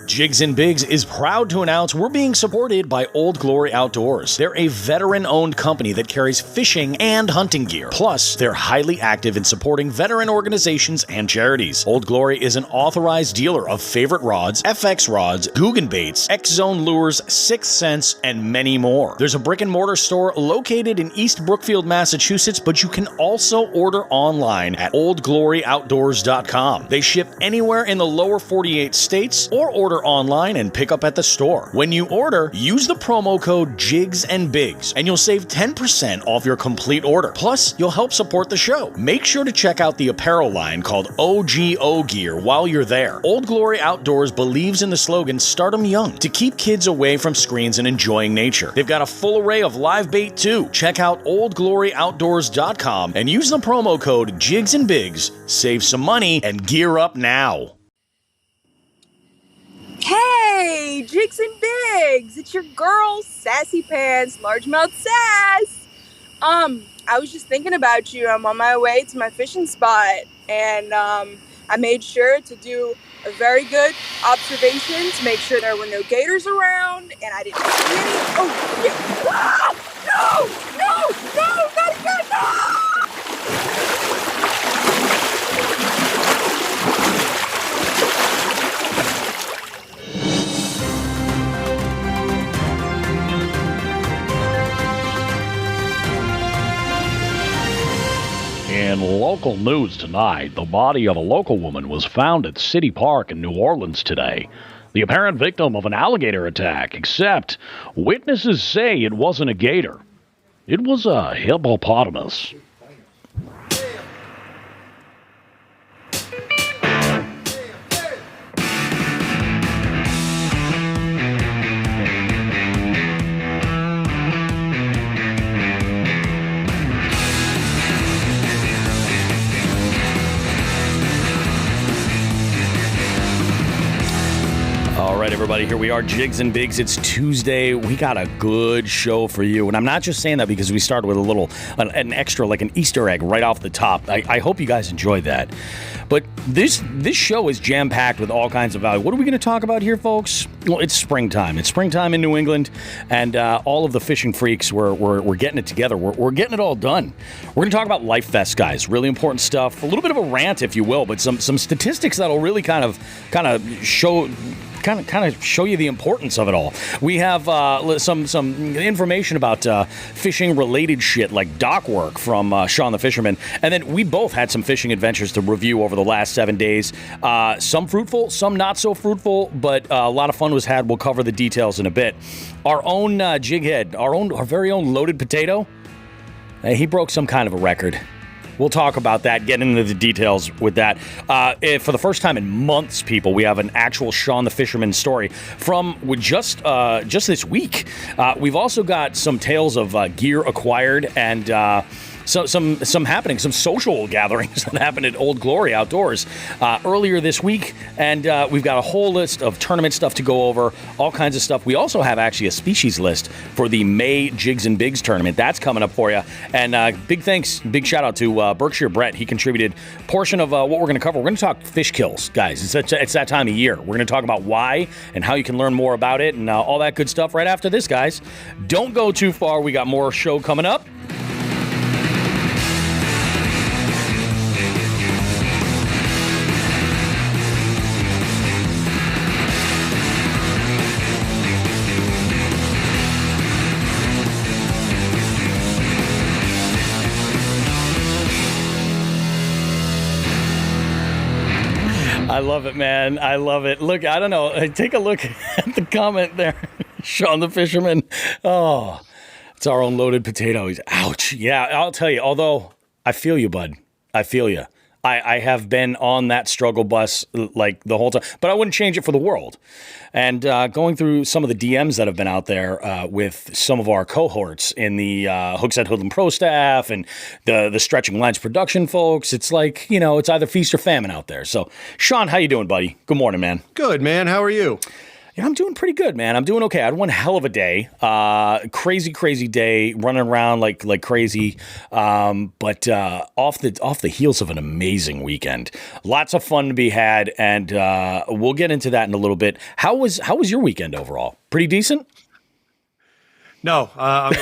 Jigs and Bigs is proud to announce we're being supported by Old Glory Outdoors. They're a veteran-owned company that carries fishing and hunting gear. Plus, they're highly active in supporting veteran organizations and charities. Old Glory is an authorized dealer of favorite rods, FX rods, Guggen baits, X-Zone lures, Sixth Sense, and many more. There's a brick-and-mortar store located in East Brookfield, Massachusetts, but you can also order online at oldgloryoutdoors.com. They ship anywhere in the lower 48 states or order online and pick up at the store. When you order, use the promo code JIGS and BIGS and you'll save 10% off your complete order. Plus, you'll help support the show. Make sure to check out the apparel line called OGO Gear while you're there. Old Glory Outdoors believes in the slogan "Start 'em young" to keep kids away from screens and enjoying nature. They've got a full array of live bait too. Check out oldgloryoutdoors.com and use the promo code JIGS and BIGS. Save some money and gear up now. Hey, Jigs and Bigs! It's your girl, Sassy Pants, Largemouth Sass. I was just thinking about you. I'm on my way to my fishing spot, and I made sure to do a very good observation to make sure there were no gators around, and I didn't see any. Oh, shit! Ah! No, not again! No! In local news tonight, the body of a local woman was found at City Park in New Orleans today. The apparent victim of an alligator attack, except witnesses say it wasn't a gator. It was a hippopotamus. All right, everybody, here we are, Jigs and Bigs. It's Tuesday. We got a good show for you. And I'm not just saying that because we started with an extra, like an Easter egg right off the top. I hope you guys enjoyed that. But this show is jam-packed with all kinds of value. What are we going to talk about here, folks? Well, it's springtime. It's springtime in New England, and all of the fishing freaks, we're getting it together. We're getting it all done. We're going to talk about Life Fest, guys. Really important stuff. A little bit of a rant, if you will, but some statistics that'll really kind of show you the importance of it all. We have some information about fishing-related shit like dock work from Sean the Fisherman. And then we both had some fishing adventures to review over the last 7 days. Some fruitful, some not so fruitful, but a lot of fun was had. We'll cover the details in a bit. Our own jig head, our very own loaded potato, he broke some kind of a record. We'll talk about that, get into the details with that. For the first time in months, people, we have an actual Sean the Fisherman story from just this week. We've also got some tales of gear acquired and some happenings, some social gatherings that happened at Old Glory Outdoors earlier this week, and we've got a whole list of tournament stuff to go over, all kinds of stuff. We also have actually a species list for the May Jigs and Bigs tournament. That's coming up for you, and big shout out to Berkshire Brett. He contributed a portion of what we're going to cover. We're going to talk fish kills, guys. It's that time of year. We're going to talk about why and how you can learn more about it and all that good stuff right after this, guys. Don't go too far. We got more show coming up. I love it, man. I love it. Look, I don't know. Take a look at the comment there. Sean the Fisherman. Oh, it's our own loaded potato. He's, ouch. Yeah, I'll tell you. Although, I feel you, bud. I feel you. I have been on that struggle bus like the whole time, but I wouldn't change it for the world. And going through some of the DMs that have been out there with some of our cohorts in the Hookset Hoodlum Pro staff and the Stretching Lines production folks, it's like, it's either feast or famine out there. So, Sean, how you doing, buddy? Good morning, man. Good, man. How are you? Yeah, I'm doing pretty good, man. I'm doing okay. I had one hell of a day. Crazy day, running around like crazy. But off the heels of an amazing weekend. Lots of fun to be had, and we'll get into that in a little bit. How was your weekend overall? Pretty decent? No, I'm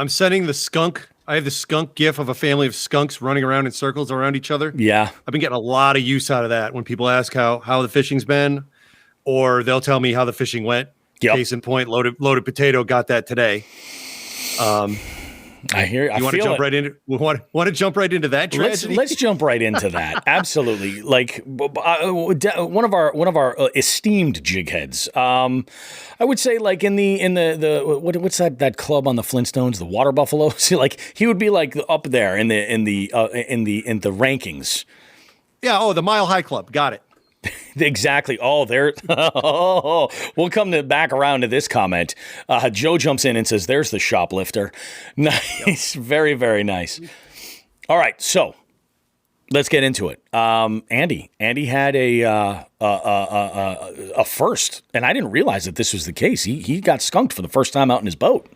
sending the skunk. I have the skunk gif of a family of skunks running around in circles around each other. Yeah. I've been getting a lot of use out of that when people ask how the fishing's been, or they'll tell me how the fishing went. Yep. Case in point, loaded potato got that today. I hear. You want to jump right into? Want to jump right into that tragedy? Let's jump right into that. Absolutely. Like one of our esteemed jig heads. I would say like in the what's that club on the Flintstones, the Water Buffaloes? Like he would be like up there in the rankings. Yeah. Oh, the Mile High Club. Got it. Exactly. Oh, there. We'll come back around to this comment. Joe jumps in and says, "There's the shoplifter." Nice. Yep. Very, very nice. All right, so let's get into it. Andy had a first, and I didn't realize that this was the case. He got skunked for the first time out in his boat.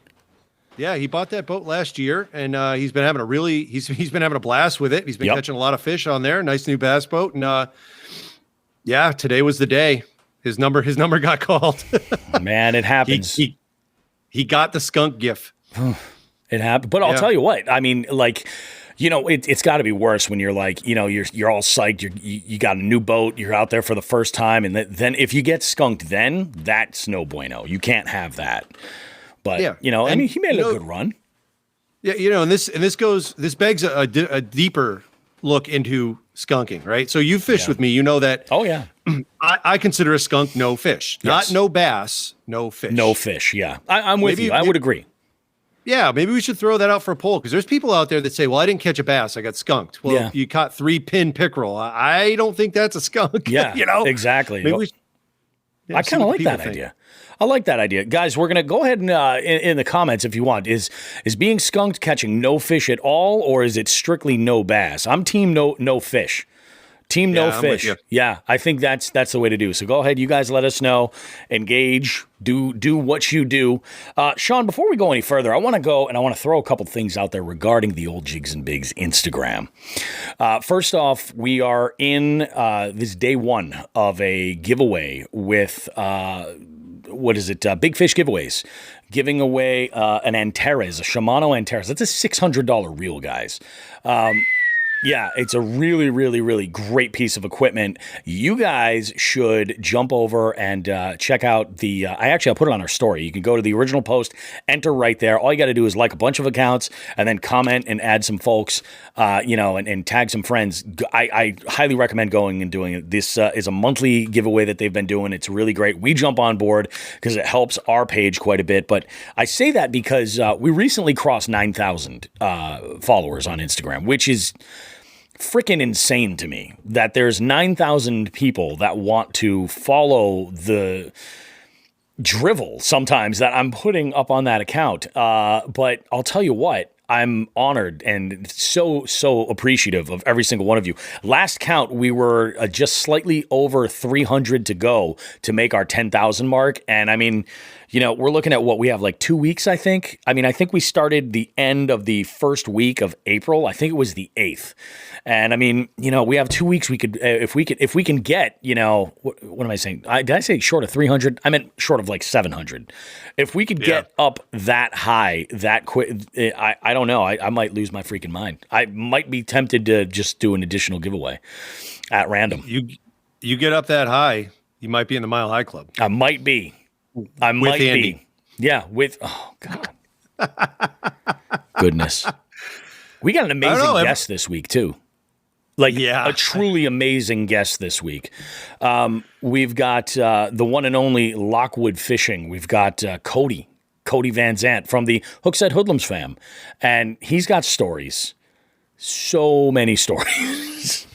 Yeah, he bought that boat last year, and he's been having a blast with it. He's been catching a lot of fish on there. Nice new bass boat, and yeah, today was the day. His number got called. Man, it happens. He got the skunk gif. It happened. But I'll tell you what, I mean, like, you know, it's got to be worse when you're like, you know, you're all psyched. You got a new boat. You're out there for the first time. And then if you get skunked, then that's no bueno. You can't have that. But, you know, I mean, he made a good run. Yeah, you know, and this begs a deeper look into skunking, right? So you fished with me. You know that. Oh, yeah. I consider a skunk no fish. Not no bass, no fish. No fish, yeah. I'm with you. I would agree. Yeah, maybe we should throw that out for a poll, because there's people out there that say, well, I didn't catch a bass, I got skunked. Well, you caught 3-pin pickerel. I don't think that's a skunk. Yeah, you know? Exactly. Maybe I kind of like that idea. I like that idea. Guys, we're going to go ahead and in the comments, if you want, is being skunked catching no fish at all, or is it strictly no bass? I'm team no fish. Team no fish. Yeah, I think that's the way to do. So go ahead, you guys let us know. Engage. Do what you do. Sean, before we go any further, I want to go and I want to throw a couple things out there regarding the old Jigs and Bigs Instagram. First off, we are in this day one of a giveaway with Big Fish Giveaways. Giving away an Antares, a Shimano Antares. That's a $600 reel, guys. Yeah, it's a really, really, really great piece of equipment. You guys should jump over and check out the I'll put it on our story. You can go to the original post, enter right there. All you got to do is like a bunch of accounts and then comment and add some folks, and tag some friends. I highly recommend going and doing it. This is a monthly giveaway that they've been doing. It's really great. We jump on board because it helps our page quite a bit. But I say that because we recently crossed 9,000 followers on Instagram, which is freaking insane to me that there's 9,000 people that want to follow the drivel sometimes that I'm putting up on that account. But I'll tell you what, I'm honored and so appreciative of every single one of you. Last count, we were just slightly over 300 to go to make our 10,000 mark. And I mean, you know, we're looking at what we have, like 2 weeks, I think. I mean, I think we started the end of the first week of April. I think it was the 8th. And I mean, you know, we have 2 weeks. We could, if we can get, you know, what am I saying? Did I say short of 300? I meant short of like 700. If we could get up that high, that quick, I don't know. I might lose my freaking mind. I might be tempted to just do an additional giveaway at random. You get up that high, you might be in the Mile High Club. I might be. Andy. Yeah, oh, God. Goodness. We got an amazing guest this week, too. A truly amazing guest this week. We've got the one and only Lachwoodfishing. We've got Cody Van Sant from the Hookset Hoodlums fam. And he's got stories. So many stories.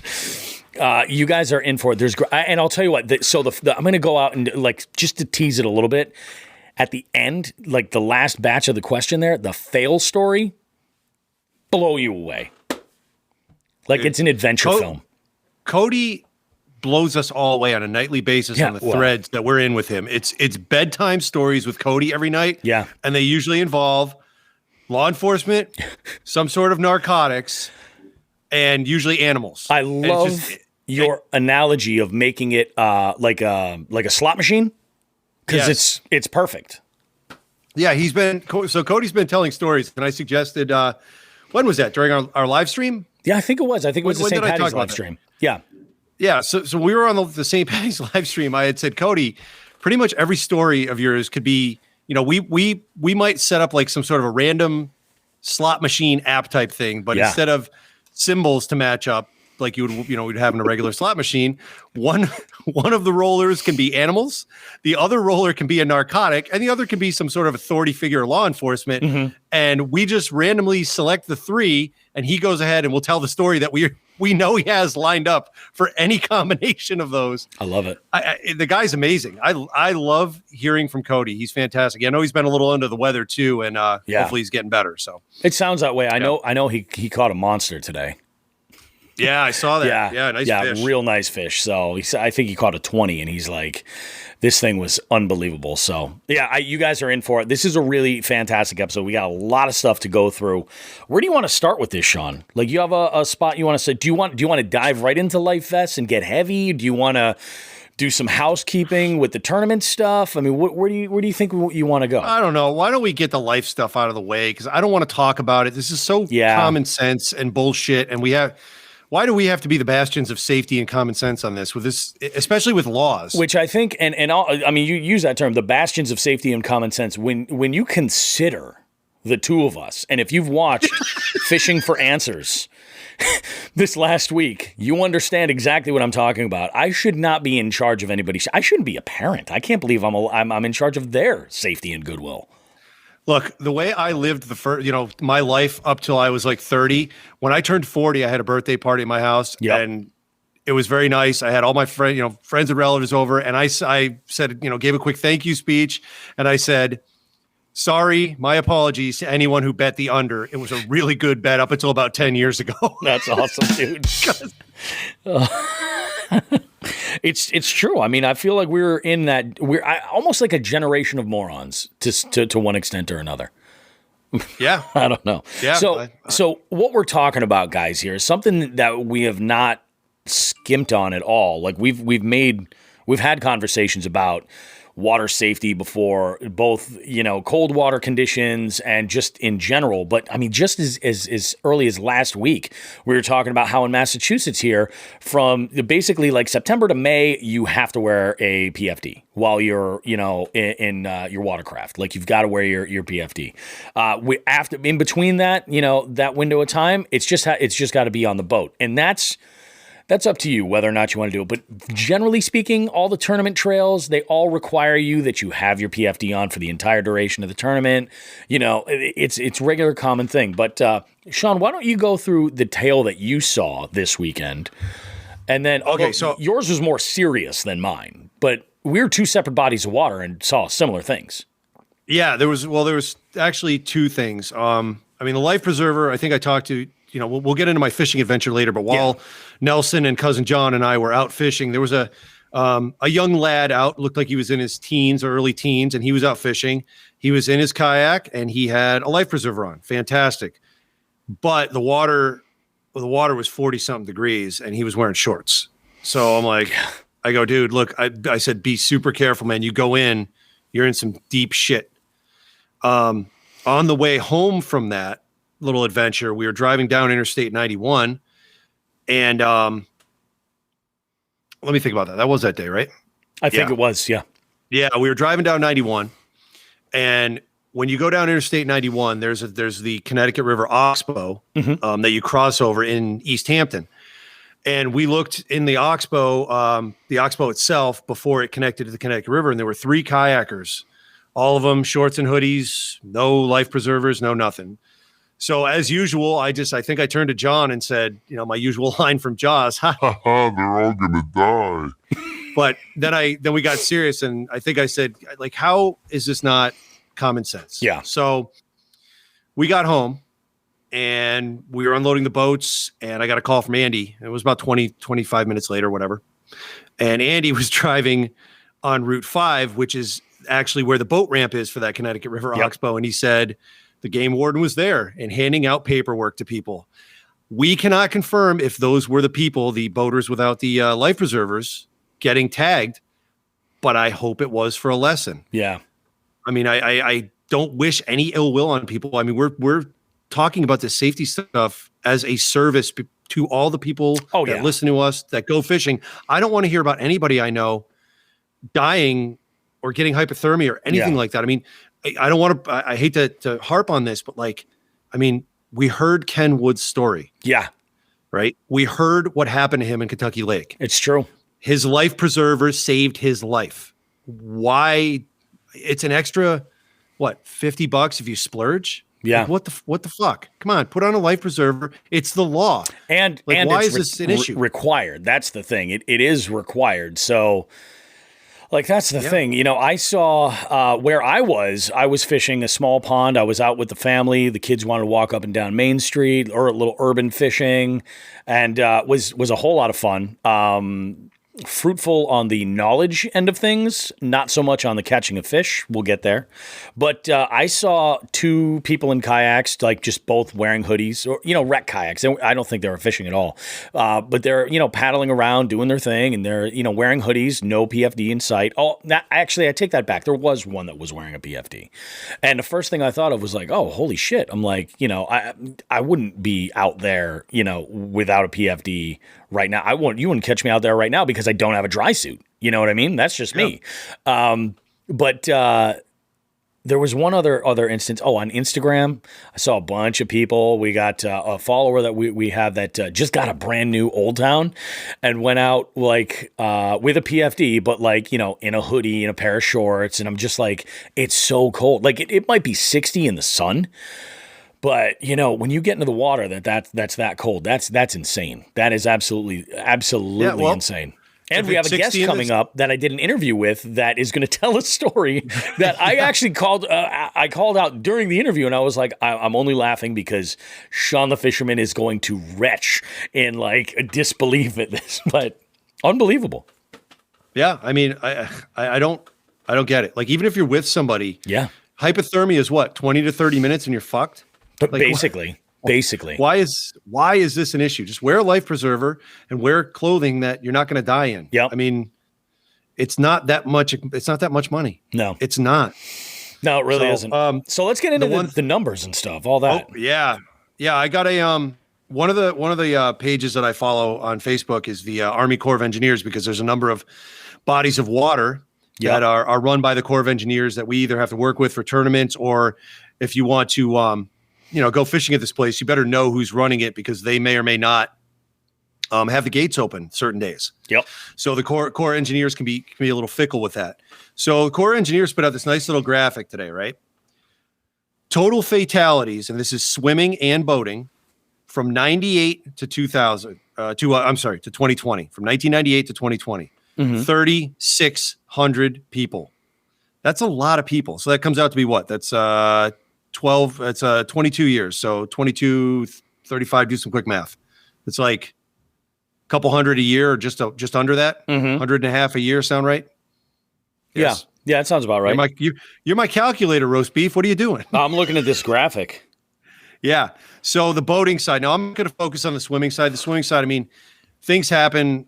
You guys are in for it. And I'll tell you what. I'm going to go out and just to tease it a little bit. At the end, like the last batch of the question there, the fail story, blow you away. Like it's an adventure film. Cody blows us all away on a nightly basis on the threads that we're in with him. It's bedtime stories with Cody every night. Yeah. And they usually involve law enforcement, some sort of narcotics, and usually animals. I love your analogy of making it like a slot machine, because it's perfect. Yeah, Cody's been telling stories, and I suggested when was that? During our live stream? Yeah, I think it was. I think it was the St. Patty's live stream. Yeah. Yeah, so we were on the St. Patty's live stream. I had said, Cody, pretty much every story of yours could be, we might set up like some sort of a random slot machine app type thing, but instead of symbols to match up like you would, we'd have in a regular slot machine, one of the rollers can be animals, the other roller can be a narcotic, and the other can be some sort of authority figure, law enforcement. Mm-hmm. And we just randomly select the three, and he goes ahead and we'll tell the story that we know he has lined up for any combination of those. I love it. The guy's amazing. I love hearing from Cody. He's fantastic. I know he's been a little under the weather too, and hopefully he's getting better. So it sounds that way. I know he caught a monster today. Yeah, I saw that. Yeah, nice fish. Real nice fish. So I think he caught a 20, and he's like, this thing was unbelievable. So yeah, you guys are in for it. This is a really fantastic episode. We got a lot of stuff to go through. Where do you want to start with this, Sean? Like, you have a spot you want to say? Do you want to dive right into life vests and get heavy? Do you want to do some housekeeping with the tournament stuff? I mean, where do you think you want to go? I don't know. Why don't we get the life stuff out of the way? Because I don't want to talk about it. This is so common sense and bullshit, and why do we have to be the bastions of safety and common sense on this, with this, especially with laws? Which I think, I mean, you use that term, the bastions of safety and common sense, when you consider the two of us, and if you've watched Fishing for Answers this last week, you understand exactly what I'm talking about. I should not be in charge of anybody. I shouldn't be a parent. I can't believe I'm in charge of their safety and goodwill. Look, the way I lived my life up till I was like 30, when I turned 40, I had a birthday party at my house, and it was very nice. I had all my friends and relatives over, and I said, gave a quick thank you speech, and I said, sorry, my apologies to anyone who bet the under. It was a really good bet up until about 10 years ago. That's awesome, dude. It's true. I mean, I feel like we're almost like a generation of morons to one extent or another. Yeah. I don't know. Yeah. So what we're talking about, guys, here is something that we have not skimped on at all. Like we've had conversations about water safety before, both, cold water conditions and just in general. But I mean, just as early as last week, we were talking about how in Massachusetts here, from basically like September to May, you have to wear a PFD while you're, in your watercraft. Like, you've got to wear your PFD. In between that, that window of time, it's just got to be on the boat. And that's up to you whether or not you want to do it. But generally speaking, all the tournament trails, they all require you that you have your PFD on for the entire duration of the tournament. It's regular common thing. But Sean, why don't you go through the tale that you saw this weekend? And then, so yours was more serious than mine, but we're two separate bodies of water and saw similar things. Yeah, there was actually two things. The life preserver, I think I talked to, we'll get into my fishing adventure later, but while Nelson and cousin John and I were out fishing, there was a young lad out, looked like he was in his teens or early teens, and he was out fishing. He was in his kayak and he had a life preserver on. Fantastic. But the water was 40 something degrees and he was wearing shorts. So I'm like, I go, dude, look, I said, be super careful, man. You go in, you're in some deep shit. On the way home from that little adventure, we were driving down Interstate 91, and let me think about that. That was that day, right? I think it was, yeah. Yeah, we were driving down 91, and when you go down Interstate 91, there's the Connecticut River Oxbow that you cross over in East Hampton. And we looked in the Oxbow itself before it connected to the Connecticut River, and there were 3 kayakers, all of them shorts and hoodies, no life preservers, no nothing. So as usual, I think I turned to John and said, my usual line from Jaws, they're all gonna die. But then we got serious, and I think I said, like, how is this not common sense? Yeah. So we got home and we were unloading the boats, and I got a call from Andy. It was about 20, 25 minutes later, whatever. And Andy was driving on Route 5, which is actually where the boat ramp is for that Connecticut River Oxbow. And he said the game warden was there and handing out paperwork to people. We cannot confirm if those were the people, the boaters without the life preservers, getting tagged, but I hope it was for a lesson. Yeah. I mean, I don't wish any ill will on people. I mean, we're talking about this safety stuff as a service to all the people that listen to us, that go fishing. I don't want to hear about anybody I know dying or getting hypothermia or anything like that. I mean, I don't want to, I hate to harp on this, but like, I mean, we heard Ken Wood's story. Yeah. Right? We heard what happened to him in Kentucky Lake. It's true. His life preserver saved his life. Why? It's an extra, what, $50 if you splurge? Yeah. Like, what the fuck? Come on, put on a life preserver. It's the law. And why is this an issue? Required. That's the thing. It is required. So, like, that's the thing. You know, I saw where I was fishing a small pond. I was out with the family. The kids wanted to walk up and down Main Street, or a little urban fishing, and was a whole lot of fun. Fruitful on the knowledge end of things, not so much on the catching of fish. We'll get there. But I saw two people in kayaks, like just both wearing hoodies, or, you know, wreck kayaks. I don't think they were fishing at all. But they're, you know, paddling around, doing their thing, and they're, you know, wearing hoodies, no PFD in sight. Oh, actually, I take that back. There was one that was wearing a PFD. And the first thing I thought of was like, oh, holy shit. I'm like, you know, I wouldn't be out there, you know, without a PFD right now. You wouldn't catch me out there right now because I don't have a dry suit. You know what I mean? That's just me. But there was one other instance. Oh, on Instagram, I saw a bunch of people. We got a follower that we have that just got a brand new Old Town and went out like with a PFD, but like, you know, in a hoodie and a pair of shorts. And I'm just like, it's so cold. Like it might be 60 in the sun. But, you know, when you get into the water that's that cold, that's insane. That is absolutely insane. And we have a guest coming up that I did an interview with that is going to tell a story that I actually called out during the interview. And I was like, I'm only laughing because Sean the Fisherman is going to retch in like disbelief at this, but unbelievable. Yeah. I mean, I don't get it. Like, even if you're with somebody, hypothermia is what, 20 to 30 minutes and you're fucked? But like, basically. Why is this an issue? Just wear a life preserver and wear clothing that you're not going to die in. Yeah. I mean, it's not that much money. No, it's not. No, it really isn't. So let's get into the numbers and stuff, all that. Oh, yeah. Yeah. I got one of the pages that I follow on Facebook is the Army Corps of Engineers, because there's a number of bodies of water that are run by the Corps of Engineers that we either have to work with for tournaments, or if you want to, go fishing at this place, you better know who's running it, because they may or may not have the gates open certain days. Yep. So the Corps engineers can be a little fickle with that. So the Corps engineers put out this nice little graphic today, right? Total fatalities, and this is swimming and boating, from 98 to 2000 to 2020, from 1998 to 2020, 3,600 people. That's a lot of people. So that comes out to be what? That's 22 years. So 22, 35, do some quick math. It's like a couple hundred a year, or just under that. 100 and a half a year. Sound right? Yes. Yeah, that sounds about right. You're my calculator, roast beef. What are you doing? I'm looking at this graphic. Yeah. So the boating side. Now I'm going to focus on the swimming side. The swimming side, I mean, things happen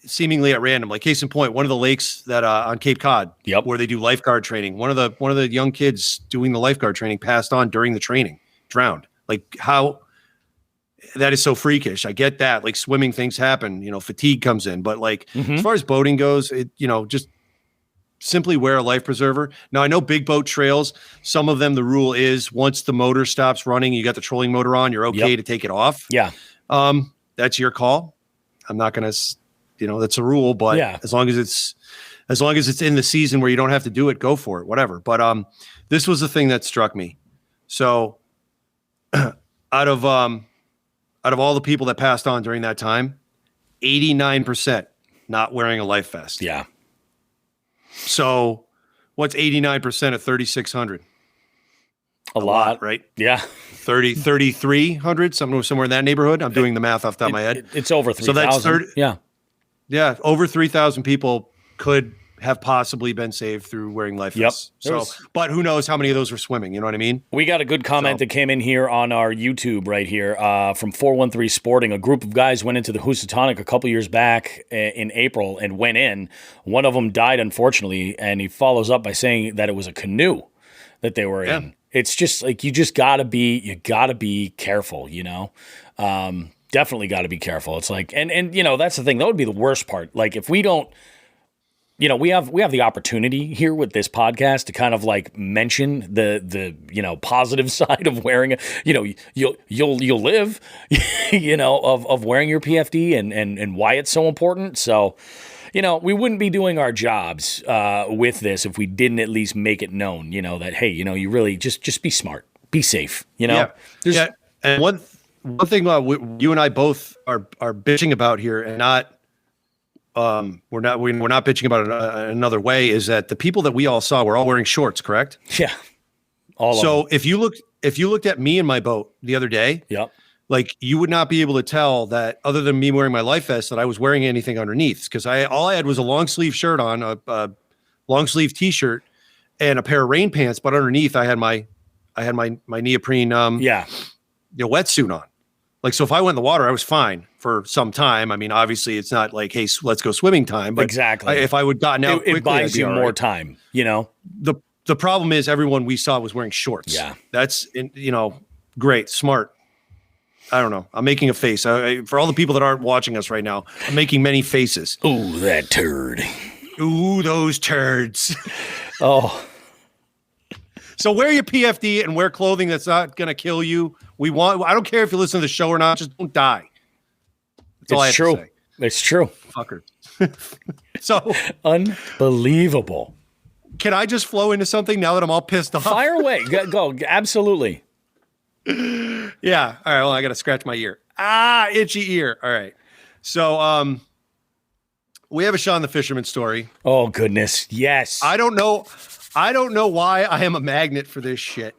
seemingly at random. Like, case in point, one of the lakes that on Cape Cod, where they do lifeguard training, one of the young kids doing the lifeguard training passed on during the training, drowned. Like, how that is so freakish. I get that. Like, swimming, things happen, fatigue comes in, but like, as far as boating goes, it, just simply wear a life preserver. Now, I know big boat trails, some of them, the rule is once the motor stops running, you got the trolling motor on, you're okay to take it off. Yeah. That's your call. I'm not going to, that's a rule, but as long as it's in the season where you don't have to do it, go for it, whatever. But this was the thing that struck me. So out of all the people that passed on during that time, 89% not wearing a life vest. Yeah. So what's 89% of 3,600? A lot, right? Yeah. 3,300, somewhere in that neighborhood. I'm doing the math off the top of my head. It's over 3,000. So that's 30. Yeah. Yeah, over 3,000 people could have possibly been saved through wearing life vests. So, but who knows how many of those were swimming? You know what I mean? We got a good comment that came in here on our YouTube right here from 413 Sporting. A group of guys went into the Housatonic a couple years back in April and went in. One of them died, unfortunately, and he follows up by saying that it was a canoe that they were in. It's just like you gotta be careful, you know. Definitely got to be careful. It's like, and you know, that's the thing. That would be the worst part. Like if we don't. You know, we have the opportunity here with this podcast to kind of like mention the you know positive side of wearing it. You know, you'll live, you know, of wearing your PFD and why it's so important. So, you know, we wouldn't be doing our jobs with this if we didn't at least make it known. You know that hey, you know, you really just be smart, be safe. You know, yeah. And one thing you and I both are bitching about here, and not. We're not bitching about it another way, is that the people that we all saw were all wearing shorts, correct? Yeah. So if you looked at me in my boat the other day, like you would not be able to tell that other than me wearing my life vest that I was wearing anything underneath, because all I had was a long sleeve shirt on, a long sleeve t-shirt and a pair of rain pants, but underneath I had my neoprene wetsuit on. Like, so if I went in the water, I was fine for some time. I mean, obviously it's not like, hey, let's go swimming time, but exactly. If I would gotten out quickly, it buys you more time, you know? The problem is everyone we saw was wearing shorts. Yeah. That's, you know, great, smart. I don't know. I'm making a face. For all the people that aren't watching us right now, I'm making many faces. Ooh, that turd. Ooh, those turds. Oh. So wear your PFD and wear clothing that's not going to kill you. I don't care if you listen to the show or not. Just don't die. That's all I have to say. It's true. Fucker. So unbelievable. Can I just flow into something now that I'm all pissed off? Fire away. Go. Absolutely. Yeah. All right. Well, I got to scratch my ear. Itchy ear. All right. So, we have a Sean the Fisherman story. Oh, goodness. Yes. I don't know why I am a magnet for this shit,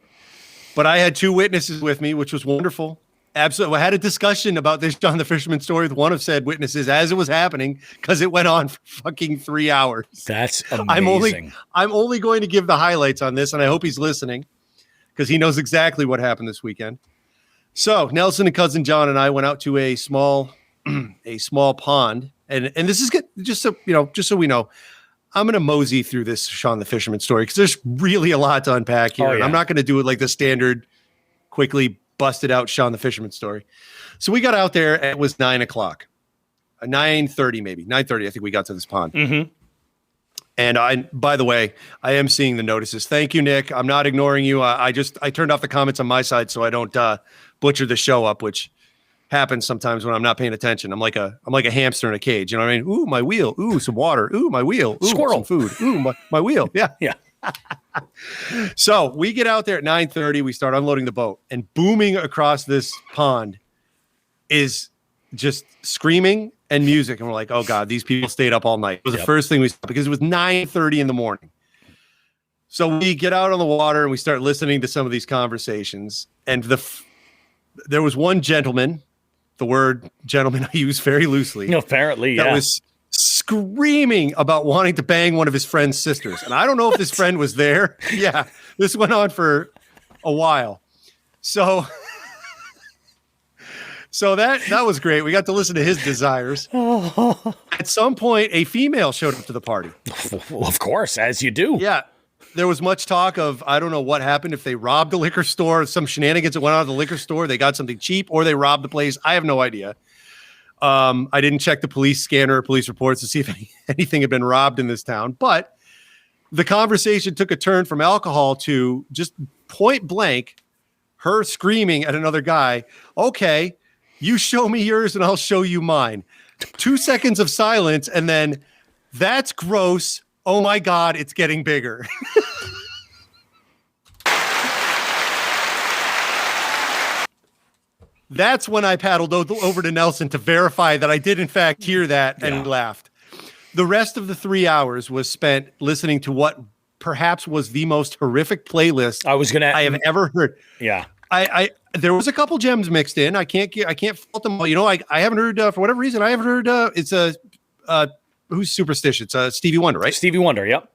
but I had two witnesses with me, which was wonderful. Absolutely. I had a discussion about this John the Fisherman story with one of said witnesses as it was happening, because it went on for fucking 3 hours. That's amazing. I'm only going to give the highlights on this, and I hope he's listening because he knows exactly what happened this weekend. So Nelson and cousin John and I went out to a small pond, and this is good. Just so we know, I'm going to mosey through this Sean the Fisherman story because there's really a lot to unpack here. And I'm not going to do it like the standard quickly busted out Sean the Fisherman story. So we got out there, and it was 9 o'clock, 9:30 maybe, 9:30. I think we got to this pond. Mm-hmm. And by the way, I am seeing the notices. Thank you, Nick. I'm not ignoring you. I turned off the comments on my side so I don't butcher the show up, which happens sometimes when I'm not paying attention. I'm like a hamster in a cage. You know what I mean? Ooh, my wheel. Ooh, some water. Ooh, my wheel. Ooh, squirrel. Some food. Ooh, my wheel. Yeah. Yeah. So we get out there at 9:30. We start unloading the boat, and booming across this pond is just screaming and music. And we're like, oh God, these people stayed up all night. It was the first thing we saw because it was 9:30 in the morning. So we get out on the water and we start listening to some of these conversations. And there was one gentleman. The word gentleman I use very loosely. Apparently, that was screaming about wanting to bang one of his friend's sisters. And I don't know if this friend was there. Yeah, this went on for a while. So that was great. We got to listen to his desires. At some point, a female showed up to the party. Well, of course, as you do. Yeah. There was much talk of, I don't know what happened, if they robbed the liquor store, some shenanigans that went out of the liquor store, they got something cheap, or they robbed the place. I have no idea. I didn't check the police scanner or police reports to see if anything had been robbed in this town. But the conversation took a turn from alcohol to just point blank, her screaming at another guy, okay, you show me yours and I'll show you mine. 2 seconds of silence, and then, that's gross. Oh my God, it's getting bigger. That's when I paddled over to Nelson to verify that I did in fact hear that and laughed. The rest of the 3 hours was spent listening to what perhaps was the most horrific playlist I have ever heard. Yeah. There was a couple gems mixed in. I can't fault them all. You know, I haven't heard for whatever reason. I haven't heard. It's a who's superstitious? Stevie Wonder, right? Stevie Wonder, yep.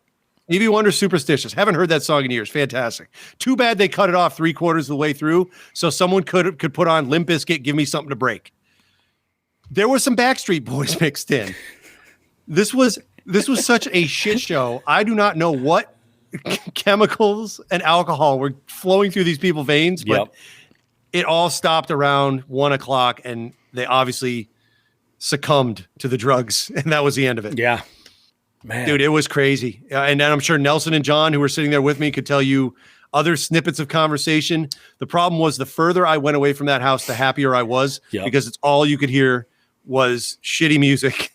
Stevie Wonder, Superstitious. Haven't heard that song in years. Fantastic. Too bad they cut it off 3/4 of the way through, so someone could put on Limp Bizkit, Give Me Something to Break. There was some Backstreet Boys mixed in. This was such a shit show. I do not know what chemicals and alcohol were flowing through these people's veins, but it all stopped around 1 o'clock, and they obviously succumbed to the drugs, and that was the end of it. Yeah. Man. Dude, it was crazy. And I'm sure Nelson and John, who were sitting there with me, could tell you other snippets of conversation. The problem was the further I went away from that house, the happier I was, because it's all you could hear was shitty music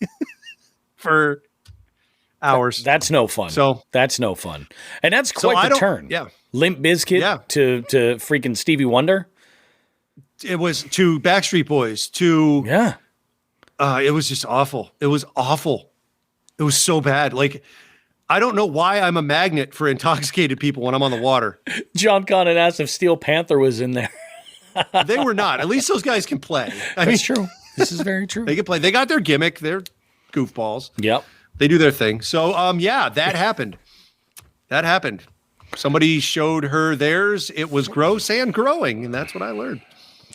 for hours. That's no fun. That's no fun. And that's quite the turn. Yeah. Limp Bizkit to freaking Stevie Wonder. It was to Backstreet Boys to it was just awful. It was awful. It was so bad. Like, I don't know why I'm a magnet for intoxicated people when I'm on the water. John Connon asked if Steel Panther was in there. They were not. At least those guys can play. That's true. This is very true. They can play. They got their gimmick. They're goofballs. Yep. They do their thing. So, that happened. That happened. Somebody showed her theirs. It was gross and growing, and that's what I learned.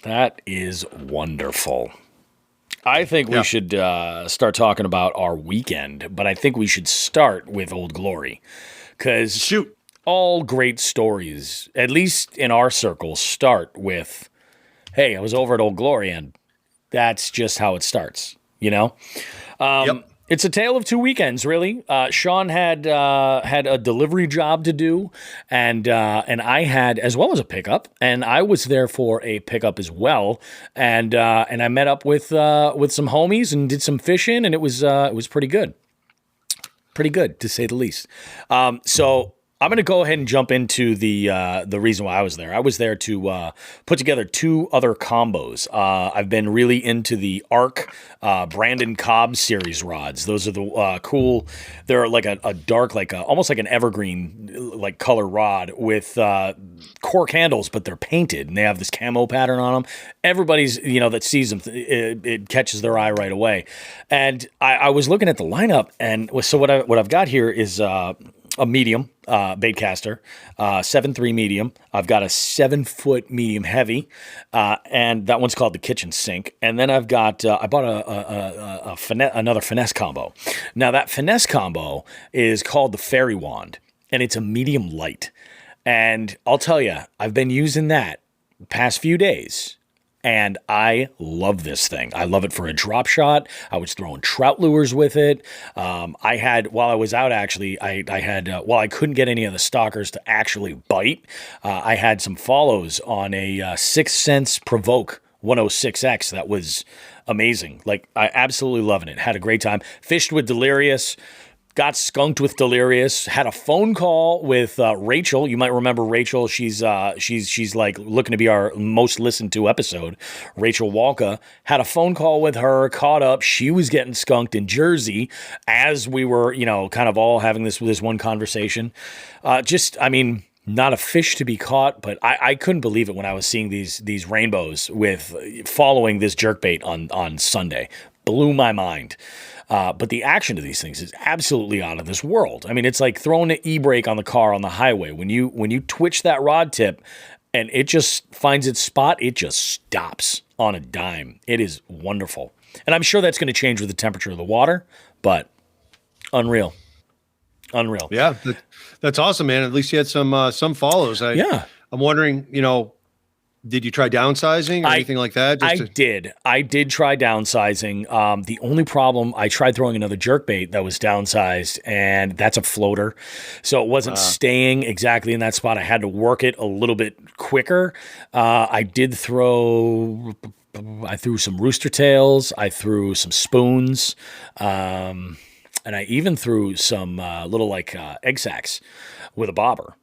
That is wonderful. I think we should start talking about our weekend, but I think we should start with Old Glory, because all great stories, at least in our circles, start with, hey, I was over at Old Glory, and that's just how it starts, you know? It's a tale of two weekends, really. Sean had a delivery job to do, and I had as well as a pickup, and I was there for a pickup as well, and I met up with some homies and did some fishing, and it was pretty good, to say the least. So I'm going to go ahead and jump into the reason why I was there. I was there to put together two other combos. I've been really into the ARC Brandon Cobb series rods. Those are the cool. They're like a dark, almost like an evergreen like color rod with cork handles, but they're painted and they have this camo pattern on them. Everybody's that sees them, it catches their eye right away. And I was looking at the lineup, and so what I've got here is a medium bait caster, 7.3 medium. I've got a 7-foot medium heavy, and that one's called the kitchen sink. And then I've got I bought another finesse combo. Now that finesse combo is called the fairy wand, and it's a medium light. And I'll tell you, I've been using that the past few days. And I love this thing. I love it for a drop shot. I was throwing trout lures with it. While I was out, actually, I couldn't get any of the stalkers to actually bite. I had some follows on a 6 Sense Provoke 106X. That was amazing. Like, I absolutely loving it. Had a great time. Fished with Delirious. Got skunked with Delirious. Had a phone call with Rachel. You might remember Rachel. She's like looking to be our most listened to episode. Rachel Walka. Had a phone call with her. Caught up. She was getting skunked in Jersey as we were, kind of all having this one conversation. Not a fish to be caught, but I couldn't believe it when I was seeing these rainbows with following this jerkbait on Sunday. Blew my mind. But the action of these things is absolutely out of this world. I mean, it's like throwing an e-brake on the car on the highway. When you twitch that rod tip and it just finds its spot, it just stops on a dime. It is wonderful. And I'm sure that's going to change with the temperature of the water, but unreal. Yeah, that's awesome, man. At least you had some follows. I'm wondering, did you try downsizing or anything like that? I did try downsizing. The only problem, I tried throwing another jerkbait that was downsized, and that's a floater. So it wasn't staying exactly in that spot. I had to work it a little bit quicker. I threw some rooster tails. I threw some spoons. And I even threw some little egg sacs with a bobber.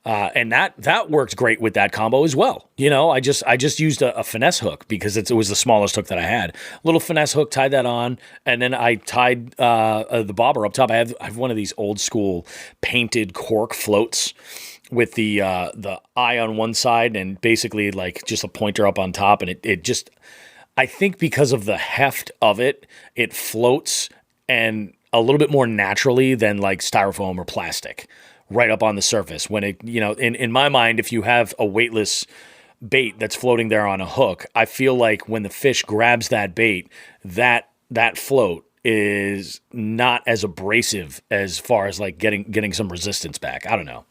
And that worked great with that combo as well. I just used a finesse hook because it was the smallest hook that I had. Little finesse hook, tied that on, and then I tied the bobber up top. I have one of these old school painted cork floats with the eye on one side and basically like just a pointer up on top, and it just, I think because of the heft of it, it floats and a little bit more naturally than like styrofoam or plastic right up on the surface. When it, in my mind, if you have a weightless bait that's floating there on a hook, I feel like when the fish grabs that bait, that float is not as abrasive as far as like getting some resistance back. I don't know.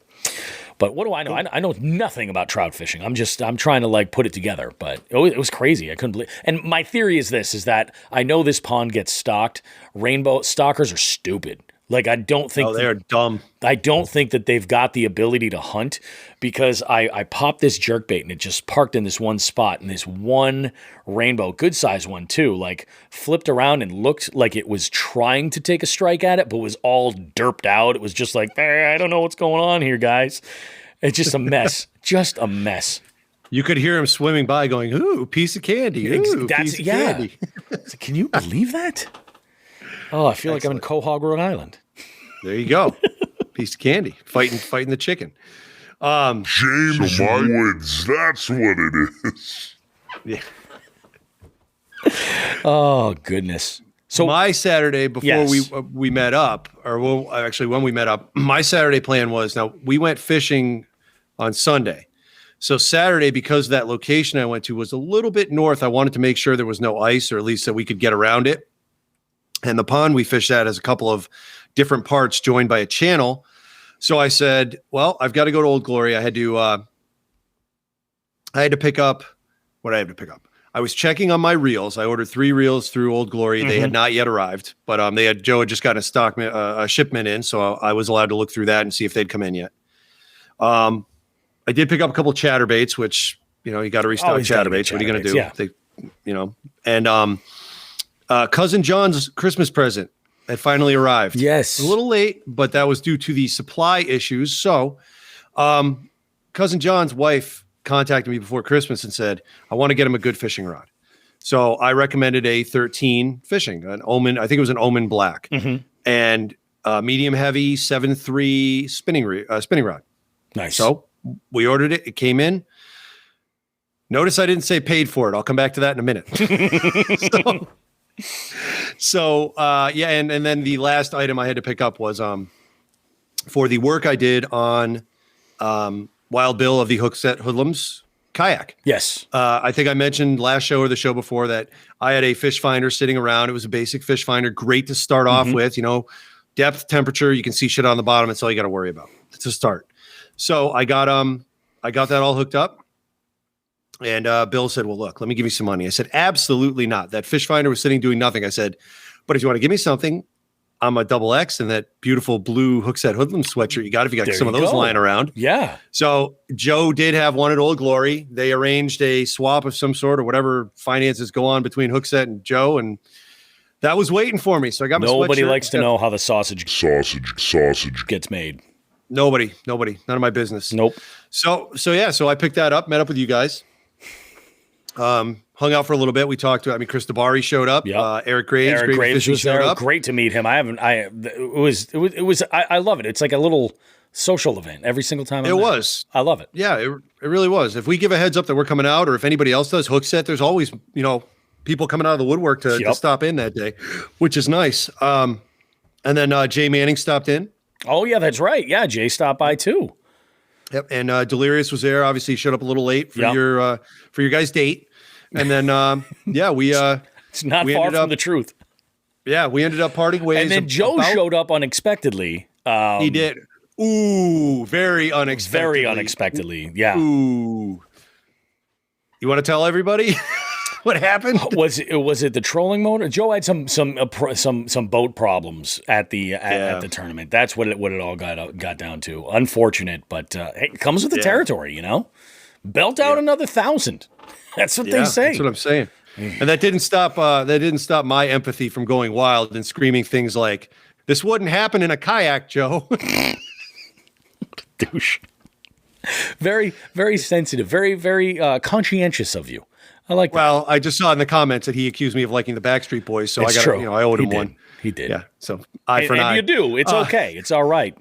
But what do I know? I know nothing about trout fishing. I'm trying to like put it together, but it was crazy. I couldn't believe. And my theory is that I know this pond gets stocked. Rainbow stalkers are stupid. Like I don't think they're dumb. I don't think that they've got the ability to hunt, because I popped this jerkbait and it just parked in this one spot, and this one rainbow, good size one too, like flipped around and looked like it was trying to take a strike at it, but was all derped out. It was just like, I don't know what's going on here, guys. It's just a mess. Just a mess. You could hear him swimming by going, ooh, piece of candy. Ooh, piece of candy. Can you believe that? Oh, I feel like I'm in Quahog, Rhode Island. There you go. Piece of candy. Fighting the chicken. James Woods, that's what it is. Yeah. Oh, goodness. So my Saturday before we met up, when we met up, my Saturday plan was, now we went fishing on Sunday. So Saturday, because that location I went to was a little bit north, I wanted to make sure there was no ice, or at least that we could get around it. And the pond we fished at has a couple of different parts joined by a channel. So I said, well, I've got to go to Old Glory. I had to pick up what I had to pick up. I was checking on my reels. I ordered 3 reels through Old Glory. They had not yet arrived, but Joe had just gotten a shipment in, so I was allowed to look through that and see if they'd come in yet. I did pick up a couple chatterbaits, which, you got to restock chatterbaits. What are you going to do? Yeah. And Cousin John's Christmas present had finally arrived. Yes. A little late, but that was due to the supply issues. So Cousin John's wife contacted me before Christmas and said, I want to get him a good fishing rod. So I recommended a 13 fishing, an Omen. I think it was an Omen Black, and medium heavy 7.3 spinning rod. Nice. So we ordered it. It came in. Notice I didn't say paid for it. I'll come back to that in a minute. And then the last item I had to pick up was for the work I did on Wild Bill of the Hookset Hoodlums kayak. Yes. I think I mentioned last show or the show before that I had a fish finder sitting around. It was a basic fish finder, great to start off with, depth, temperature, you can see shit on the bottom. That's all you got to worry about to start. So I got that all hooked up. And Bill said, well, look, let me give you some money. I said, absolutely not. That fish finder was sitting doing nothing. I said, but if you want to give me something, I'm a double X and that beautiful blue Hookset Hoodlum sweatshirt you got, if you got some of those lying around. Yeah. So Joe did have one at Old Glory. They arranged a swap of some sort or whatever finances go on between Hookset and Joe. And that was waiting for me. So I got my sweatshirt. Nobody likes to know how the sausage gets made. Nobody. None of my business. Nope. So I picked that up, met up with you guys. Hung out for a little bit. We talked to, Chris DeBari showed up. Yep. Eric Graves was showed there. up. Great to meet him. I love it. It's like a little social event every single time. It was. I love it. Yeah, it really was. If we give a heads up that we're coming out, or if anybody else does Hookset, there's always, people coming out of the woodwork to stop in that day, which is nice. And then Jay Manning stopped in. Oh yeah, that's right. Yeah, Jay stopped by too. Yep. And Delirious was there. Obviously, he showed up a little late for your guys' date. And then, we it's not far from the truth. Yeah, we ended up parting ways. And then Joe showed up unexpectedly. He did. Ooh, very unexpectedly. Very unexpectedly. Yeah. Ooh. You want to tell everybody what happened? Was it the trolling motor? Joe had some boat problems at the tournament. That's what it all got down to. Unfortunate, but it comes with the territory, Belt out another 1,000. That's what they say. That's what I'm saying. And that didn't stop my empathy from going wild and screaming things like, "This wouldn't happen in a kayak, Joe." Douche. Very, very sensitive. Very, very conscientious of you. I like that. Well, I just saw in the comments that he accused me of liking the Backstreet Boys, so I owed him one. He did. Yeah. So eye for an eye. And you do. It's okay. It's all right.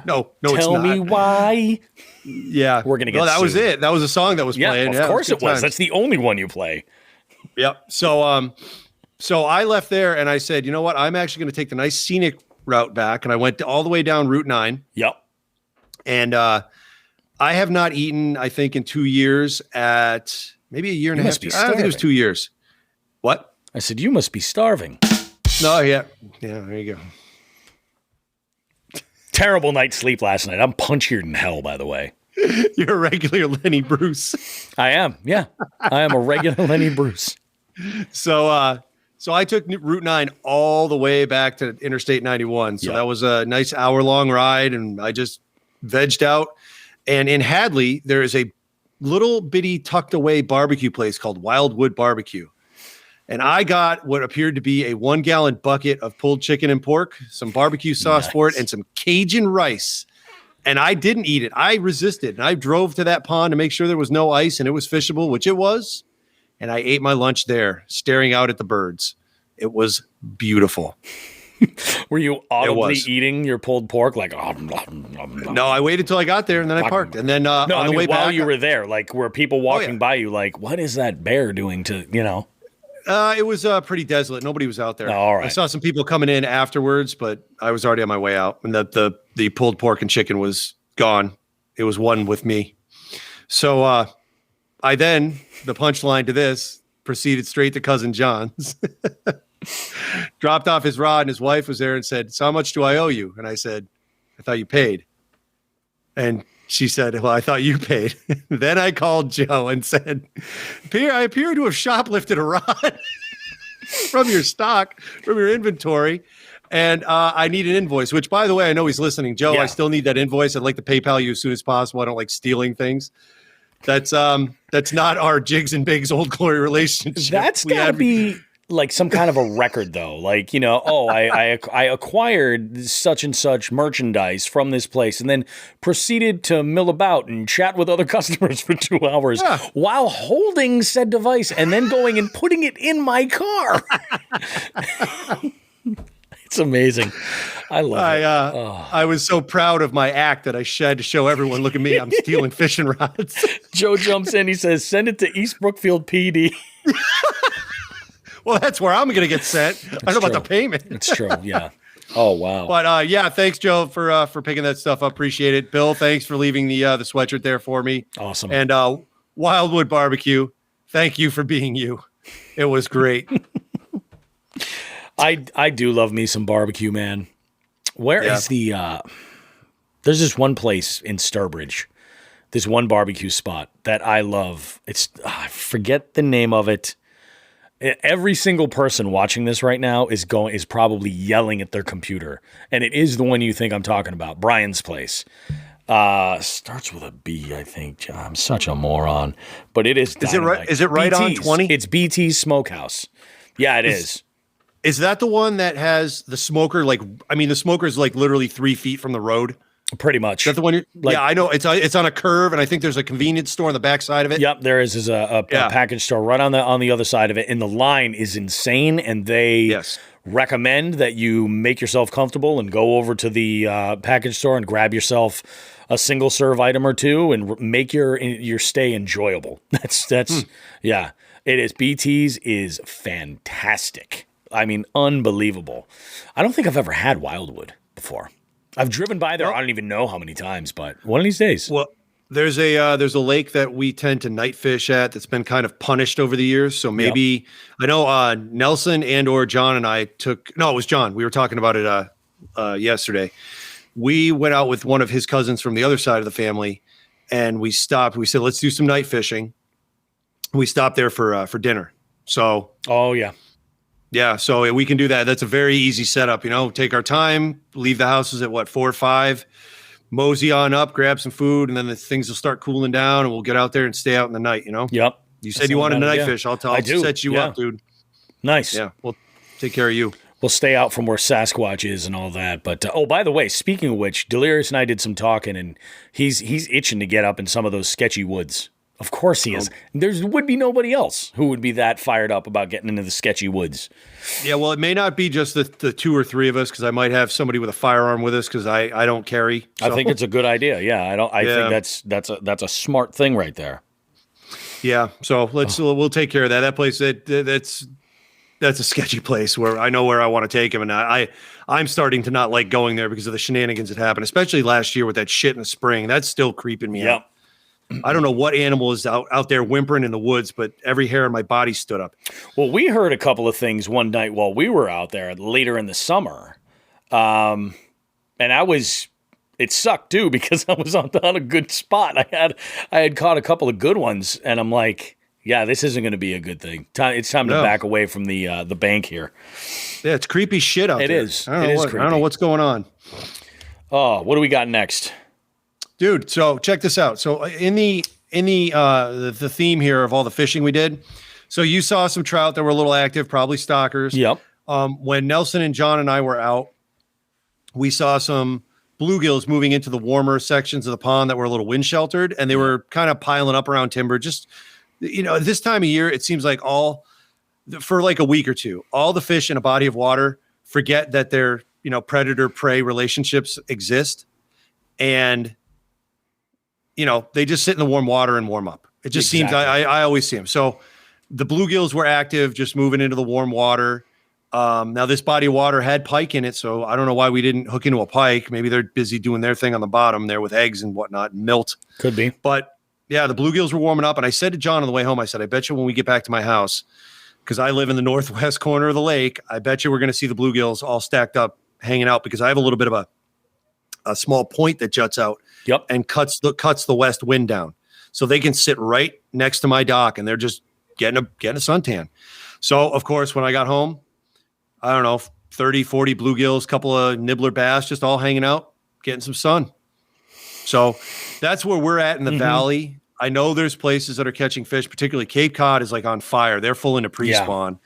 No, it's not. Tell me why. Yeah. We're going to get that was it. That was a song that was playing. Of course it was. That's the only one you play. Yep. So, So I left there and I said, you know what? I'm actually going to take the nice scenic route back. And I went all the way down Route 9. Yep. And I have not eaten, I think, in 2 years at maybe a year and a half. I don't think it was 2 years. What? I said, you must be starving. No, yeah. Yeah, there you go. Terrible night's sleep last night. I'm punchier than hell, by the way. You're a regular Lenny Bruce. I am. Yeah. I am a regular Lenny Bruce. So I took Route 9 all the way back to Interstate 91. So that was a nice hour-long ride, and I just vegged out. And in Hadley, there is a little bitty tucked-away barbecue place called Wildwood Barbecue. And I got what appeared to be a 1-gallon bucket of pulled chicken and pork, some barbecue sauce for it, and some Cajun rice. And I didn't eat it. I resisted. And I drove to that pond to make sure there was no ice and it was fishable, which it was. And I ate my lunch there, staring out at the birds. It was beautiful. Were you audibly eating your pulled pork? Like, no, I waited till I got there and then I parked. And then on the way while back, you were there, like, were people walking by you like, what is that bear doing to, you know? It was pretty desolate. Nobody was out there. Oh, all right. I saw some people coming in afterwards, but I was already on my way out. And the pulled pork and chicken was gone. It was one with me. So I then, the punchline to this, proceeded straight to Cousin John's. Dropped off his rod, and his wife was there and said, so how much do I owe you? And I said, I thought you paid. And she said, well, I thought you paid. Then I called Joe and said, I appear to have shoplifted a rod from your stock, from your inventory. And I need an invoice, which, by the way, I know he's listening. Joe, I still need that invoice. I'd like to PayPal you as soon as possible. I don't like stealing things. That's not our Jigs and Bigs Old Glory relationship. That's got to be like some kind of a record, though. Like, you know, I acquired such and such merchandise from this place and then proceeded to mill about and chat with other customers for 2 hours while holding said device and then going and putting it in my car. It's amazing. I love it. I was so proud of my act that I shed to show everyone, look at me, I'm stealing fishing rods. Joe jumps in. He says, send it to East Brookfield PD. Well, that's where I'm going to get sent. I don't know about the payment. It's true. Yeah. Oh, wow. But thanks, Joe, for picking that stuff up. Appreciate it. Bill, thanks for leaving the sweatshirt there for me. Awesome. And Wildwood Barbecue, thank you for being you. It was great. I do love me some barbecue, man. Where is the there's this one place in Sturbridge, this one barbecue spot that I love. It's I forget the name of it. Every single person watching this right now is probably yelling at their computer, and it is the one you think I'm talking about, Brian's place. Starts with a B, I think. I'm such a moron, but it is. Is it right on 20? It's BT's Smokehouse. Yeah, it is. Is that the one that has the smoker? The smoker is like literally 3 feet from the road. Pretty much. Is that the one? Yeah, I know. It's on a curve, and I think there's a convenience store on the back side of it. Yep, there is a package store right on the other side of it, and the line is insane. And they recommend that you make yourself comfortable and go over to the package store and grab yourself a single serve item or two and make your stay enjoyable. That's yeah. It is. BT's is fantastic. I mean, unbelievable. I don't think I've ever had Wildwood before. I've driven by there. I don't even know how many times, but one of these days. Well, there's a lake that we tend to night fish at that's been kind of punished over the years. So maybe I know Nelson and or John and I it was John. We were talking about it yesterday. We went out with one of his cousins from the other side of the family, and we stopped. We said, let's do some night fishing. We stopped there for dinner. So yeah, so we can do that. That's a very easy setup. Take our time, leave the houses at 4 or 5, mosey on up, grab some food, and then the things will start cooling down, and we'll get out there and stay out in the night. Yep. You said you wanted to night fish. I'll set you up, dude. Nice. Yeah, we'll take care of you. We'll stay out from where Sasquatch is and all that. But by the way, speaking of which, Delirious and I did some talking, and he's itching to get up in some of those sketchy woods. Of course he is. There would be nobody else who would be that fired up about getting into the sketchy woods. Yeah, well, it may not be just the 2 or 3 of us, because I might have somebody with a firearm with us, because I don't carry. So. I think it's a good idea. Yeah, I think that's a smart thing right there. Yeah, so we'll take care of that. That place that's that's a sketchy place where I know where I want to take him, and I'm starting to not like going there because of the shenanigans that happened, especially last year with that shit in the spring. That's still creeping me out. I don't know what animal is out there whimpering in the woods, but every hair on my body stood up. Well, we heard a couple of things one night while we were out there later in the summer. And it sucked too because I was on a good spot. I had caught a couple of good ones, and I'm like, yeah, this isn't going to be a good thing. It's time to back away from the bank here. Yeah, it's creepy shit out there. It is. I don't know what's going on. Oh, what do we got next? Dude, so check this out. So in the theme here of all the fishing we did, so you saw some trout that were a little active, probably stockers. Yep. When Nelson and John and I were out, we saw some bluegills moving into the warmer sections of the pond that were a little wind sheltered, and they were kind of piling up around timber. Just, this time of year, it seems like for like a week or two, all the fish in a body of water forget that their, predator-prey relationships exist. And they just sit in the warm water and warm up. It just seems, I always see them. So the bluegills were active, just moving into the warm water. Now this body of water had pike in it, so I don't know why we didn't hook into a pike. Maybe they're busy doing their thing on the bottom there with eggs and whatnot, and milt. Could be. But yeah, the bluegills were warming up. And I said to John on the way home, I said, I bet you when we get back to my house, because I live in the northwest corner of the lake, I bet you we're going to see the bluegills all stacked up, hanging out, because I have a little bit of a small point that juts out. Yep. And cuts the west wind down. So they can sit right next to my dock, and they're just getting a suntan. So, of course, when I got home, I don't know, 30, 40 bluegills, couple of nibbler bass, just all hanging out, getting some sun. So that's where we're at in the valley. I know there's places that are catching fish, particularly Cape Cod is like on fire. They're full into pre-spawn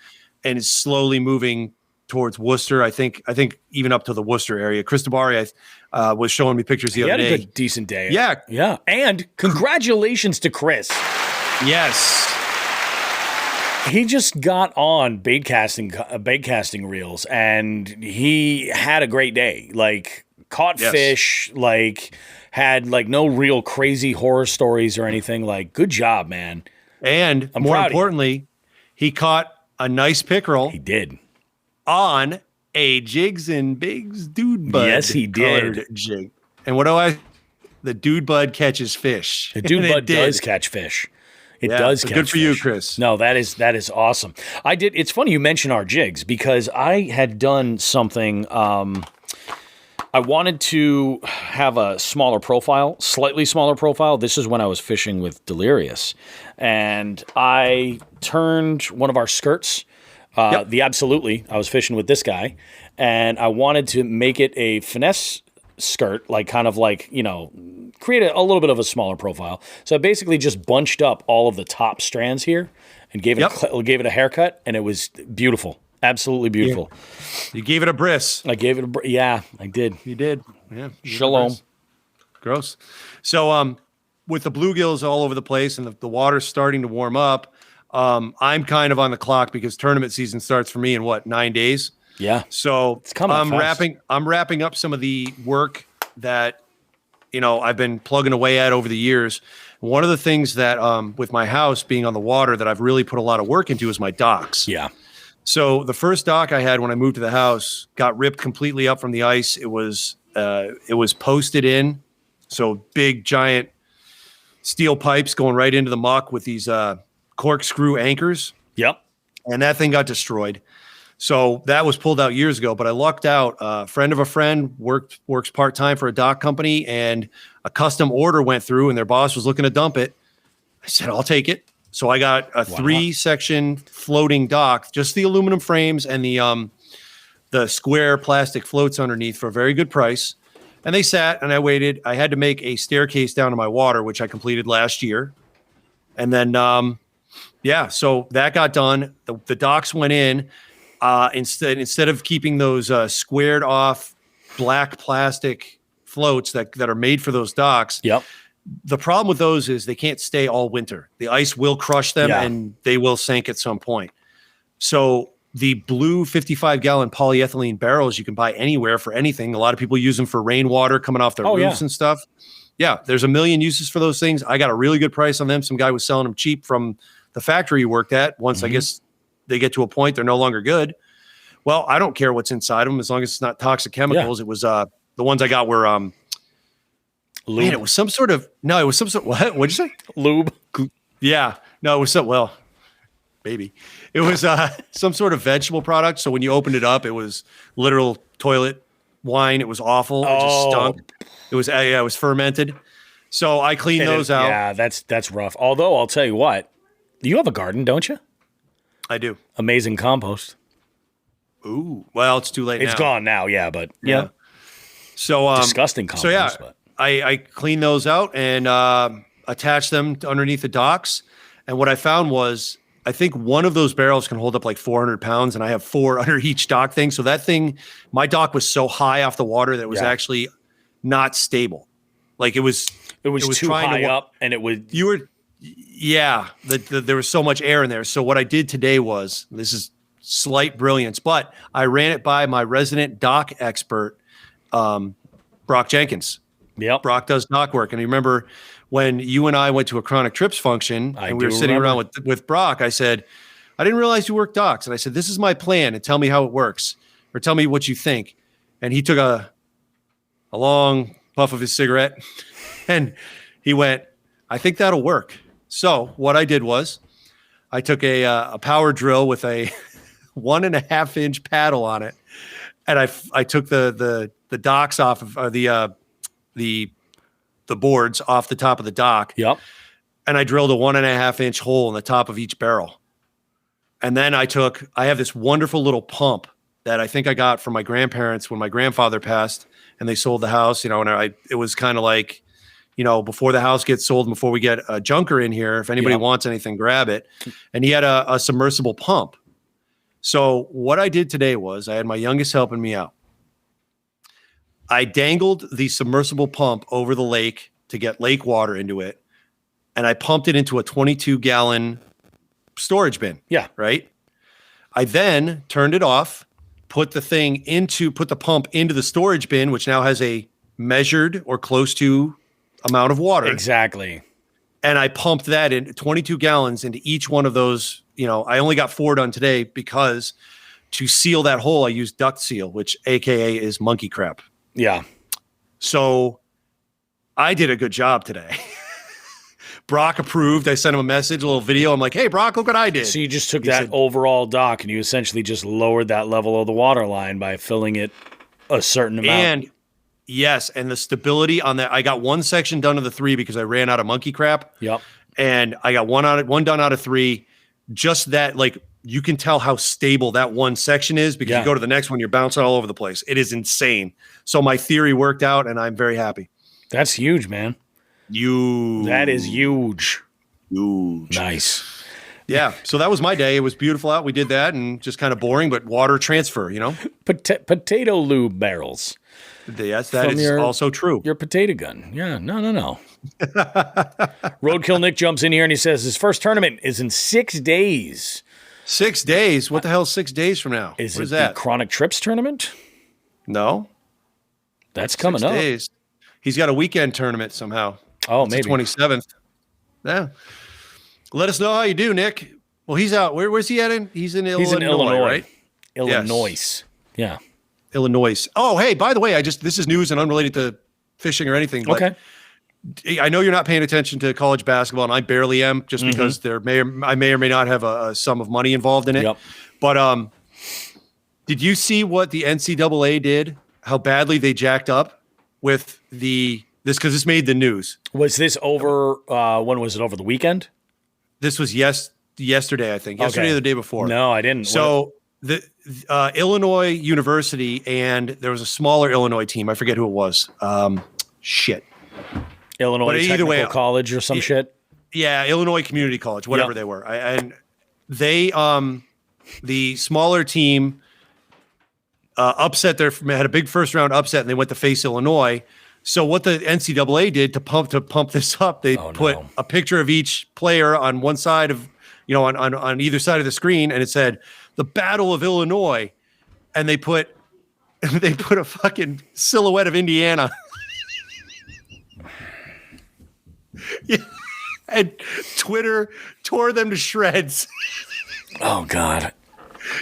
and it's slowly moving towards Worcester. I think even up to the Worcester area. Cristobari was showing me pictures the other day. He had a good, decent day. Yeah. Yeah. And congratulations to Chris. Yes. He just got on bait casting reels, and he had a great day. Like, caught fish, like, had, like, no real crazy horror stories or anything. Like, good job, man. And more importantly, he caught a nice pickerel. He did. On a Jigs and Bigs Dude Bud. Yes, he did. Jig. And the Dude Bud catches fish. The Dude Bud does catch fish. It does catch good for fish. you, Chris. No, that is awesome. It's funny you mention our jigs because I had done something. I wanted to have a slightly smaller profile. This is when I was fishing with Delirious. And I turned one of our skirts, the Absolutely. I was fishing with this guy. And I wanted to make it a finesse skirt, like kind of like, create a little bit of a smaller profile. So I basically just bunched up all of the top strands here and gave it a haircut, and it was beautiful. Absolutely beautiful. Yeah. You gave it a bris. I gave it a I did. You did. Yeah. Shalom. Gross. So with the bluegills all over the place and the water's starting to warm up, I'm kind of on the clock because tournament season starts for me in 9 days? Yeah. So it's coming I'm wrapping up some of the work that I've been plugging away at over the years. One of the things that with my house being on the water that I've really put a lot of work into is my docks. Yeah. So the first dock I had when I moved to the house got ripped completely up from the ice. It was posted in, so big giant steel pipes going right into the muck with these corkscrew anchors. Yep. And that thing got destroyed. So that was pulled out years ago, but I lucked out. A friend of a friend works part-time for a dock company, and a custom order went through and their boss was looking to dump it. I said, I'll take it. So I got a 3-section floating dock, just the aluminum frames and the square plastic floats underneath for a very good price. And they sat and I waited. I had to make a staircase down to my water, which I completed last year. And then, so that got done. The docks went in. Instead of keeping those squared off black plastic floats that are made for those docks. Yep. The problem with those is they can't stay all winter. The ice will crush them and they will sink at some point. So the blue 55-gallon polyethylene barrels you can buy anywhere for anything. A lot of people use them for rainwater coming off their roofs and stuff. Yeah, there's a million uses for those things. I got a really good price on them. Some guy was selling them cheap from the factory he worked at. Once I guess they get to a point they're no longer good. Well, I don't care what's inside them as long as it's not toxic chemicals. It was the ones I got were lube. Man, it was some sort of what'd you say? Lube. Yeah. No, it was maybe. It was some sort of vegetable product. So when you opened it up, it was literal toilet wine. It was awful. It just stunk. It was fermented. So I cleaned those out. Yeah, that's rough. Although I'll tell you what, you have a garden, don't you? I do. Amazing compost. Ooh. Well, it's too late now. It's gone now, yeah, but yeah. So disgusting compost. So yeah, but. I cleaned those out and attached them to underneath the docks. And what I found was, I think one of those barrels can hold up like 400 pounds, and I have 4 under each dock thing. So that thing, my dock was so high off the water that it was actually not stable. Like it was too high up, and it would. There was so much air in there. So what I did today was, this is slight brilliance, but I ran it by my resident dock expert, Brock Jenkins. Yep. Brock does dock work. And you remember when you and I went to a Chronic Trips function and we were sitting around with Brock, I said, I didn't realize you work docks. And I said, this is my plan, and tell me how it works, or tell me what you think. And he took a long puff of his cigarette and he went, I think that'll work. So what I did was I took a power drill with a 1.5 inch paddle on it. And I took the docks off of the boards off the top of the dock. Yep. And I drilled a 1.5 inch hole in the top of each barrel. And then I have this wonderful little pump that I think I got from my grandparents when my grandfather passed and they sold the house, and it was kind of like, before the house gets sold and before we get a junker in here, if anybody wants anything, grab it. And he had a submersible pump. So what I did today was I had my youngest helping me out. I dangled the submersible pump over the lake to get lake water into it, and I pumped it into a 22-gallon storage bin. Yeah. Right? I then turned it off, put the pump into the storage bin, which now has a measured or close to amount of water. Exactly. And I pumped that in 22 gallons into each one of those. I only got 4 done today because to seal that hole, I used duct seal, which AKA is monkey crap. Yeah. So I did a good job today. Brock approved. I sent him a message, a little video. I'm like, hey, Brock, look what I did. So you just took that overall dock and you essentially just lowered that level of the water line by filling it a certain amount. And yes, and the stability on that. I got one section done of the 3 because I ran out of monkey crap. Yep. And I got one done out of 3. Just that, like, you can tell how stable that one section is because you go to the next one, you're bouncing all over the place. It is insane. So my theory worked out, and I'm very happy. That's huge, man. That is huge. Huge. Nice. Yeah. So that was my day. It was beautiful out. We did that, and just kind of boring, but water transfer, Potato lube barrels. Yes, that is also true. Your potato gun. Yeah. No. Roadkill Nick jumps in here and he says his first tournament is in 6 days. 6 days? What the hell is 6 days from now? Is the Chronic Trips tournament? No. That's coming up. 6 days. He's got a weekend tournament somehow. Oh, it's maybe. The 27th. Yeah. Let us know how you do, Nick. Well, he's out. Where's he at? He's in Illinois, right? Illinois. Yes. Yeah. Illinois. Oh, hey, by the way, this is news and unrelated to fishing or anything. But okay. I know you're not paying attention to college basketball, and I barely am, just because I may or may not have a sum of money involved in it. Yep. But did you see what the NCAA did? How badly they jacked up with this, because this made the news. Was this over? When was it over? The weekend? This was yesterday, I think. Yesterday or the day before. No, I didn't. So the Illinois University, and there was a smaller Illinois team. I forget who it was. Illinois Technical College or some shit. Yeah, Illinois Community College, whatever they were. And they, the smaller team, had a big first round upset, and they went to face Illinois. So what the NCAA did to pump this up, they put a picture of each player on one side of, on either side of the screen, and it said the Battle of Illinois, and they put a fucking silhouette of Indiana. Yeah. And Twitter tore them to shreds. Oh God.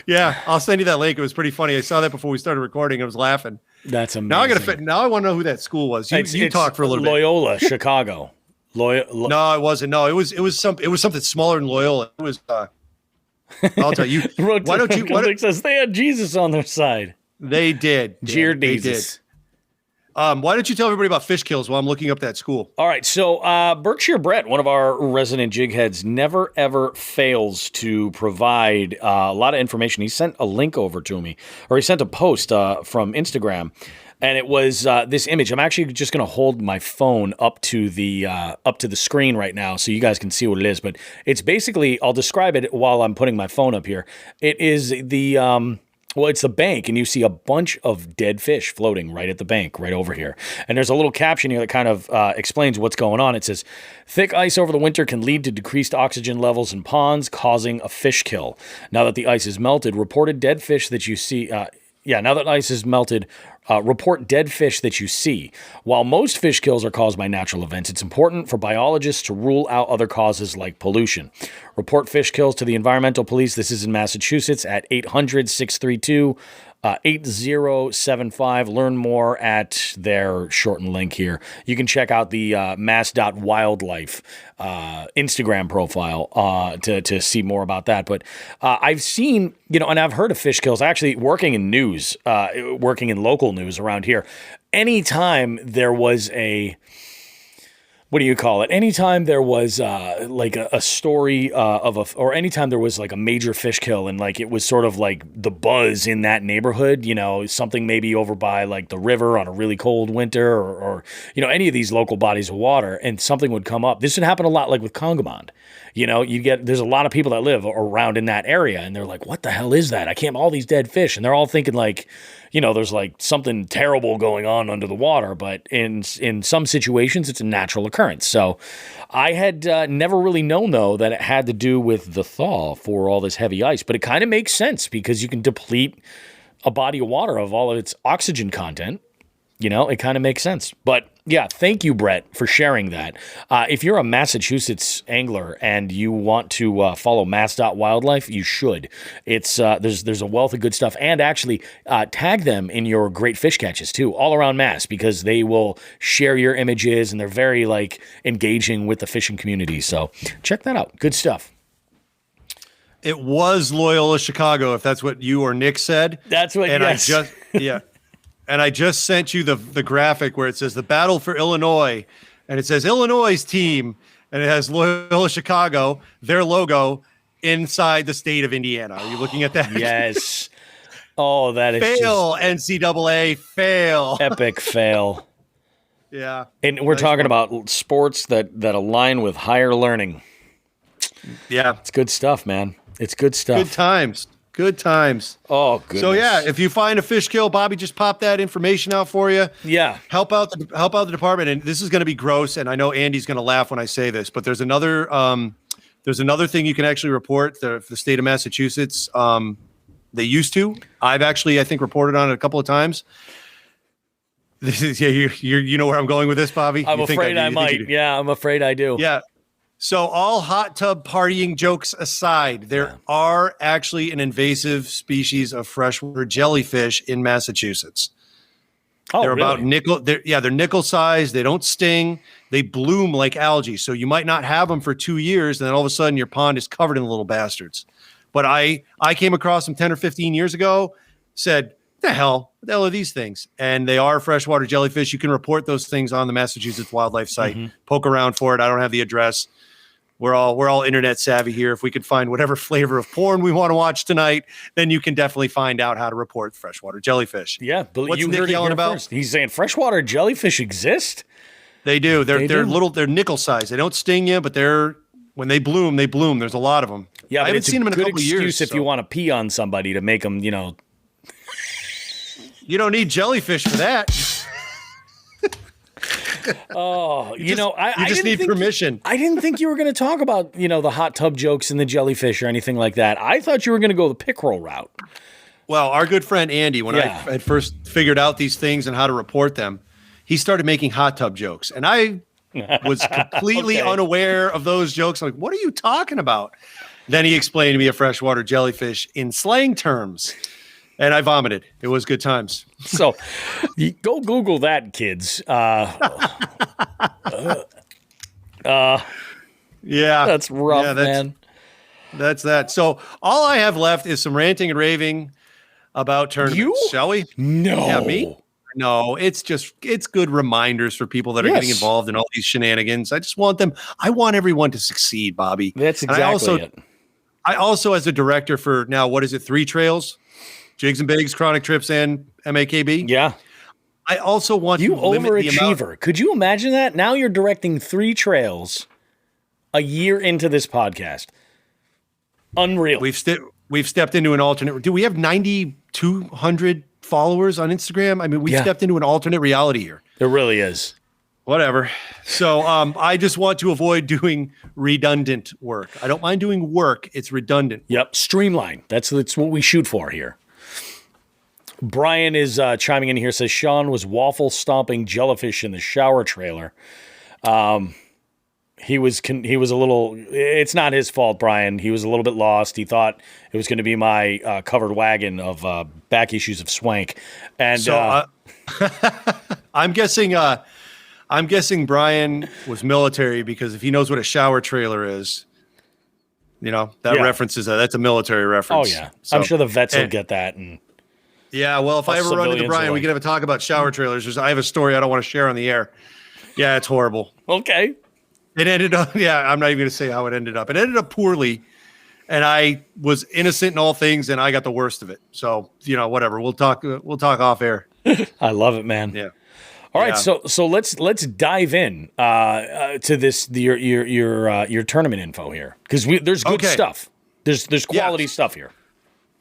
Yeah, I'll send you that link. It was pretty funny. I saw that before we started recording. I was laughing. That's amazing. Now I got to fit. Now I want to know who that school was. You talk for a little bit. Loyola, Chicago. No, it wasn't. No, it was something smaller than Loyola. It was. I'll tell you. Why don't you? Says they had Jesus on their side. They did. Jeer they Jesus. did. Why don't you tell everybody about fish kills while I'm looking up that school? All right, so Berkshire Brett, one of our resident jig heads, never ever fails to provide a lot of information. He sent a link over to me, or he sent a post from Instagram, and it was this image. I'm actually just going to hold my phone up to the screen right now, so you guys can see what it is. But it's basically, I'll describe it while I'm putting my phone up here. It is the Well, it's the bank, and you see a bunch of dead fish floating right at the bank, right over here. And there's a little caption here that kind of explains what's going on. It says, thick ice over the winter can lead to decreased oxygen levels in ponds, causing a fish kill. Now that the ice is melted, reported dead fish that you see... now that ice is melted, report dead fish that you see. While most fish kills are caused by natural events, it's important for biologists to rule out other causes like pollution. Report fish kills to the environmental police. This is in Massachusetts at 800-632-8075. Learn more at their shortened link here. You can check out the mass.wildlife Instagram profile to see more about that. But I've seen, and I've heard of fish kills. Actually, working in news, working in local news around here, anytime there was anytime there was like a story or anytime there was like a major fish kill and like it was sort of like the buzz in that neighborhood, something maybe over by like the river on a really cold winter or any of these local bodies of water, and something would come up. This would happen a lot like with Congamond. There's a lot of people that live around in that area, and they're like, what the hell is that? I can't, all these dead fish. And they're all thinking like, there's like something terrible going on under the water. But in some situations, it's a natural occurrence. So I had never really known, though, that it had to do with the thaw for all this heavy ice. But it kind of makes sense because you can deplete a body of water of all of its oxygen content. It kind of makes sense. But yeah, thank you, Brett, for sharing that. If you're a Massachusetts angler and you want to follow mass.wildlife, you should. It's there's a wealth of good stuff. And actually tag them in your great fish catches, too, all around Mass, because they will share your images and they're very engaging with the fishing community. So check that out. Good stuff. It was Loyola Chicago, if that's what you or Nick said. That's what, yes. And I just sent you the graphic where it says the battle for Illinois, and it says Illinois' team, and it has Loyola Chicago, their logo, inside the state of Indiana. Are you looking at that? Yes. Oh, that is fail, NCAA, fail. Epic fail. Yeah. And we're talking about sports that align with higher learning. Yeah. It's good stuff, man. It's good stuff. Good times. Good times. Oh, goodness. So yeah, if you find a fish kill, Bobby, just pop that information out for you. Yeah. Help out the department. And this is going to be gross, and I know Andy's going to laugh when I say this, but there's another thing you can actually report. The state of Massachusetts, they used to. I've actually, I think, reported on it a couple of times. This is you know where I'm going with this, Bobby. I'm afraid I might. Yeah, I'm afraid I do. Yeah. So all hot tub partying jokes aside, there are actually an invasive species of freshwater jellyfish in Massachusetts. Oh, they're really? about nickel. They're nickel sized. They don't sting. They bloom like algae. So you might not have them for 2 years, and then all of a sudden your pond is covered in little bastards. But I came across them 10 or 15 years ago, said, what the hell are these things? And they are freshwater jellyfish. You can report those things on the Massachusetts Wildlife site. Mm-hmm. Poke around for it. I don't have the address. We're all internet savvy here. If we could find whatever flavor of porn we want to watch tonight, then you can definitely find out how to report freshwater jellyfish. Yeah, but what's you Nick heard yelling it about? First. He's saying freshwater jellyfish exist. They do. They're little. They're nickel sized. They don't sting you, but when they bloom, they bloom. There's a lot of them. Yeah, I haven't seen them in a couple of years. Excuse if you want to pee on somebody to make them, You don't need jellyfish for that. Oh, you just need permission. I didn't think you were going to talk about, the hot tub jokes and the jellyfish or anything like that. I thought you were going to go the pickerel route. Well, our good friend Andy, when I had first figured out these things and how to report them, he started making hot tub jokes. And I was completely unaware of those jokes. I'm like, what are you talking about? Then he explained to me a freshwater jellyfish in slang terms, and I vomited. It was good times. So go Google that, kids. Yeah. That's rough, man. That's that. So all I have left is some ranting and raving about tournaments. Shall we? No. Yeah, me? No, it's good reminders for people that are getting involved in all these shenanigans. I want everyone to succeed, Bobby. That's exactly it. I also, as a director for now, what is it? 3 trails, Jigs and Bigs, Chronic Trips, and MAKB. Yeah. I also want you to limit the amount. Overachiever. Could you imagine that? Now you're directing 3 trails a year into this podcast. Unreal. We've stepped into an alternate. Do we have 9,200 followers on Instagram? I mean, we've stepped into an alternate reality here. It really is. Whatever. So I just want to avoid doing redundant work. I don't mind doing work. It's redundant. Yep. Streamline. That's what we shoot for here. Brian is chiming in here, says Sean was waffle stomping jellyfish in the shower trailer. He was a little, it's not his fault, Brian. He was a little bit lost. He thought it was going to be my covered wagon of back issues of Swank. And so I'm guessing Brian was military, because if he knows what a shower trailer is, that references that's a military reference. Oh yeah. So, I'm sure the vets will get that. And yeah, well, if I ever run into Brian, we can have a talk about shower trailers. I have a story I don't want to share on the air. Yeah, it's horrible. Okay. It ended up, I'm not even going to say how it ended up. It ended up poorly, and I was innocent in all things, and I got the worst of it. So, whatever. We'll talk off air. I love it, man. Yeah. All right, so let's dive in to this your tournament info here, because there's good stuff. There's quality stuff here.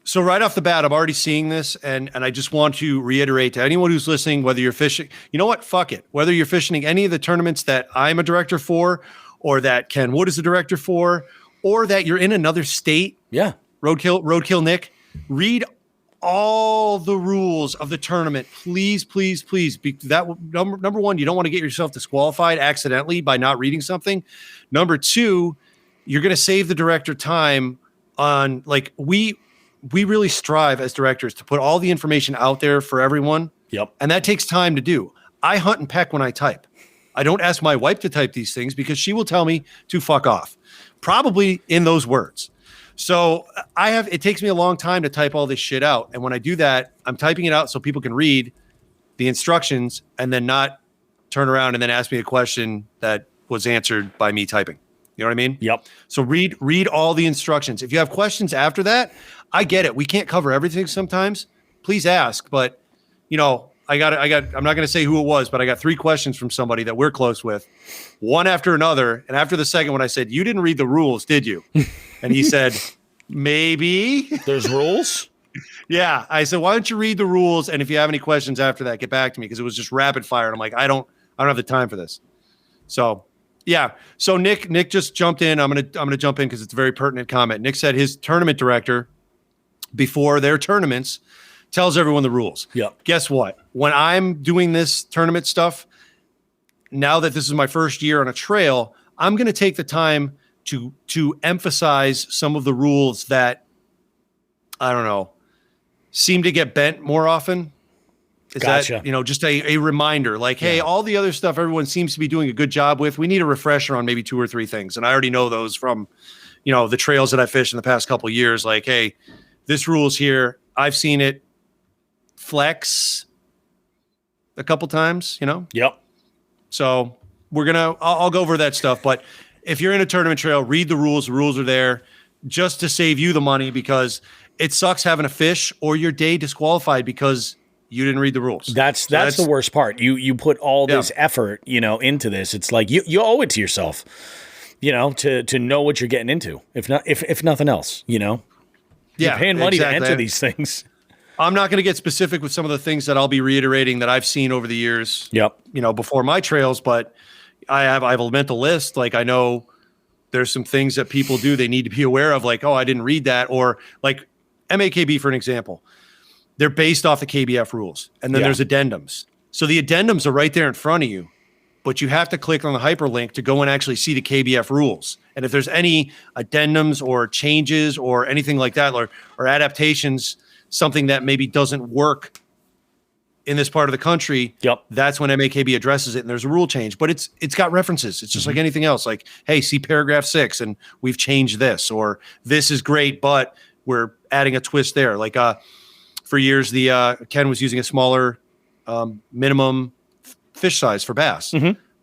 So right off the bat, I'm already seeing this, and I just want to reiterate to anyone who's listening, whether you're fishing, you know what? Fuck it. Whether you're fishing any of the tournaments that I'm a director for, or that Ken Wood is a director for, or that you're in another state. Yeah. Roadkill Nick, read all the rules of the tournament. Please, please, please. That number one, you don't want to get yourself disqualified accidentally by not reading something. Number two, you're going to save the director time on, we really strive as directors to put all the information out there for everyone. Yep. And that takes time to do. I hunt and peck when I type. I don't ask my wife to type these things because she will tell me to fuck off, probably in those words. So it takes me a long time to type all this shit out. And when I do that, I'm typing it out so people can read the instructions and then not turn around and then ask me a question that was answered by me typing. You know what I mean? Yep. So read all the instructions. If you have questions after that, I get it. We can't cover everything sometimes. Please ask. But, I'm not going to say who it was, but I got 3 questions from somebody that we're close with, one after another. And after the second one, I said, "You didn't read the rules, did you?" And he said, "Maybe." There's rules? Yeah. I said, "Why don't you read the rules? And if you have any questions after that, get back to me." Because it was just rapid fire. And I'm like, I don't have the time for this. So, yeah. So Nick just jumped in. I'm gonna jump in because it's a very pertinent comment. Nick said his tournament director, before their tournaments, tells everyone the rules. Yep. Guess what? When I'm doing this tournament stuff, now that this is my first year on a trail, I'm going to take the time to emphasize some of the rules that, I don't know, seem to get bent more often. Is gotcha. That, just a reminder, like, hey, all the other stuff everyone seems to be doing a good job with, we need a refresher on maybe 2 or 3 things. And I already know those from, the trails that I fished in the past couple of years. Like, hey, this rule's here. I've seen it flex a couple times, Yep. So I'll go over that stuff. But if you're in a tournament trail, read the rules. The rules are there just to save you the money, because it sucks having a fish or your day disqualified because you didn't read the rules. That's the worst part. You put all this effort, into this. It's like you owe it to yourself, to know what you're getting into. If nothing else, You're paying money to enter these things. I'm not going to get specific with some of the things that I'll be reiterating that I've seen over the years. Yep. Before my trails, but I have a mental list. Like, I know there's some things that people do they need to be aware of, like, oh, I didn't read that, or like MAKB, for an example. They're based off the KBF rules, and then there's addendums. So the addendums are right there in front of you. but you have to click on the hyperlink to go and actually see the KBF rules. And if there's any addendums or changes or anything like that, or adaptations, something that maybe doesn't work in this part of the country, that's when MAKB addresses it and there's a rule change. But it's got references. It's just like anything else. Like, hey, see paragraph 6 and we've changed this, or this is great, but we're adding a twist there. Like for years, Ken was using a smaller minimum fish size for bass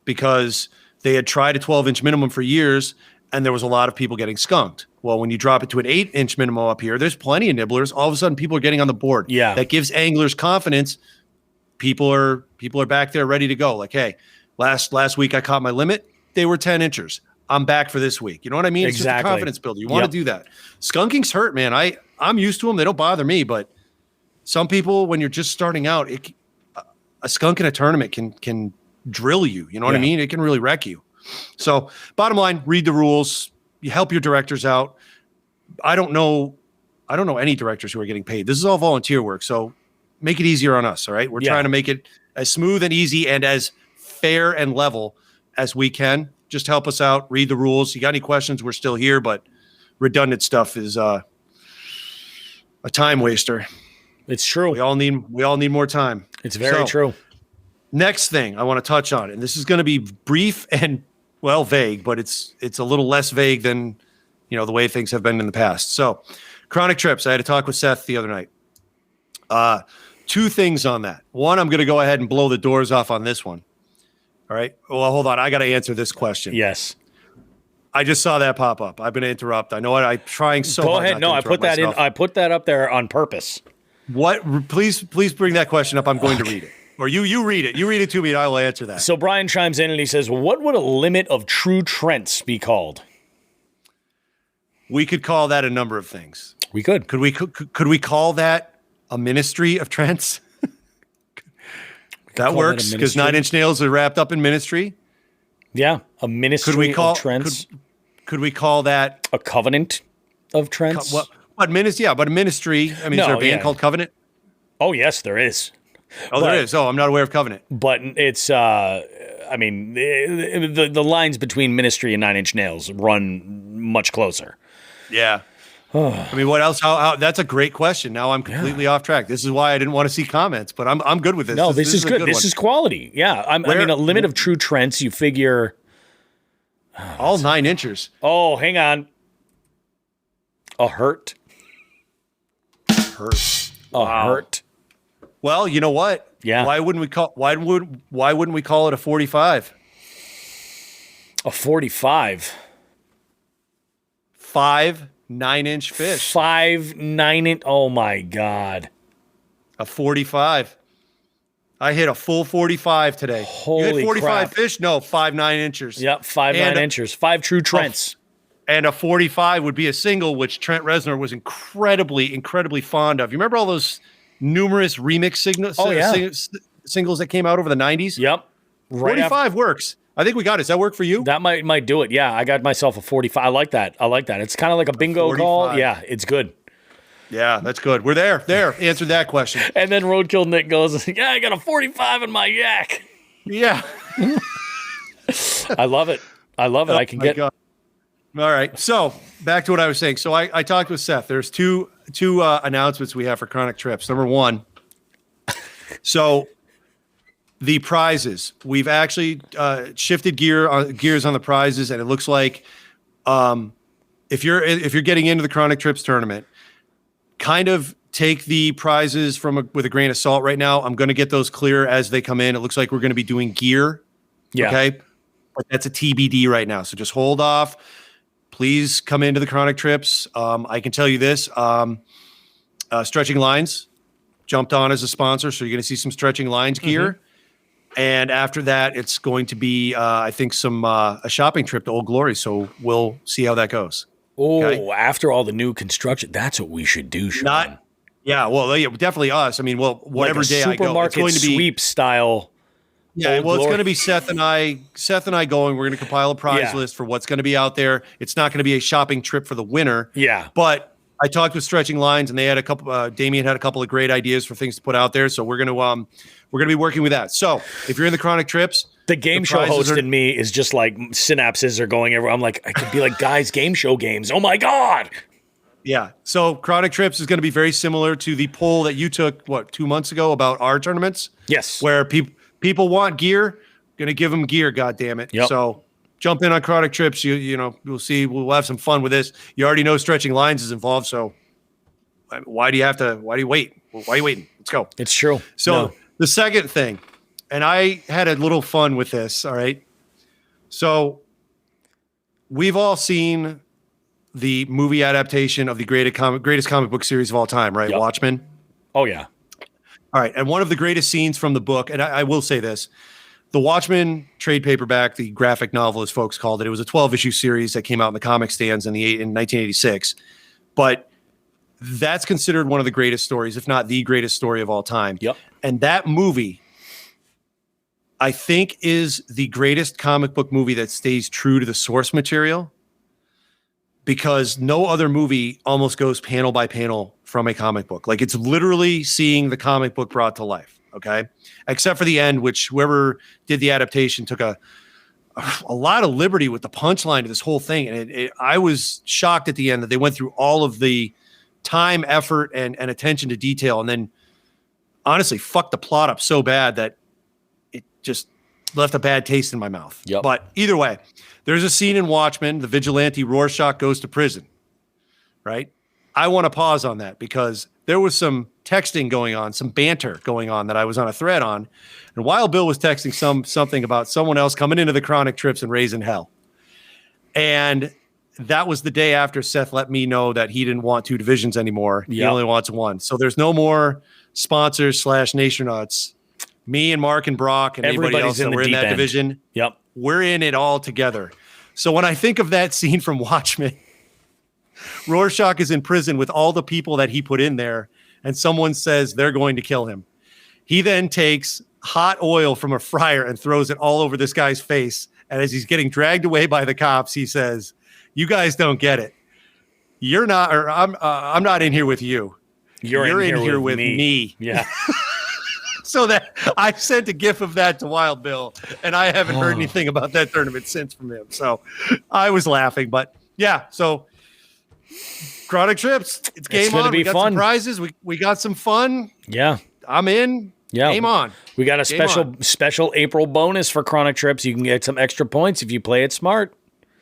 because they had tried a 12-inch minimum for years and there was a lot of people getting skunked. Well, when you drop it to an 8-inch minimum up here, there's plenty of nibblers. All of a sudden, people are getting on the board. Yeah. That gives anglers confidence. People are back there ready to go. Like, hey, last week I caught my limit. They were 10 inchers. I'm back for this week. You know what I mean? It's just a confidence builder. You want to do that. Skunkings hurt, man. I'm used to them. They don't bother me. But some people, when you're just starting out, a skunk in a tournament can drill you. You know what I mean? It can really wreck you. So bottom line, read the rules. You help your directors out. I don't know any directors who are getting paid. This is all volunteer work. So make it easier on us. All right. We're trying to make it as smooth and easy and as fair and level as we can. Just help us out. Read the rules. You got any questions? We're still here, but redundant stuff is a time waster. It's true. We all need more time. It's very true. Next thing I want to touch on, and this is going to be brief and vague, but it's a little less vague than the way things have been in the past. So, chronic trips. I had a talk with Seth the other night. 2 things on that. One, I'm going to go ahead and blow the doors off on this one. All right. Well, hold on. I got to answer this question. Yes. I just saw that pop up. I'm going to interrupt. I know I'm trying so hard. Go ahead. No, I put that myself. in. I put that up there on purpose. What? Please bring that question up. I'm going to read it. Or you read it. You read it to me, and I will answer that. So Brian chimes in and he says, "What would a limit of true Trents be called?" We could call that a number of things. We could. Could we call that a ministry of Trents? That works because 9-inch nails are wrapped up in ministry. Yeah, a ministry of Trents. Could we call that a covenant of Trents? But a ministry. I mean, is there a band called Covenant? Oh, yes, there is. There is. Oh, I'm not aware of Covenant. But it's, I mean, the lines between ministry and 9-inch nails run much closer. Yeah. I mean, what else? How? That's a great question. Now I'm completely off track. This is why I didn't want to see comments, but I'm good with this. No, this is good. This is quality. Yeah. I mean, a limit of true Trents, you figure. All 9 inchers. Oh, hang on. A hurt. Hurt. Well, you know what? Yeah. Why wouldn't we call it a 45? A 45. 5 9-inch fish. 5 9-inch. Oh my God. A 45. I hit a full 45 today. Holy you hit 45 crap. fish? No, 5 9 inchers. Yep, 5 9 inchers. 5 true Trents. And a 45 would be a single, which Trent Reznor was incredibly fond of. You remember all those numerous remix singles that came out over the 90s? Yep. 45 works. I think we got it. Does that work for you? That might do it. Yeah, I got myself a 45. I like that. It's kind of like a bingo call. Yeah, it's good. Yeah, that's good. We're there. Answered that question. And then Roadkill Nick goes, "Yeah, I got a 45 in my yak." Yeah. I love it. I can get. God. All right. So back to what I was saying. So I talked with Seth. There's two announcements we have for Chronic Trips. Number one. So the prizes. We've actually shifted gears on the prizes, and it looks like if you're getting into the Chronic Trips tournament, kind of take the prizes with a grain of salt right now. I'm going to get those clear as they come in. It looks like we're going to be doing gear. Yeah. Okay. But that's a TBD right now. So just hold off. Please come into the Chronic Trips. I can tell you this. Stretching Lines jumped on as a sponsor. So you're going to see some Stretching Lines gear. And after that, it's going to be, I think, a shopping trip to Old Glory. So we'll see how that goes. Oh, okay? After all the new construction, that's what we should do, Sean. Definitely us. I mean, whatever like day I go, it's going to be sweep style. Yeah, it's going to be Seth and I going. We're going to compile a prize list for what's going to be out there. It's not going to be a shopping trip for the winner. Yeah, but I talked with Stretching Lines, and they had a couple. Damien had a couple of great ideas for things to put out there. So we're going to be working with that. So if you're in the Chronic Trips, The game show host in me is just like synapses are going everywhere. I'm like, I could be like, guys, game show games. Oh my God. Yeah. So Chronic Trips is going to be very similar to the poll that you took, 2 months ago about our tournaments? Yes. Where people want gear, going to give them gear, God damn it. Yep. So jump in on Chronic Trips. We'll see. We'll have some fun with this. You already know stretching lines is involved. So why do you wait? Why are you waiting? Let's go. It's true. So the second thing, and I had a little fun with this. All right. So we've all seen the movie adaptation of the greatest comic book series of all time, right? Yep. Watchmen. Oh, yeah. All right. And one of the greatest scenes from the book, and I will say this, the Watchmen trade paperback, the graphic novel, as folks called it, it was a 12-issue series that came out in the comic stands in 1986. But that's considered one of the greatest stories, if not the greatest story of all time. Yep. And that movie, I think, is the greatest comic book movie that stays true to the source material, because no other movie almost goes panel by panel from a comic book. Like, it's literally seeing the comic book brought to life. Okay. Except for the end, which whoever did the adaptation took a lot of liberty with the punchline to this whole thing. And I was shocked at the end that they went through all of the time, effort, and attention to detail. And then honestly, fucked the plot up so bad that it just left a bad taste in my mouth. Yep. But either way, there's a scene in Watchmen, the vigilante Rorschach goes to prison, right? I want to pause on that because there was some texting going on, some banter going on that I was on a thread on. And Wild Bill was texting something about someone else coming into the Chronic Trips and raising hell. And that was the day after Seth let me know that he didn't want 2 divisions anymore. Yep. He only wants 1. So there's no more sponsors / Nationnauts. Me and Mark and Brock and everybody else that were in that division. Yep. We're in it all together. So when I think of that scene from Watchmen, Rorschach is in prison with all the people that he put in there, and someone says they're going to kill him. He then takes hot oil from a fryer and throws it all over this guy's face. And as he's getting dragged away by the cops, he says, "You guys don't get it. You're not, or I'm not in here with you. You're in here with me." Yeah. So that I sent a gif of that to Wild Bill, and I haven't heard anything about that tournament since from him. So I was laughing, but yeah. So Chronic Trips, it's game on. We got some prizes. We got some fun. Yeah, I'm in. Yeah, game on. We got a special April bonus for Chronic Trips. You can get some extra points if you play it smart.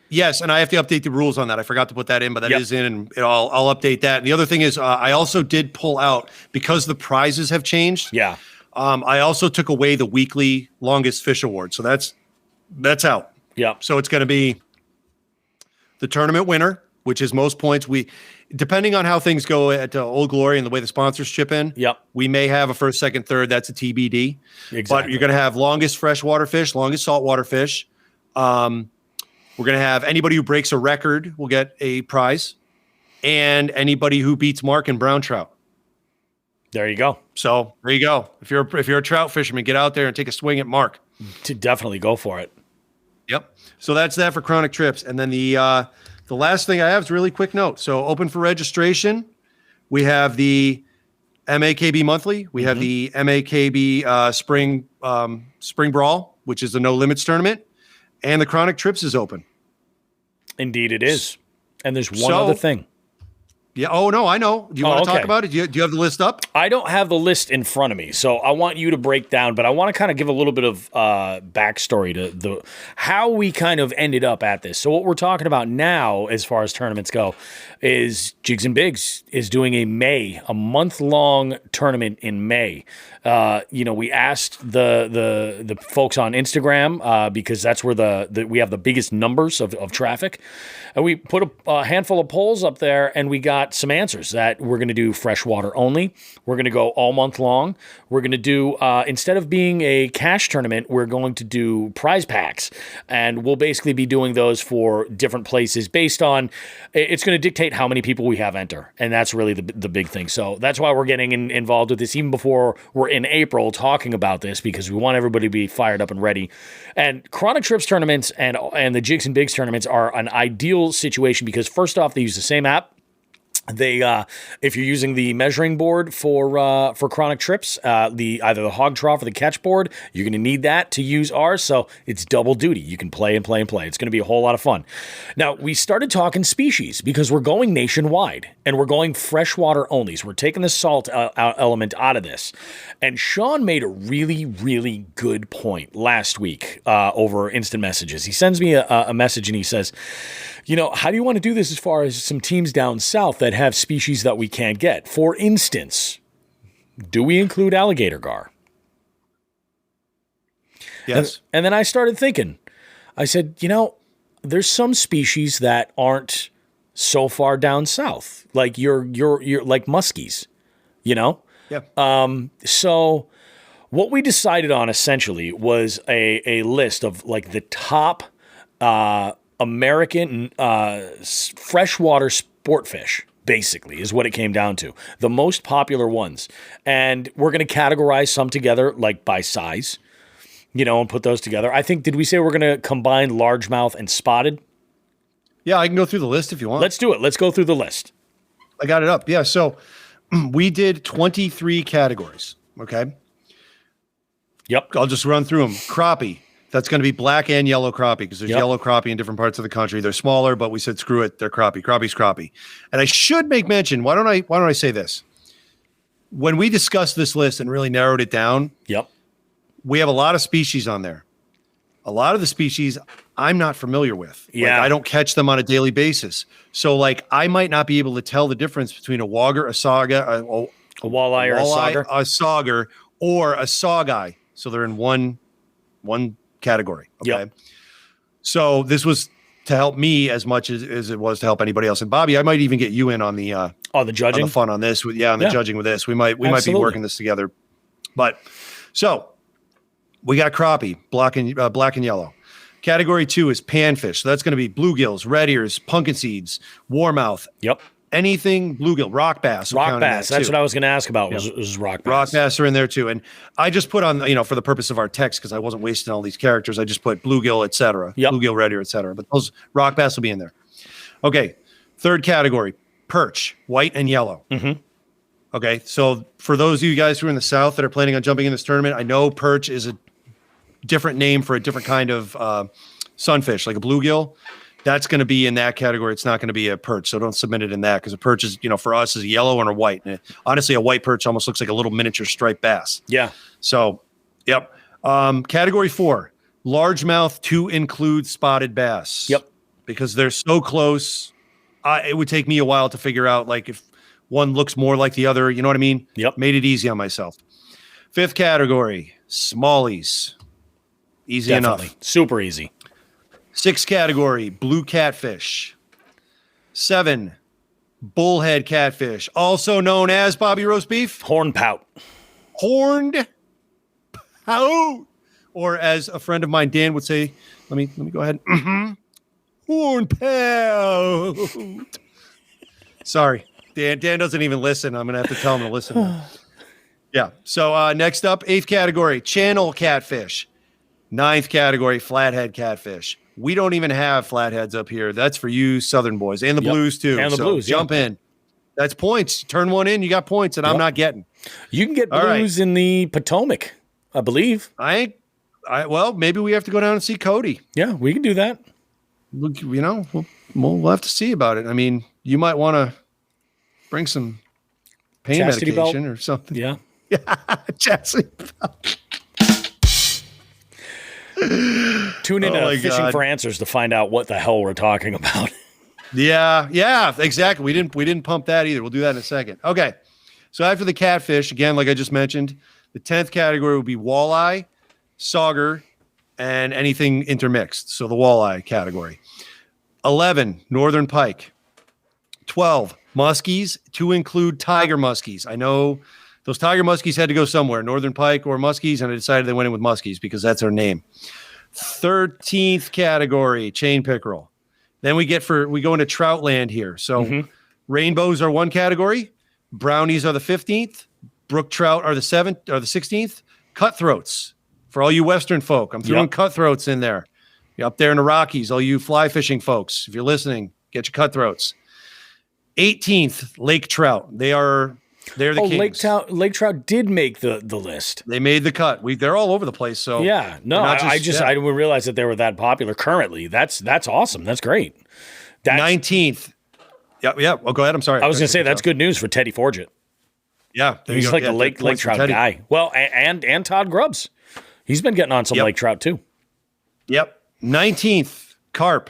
Yes, and I have to update the rules on that. I forgot to put that in, but that is in, and I'll update that. And the other thing is, I also did pull out because the prizes have changed. Yeah. I also took away the weekly longest fish award. So that's out. Yeah. So it's going to be the tournament winner, which is most points. Depending on how things go at Old Glory and the way the sponsors chip in, we may have a first, second, third. That's a TBD. Exactly. But you're going to have longest freshwater fish, longest saltwater fish. We're going to have anybody who breaks a record will get a prize, and anybody who beats Mark in brown trout. There you go. So there you go. If you're a trout fisherman, get out there and take a swing at Mark. To definitely go for it. Yep. So that's that for Chronic Trips. And then the last thing I have is a really quick note. So open for registration. We have the MAKB monthly. We have the MAKB spring brawl, which is the no limits tournament, and the Chronic Trips is open. Indeed, it is. And there's one other thing. Yeah. Oh, no, I know. Do you want to talk about it? Do you have the list up? I don't have the list in front of me, so I want you to break down, but I want to kind of give a little bit of backstory to how we kind of ended up at this. So what we're talking about now, as far as tournaments go, is Jigs and Bigs is doing a month-long tournament in May. We asked the folks on Instagram because that's where we have the biggest numbers of traffic. And we put a handful of polls up there, and we got some answers that we're going to do freshwater only. We're going to go all month long. We're going to do, instead of being a cash tournament, we're going to do prize packs. And we'll basically be doing those for different places based on, it's going to dictate how many people we have enter. And that's really the big thing. So that's why we're getting involved with this even before we're in April talking about this, because we want everybody to be fired up and ready. And Chronic Trips tournaments and the Jigs and Bigs tournaments are an ideal situation because first off, they use the same app. They, if you're using the measuring board for chronic trips, either the hog trough or the catch board, you're going to need that to use ours. So it's double duty. You can play and play and play. It's going to be a whole lot of fun. Now, we started talking species because we're going nationwide and we're going freshwater only. So we're taking the salt element out of this. And Sean made a really, really good point last week over instant messages. He sends me a message and he says, how do you want to do this as far as some teams down south that have species that we can't get? For instance, do we include alligator gar? Yes. And then I started thinking, I said, there's some species that aren't so far down south, like you're like muskies, Yeah. So what we decided on essentially was a list of like the top American freshwater sport fish, basically, is what it came down to. The most popular ones. And we're going to categorize some together, like by size, and put those together. I think, did we say we're going to combine largemouth and spotted? Yeah, I can go through the list if you want. Let's do it. Let's go through the list. I got it up. Yeah, so we did 23 categories, okay? Yep. I'll just run through them. Crappie. That's going to be black and yellow crappie because there's yellow crappie in different parts of the country. They're smaller, but we said screw it. They're crappie. Crappie's crappie. And I should make mention. Why don't I say this? When we discussed this list and really narrowed it down, we have a lot of species on there. A lot of the species I'm not familiar with. Yeah. I don't catch them on a daily basis. So I might not be able to tell the difference between a wogger, a saga, a walleye or a sauger, or a sawguy. So they're in one category. Okay. Yep. So this was to help me as much as it was to help anybody else. And Bobby, I might even get you in on the the judging, on the fun on this. The judging with this. We might be working this together. But so we got crappie, black and yellow. Category 2 is panfish. So that's going to be bluegills, red ears, pumpkin seeds, warmouth. Yep. Anything bluegill, rock bass. Rock bass. That's what I was going to ask about. Was rock bass. Rock bass are in there too. And I just put on, for the purpose of our text, because I wasn't wasting all these characters, I just put bluegill, et cetera. Yep. Bluegill, red ear, et cetera. But those rock bass will be in there. Okay. Third category, perch, white and yellow. Mm-hmm. Okay. So for those of you guys who are in the South that are planning on jumping in this tournament, I know perch is a different name for a different kind of sunfish, like a bluegill. That's going to be in that category. It's not going to be a perch. So don't submit it in that because a perch is, for us is a yellow and a white. And honestly, a white perch almost looks like a little miniature striped bass. Yeah. So, yep. Category 4, largemouth to include spotted bass. Yep. Because they're so close. It would take me a while to figure out if one looks more like the other. You know what I mean? Yep. Made it easy on myself. 5th category, smallies. Easy enough. Super easy. 6th category, blue catfish. 7, bullhead catfish, also known as Bobby roast beef. Horn pout. Horned pout. Or as a friend of mine, Dan, would say, let me go ahead. Mm-hmm. Horn pout. Sorry, Dan doesn't even listen. I'm going to have to tell him to listen now. Yeah. So next up, 8th category, channel catfish. 9th category, flathead catfish. We don't even have flatheads up here. That's for you Southern boys and the Blues too. And the Blues, jump in. That's points. Turn one in, you got points, and I'm not getting. You can get Blues in the Potomac, I believe. Well, maybe we have to go down and see Cody. Yeah, we can do that. We'll have to see about it. I mean, you might want to bring some pain Chastity medication belt or something. Yeah. Yeah, chastity belt. Tune in to Fishing for Answers to find out what the hell we're talking about. Yeah, exactly. We didn't pump that either. We'll do that in a second. Okay. So after the catfish, again, like I just mentioned, the 10th category would be walleye, sauger, and anything intermixed. So the walleye category. 11, northern pike. 12, muskies to include tiger muskies. I know those tiger muskies had to go somewhere, northern pike or muskies, and I decided they went in with muskies because that's their name. 13th category, chain pickerel. Then we go into trout land here. So rainbows are one category, brownies are the 15th, brook trout are the 16th, cutthroats for all you Western folk. I'm throwing cutthroats in there. You're up there in the Rockies, all you fly fishing folks. If you're listening, get your cutthroats. 18th, lake trout. They're the kings. Lake trout did make the list. They made the cut. They're all over the place. So yeah, no, I didn't realize that they were that popular currently. That's awesome. That's great. 19th. Yeah. Well, go ahead. I'm sorry. I was going to say that's good news for Teddy Forget. Yeah, he's like a lake trout guy. Well, and Todd Grubbs, he's been getting on some lake trout too. Yep. 19th, carp.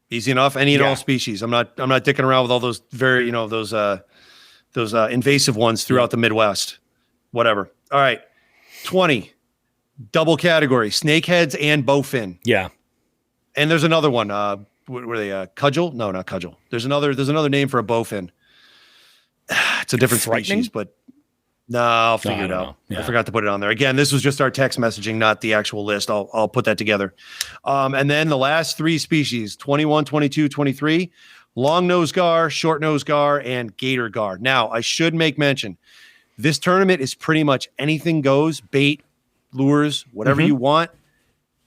Easy enough. Any and all species. I'm not dicking around with all those those invasive ones throughout the Midwest. Whatever. All right. 20. Double category. Snakeheads and bowfin. Yeah. And there's another one. What were they? Cudgel? No, not cudgel. There's another name for a bowfin. It's a different species, but no, I'll figure it out. Yeah. I forgot to put it on there. Again, this was just our text messaging, not the actual list. I'll put that together. And then the last three species, 21, 22, 23, long nose gar, short nose gar, and gator gar. Now, I should make mention, this tournament is pretty much anything goes, bait, lures, whatever you want.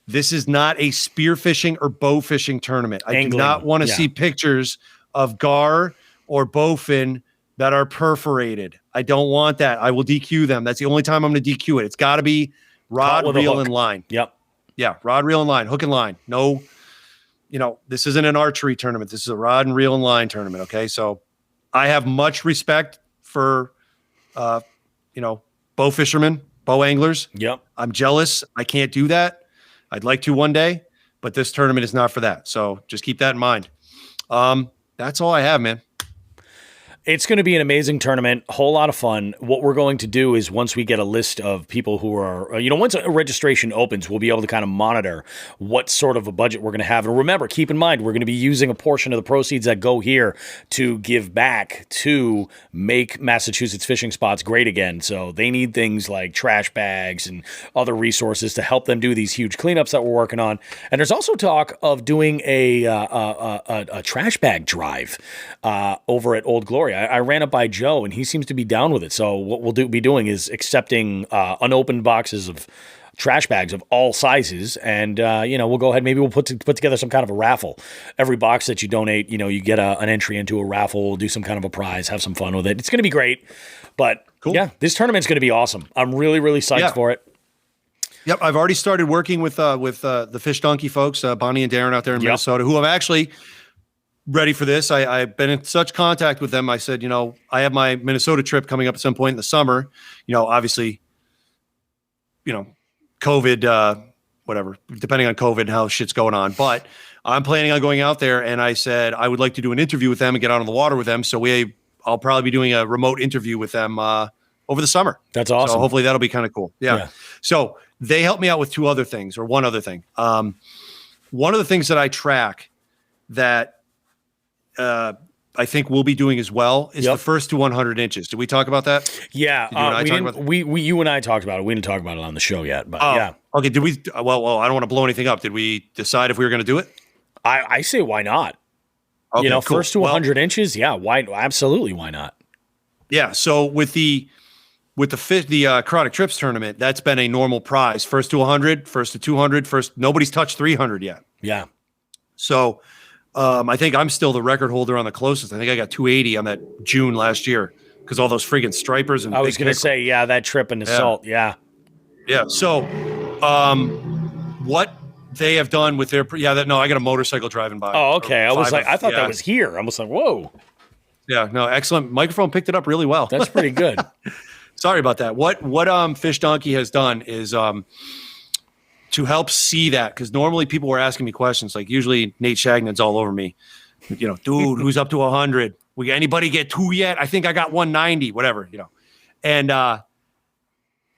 This is not a spearfishing or bow fishing tournament. I do not want to see pictures of gar or bowfin that are perforated. I don't want that. I will DQ them. That's the only time I'm going to DQ it. It's got to be rod, reel, and line. Yep. Yeah, rod, reel, and line, hook and line. No, this isn't an archery tournament. This is a rod and reel and line tournament, okay? So I have much respect for, bow fishermen, bow anglers. Yep. I'm jealous. I can't do that. I'd like to one day, but this tournament is not for that. So just keep that in mind. That's all I have, man. It's going to be an amazing tournament, a whole lot of fun. What we're going to do is once we get a list of people who are, once a registration opens, we'll be able to kind of monitor what sort of a budget we're going to have. And remember, keep in mind, we're going to be using a portion of the proceeds that go here to give back to make Massachusetts fishing spots great again. So they need things like trash bags and other resources to help them do these huge cleanups that we're working on. And there's also talk of doing a trash bag drive over at Old Glory. I ran up by Joe, and he seems to be down with it. So what we'll be doing is accepting unopened boxes of trash bags of all sizes, and we'll go ahead. Maybe we'll put together some kind of a raffle. Every box that you donate, you get an entry into a raffle. We'll do some kind of a prize, have some fun with it. It's going to be great. But cool. Yeah, this tournament's going to be awesome. I'm really, really psyched for it. Yep, I've already started working with the Fish Donkey folks, Bonnie and Darren out there in Minnesota, who have actually ready for this. I've been in such contact with them. I said, I have my Minnesota trip coming up at some point in the summer. Obviously, COVID, whatever, depending on COVID and how shit's going on. But I'm planning on going out there, and I said I would like to do an interview with them and get out on the water with them. So I'll probably be doing a remote interview with them over the summer. That's awesome. So hopefully that'll be kind of cool. Yeah. So they helped me out with one other things. One of the things that I track that I think we'll be doing as well is the first to 100 inches. Did we talk about that? Yeah. You and I talked about it. We didn't talk about it on the show yet, but yeah. Okay. Did we? Well, I don't want to blow anything up. Did we decide if we were going to do it? I say, why not? Okay, cool. First to 100 inches. Yeah. Why? Absolutely. Why not? Yeah. So with the Chronic Trips tournament, that's been a normal prize. First to 100, first to 200, nobody's touched 300 yet. Yeah. So, I think I'm still the record holder on the closest. I think I got 280 on that June last year because all those friggin' stripers and I was going to say, that trip in the salt. Yeah. Yeah. So, what they have done with their, I got a motorcycle driving by. Oh, okay. I thought that was here. I was like, whoa. Yeah. No, excellent. Microphone picked it up really well. That's pretty good. Sorry about that. What Fish Donkey has done is, to help see that, because normally people were asking me questions, like usually Nate Shagnan's all over me, dude, who's up to 100? Anybody get 2 yet? I think I got 190, whatever, and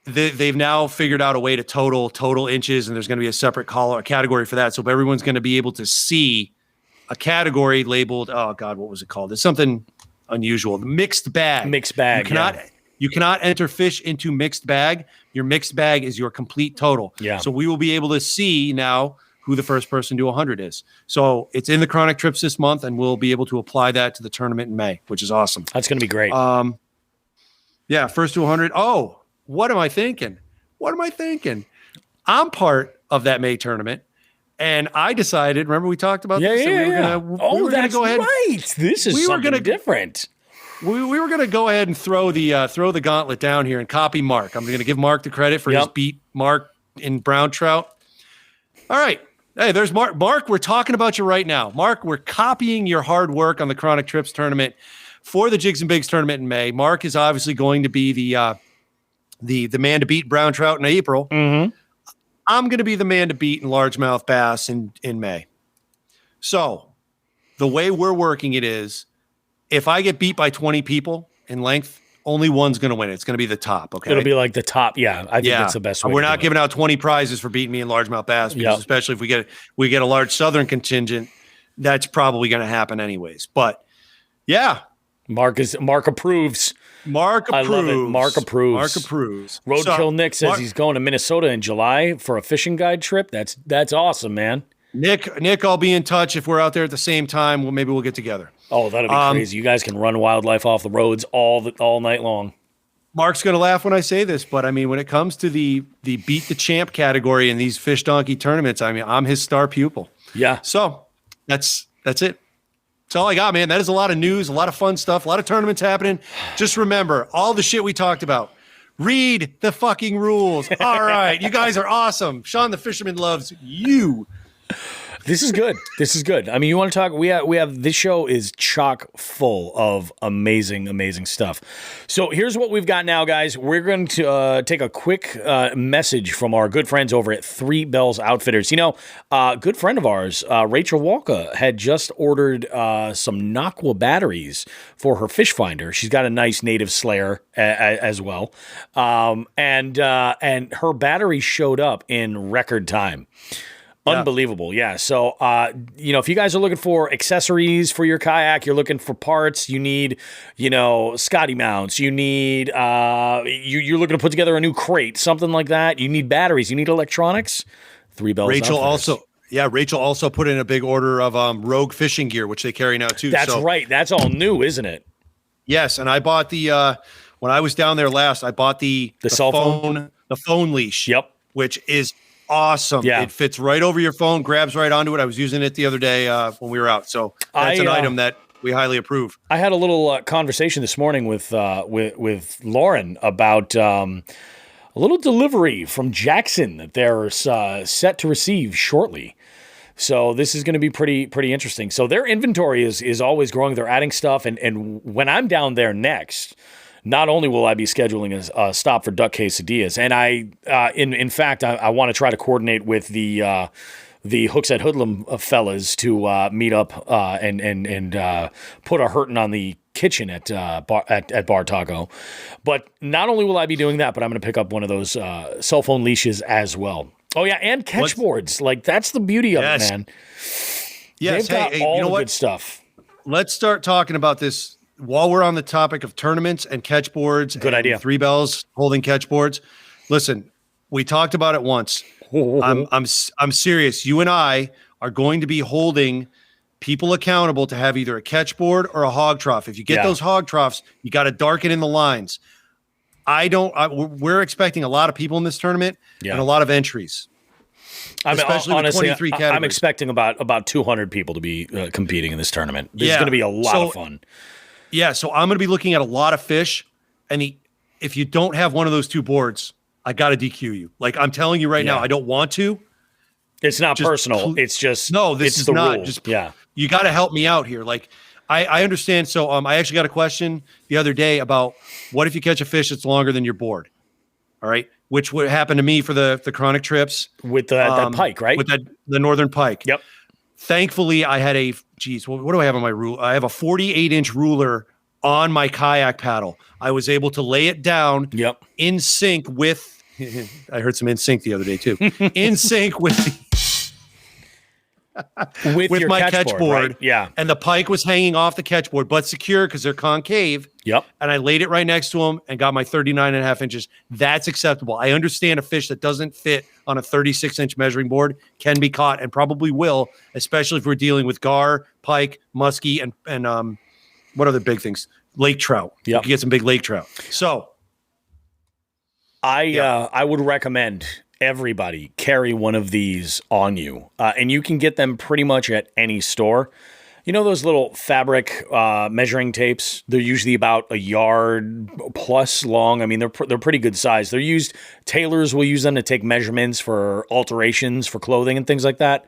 they've now figured out a way to total inches, and there's going to be a separate category for that. So everyone's going to be able to see a category labeled, oh God, what was it called? It's something unusual. The mixed bag. You cannot enter fish into mixed bag. Your mixed bag is your complete total. Yeah. So we will be able to see now who the first person to 100 is. So it's in the Chronic Trips this month, and we'll be able to apply that to the tournament in May, which is awesome. That's going to be great. First to 100. Oh, what am I thinking? I'm part of that May tournament, And I decided, remember we talked about this? Yeah. That's Go ahead. Right. This is something different. We were going to go ahead and throw the gauntlet down here and copy Mark. I'm going to give Mark the credit for his beat Mark in brown trout. All right. Hey, there's Mark. Mark, we're talking about you right now. Mark, we're copying your hard work on the Chronic Trips tournament for the Jigs and Bigs tournament in May. Mark is obviously going to be the man to beat brown trout in April. Mm-hmm. I'm going to be the man to beat in largemouth bass in May. So the way we're working it is, if I get beat by 20 people in length, only one's going to win. It's going to be the top. Okay. It'll be like the top. Yeah. I think that's the best way. We're not giving out 20 prizes for beating me in largemouth bass, because especially if we get a large Southern contingent, that's probably going to happen anyways. But yeah, Mark approves. Mark approves. I love it. Mark approves. Mark approves. Roadkill Nick says he's going to Minnesota in July for a fishing guide trip. That's awesome, man. Nick, I'll be in touch if we're out there at the same time. Well, maybe we'll get together. Oh, that'll be crazy. You guys can run wildlife off the roads all night long. Mark's going to laugh when I say this, but I mean, when it comes to the beat the champ category in these fish donkey tournaments, I mean, I'm his star pupil. Yeah. So that's it. That's all I got, man. That is a lot of news, a lot of fun stuff, a lot of tournaments happening. Just remember all the shit we talked about. Read the fucking rules. All right. You guys are awesome. Sean the Fisherman loves you. This is good. This is good. I mean, you want to talk? We have this show is chock full of amazing stuff. So here's what we've got now, guys. We're going to take a quick message from our good friends over at Three Bells Outfitters. You know, a good friend of ours, Rachel Walka, had just ordered some Nocqua batteries for her fish finder. She's got a nice native slayer as well, and her battery showed up in record time. Unbelievable. Yeah. So, if you guys are looking for accessories for your kayak, you're looking for parts, you need, Scotty mounts, you need, you're looking to put together a new crate, something like that. You need batteries, you need electronics. Three Bells. Rachel also put in a big order of Rogue fishing gear, which they carry now too. That's right. That's all new, isn't it? Yes. And I bought when I was down there last, I bought the cell phone, the phone leash. Yep. Which is awesome. Yeah. It fits right over your phone, grabs right onto it. I was using it the other day when we were out. So that's an item that we highly approve. I had a little conversation this morning with Lauren about a little delivery from Jackson that they're set to receive shortly. So this is going to be pretty interesting. So their inventory is always growing. They're adding stuff. And when I'm down there next, not only will I be scheduling a stop for duck quesadillas, and in fact, I want to try to coordinate with the Hooks at Hoodlum fellas to meet up and put a hurting on the kitchen at Bar Taco. But not only will I be doing that, but I'm going to pick up one of those cell phone leashes as well. Oh yeah, and catch boards. Like that's the beauty of it, man. Yes, they've got all the good stuff. Let's start talking about this. While we're on the topic of tournaments and catch boards, good idea. Three Bells holding catch boards. Listen, we talked about it once. I'm serious. You and I are going to be holding people accountable to have either a catch board or a hog trough. If you get those hog troughs, you got to darken in the lines. We're expecting a lot of people in this tournament and a lot of entries. Especially honestly, with 23 categories. I'm expecting about 200 people to be competing in this tournament. This is going to be a lot of fun. Yeah, so I'm going to be looking at a lot of fish, and if you don't have one of those two boards, I got to DQ you. Like I'm telling you right now, I don't want to. It's not personal. It's just this is the not. rule. Just you got to help me out here. Like I understand. So I actually got a question the other day about what if you catch a fish that's longer than your board. All right, which would happen to me for the chronic trips with that pike, right? With the northern pike. Yep. Thankfully, I had what do I have on my rule? I have a 48-inch ruler on my kayak paddle. I was able to lay it down in sync with, I heard some in sync the other day too, in sync with my catch board. Right? Yeah. And the pike was hanging off the catch board, but secure because they're concave. Yep. And I laid it right next to him and got my 39.5 inches. That's acceptable. I understand a fish that doesn't fit on a 36-inch measuring board can be caught and probably will, especially if we're dealing with gar, pike, muskie, and what other big things? Lake trout. Yep. You can get some big lake trout. So I would recommend everybody carry one of these on you. And you can get them pretty much at any store. You know those little fabric measuring tapes? They're usually about a yard plus long. I mean, they're pretty good size. They're used, tailors will use them to take measurements for alterations for clothing and things like that.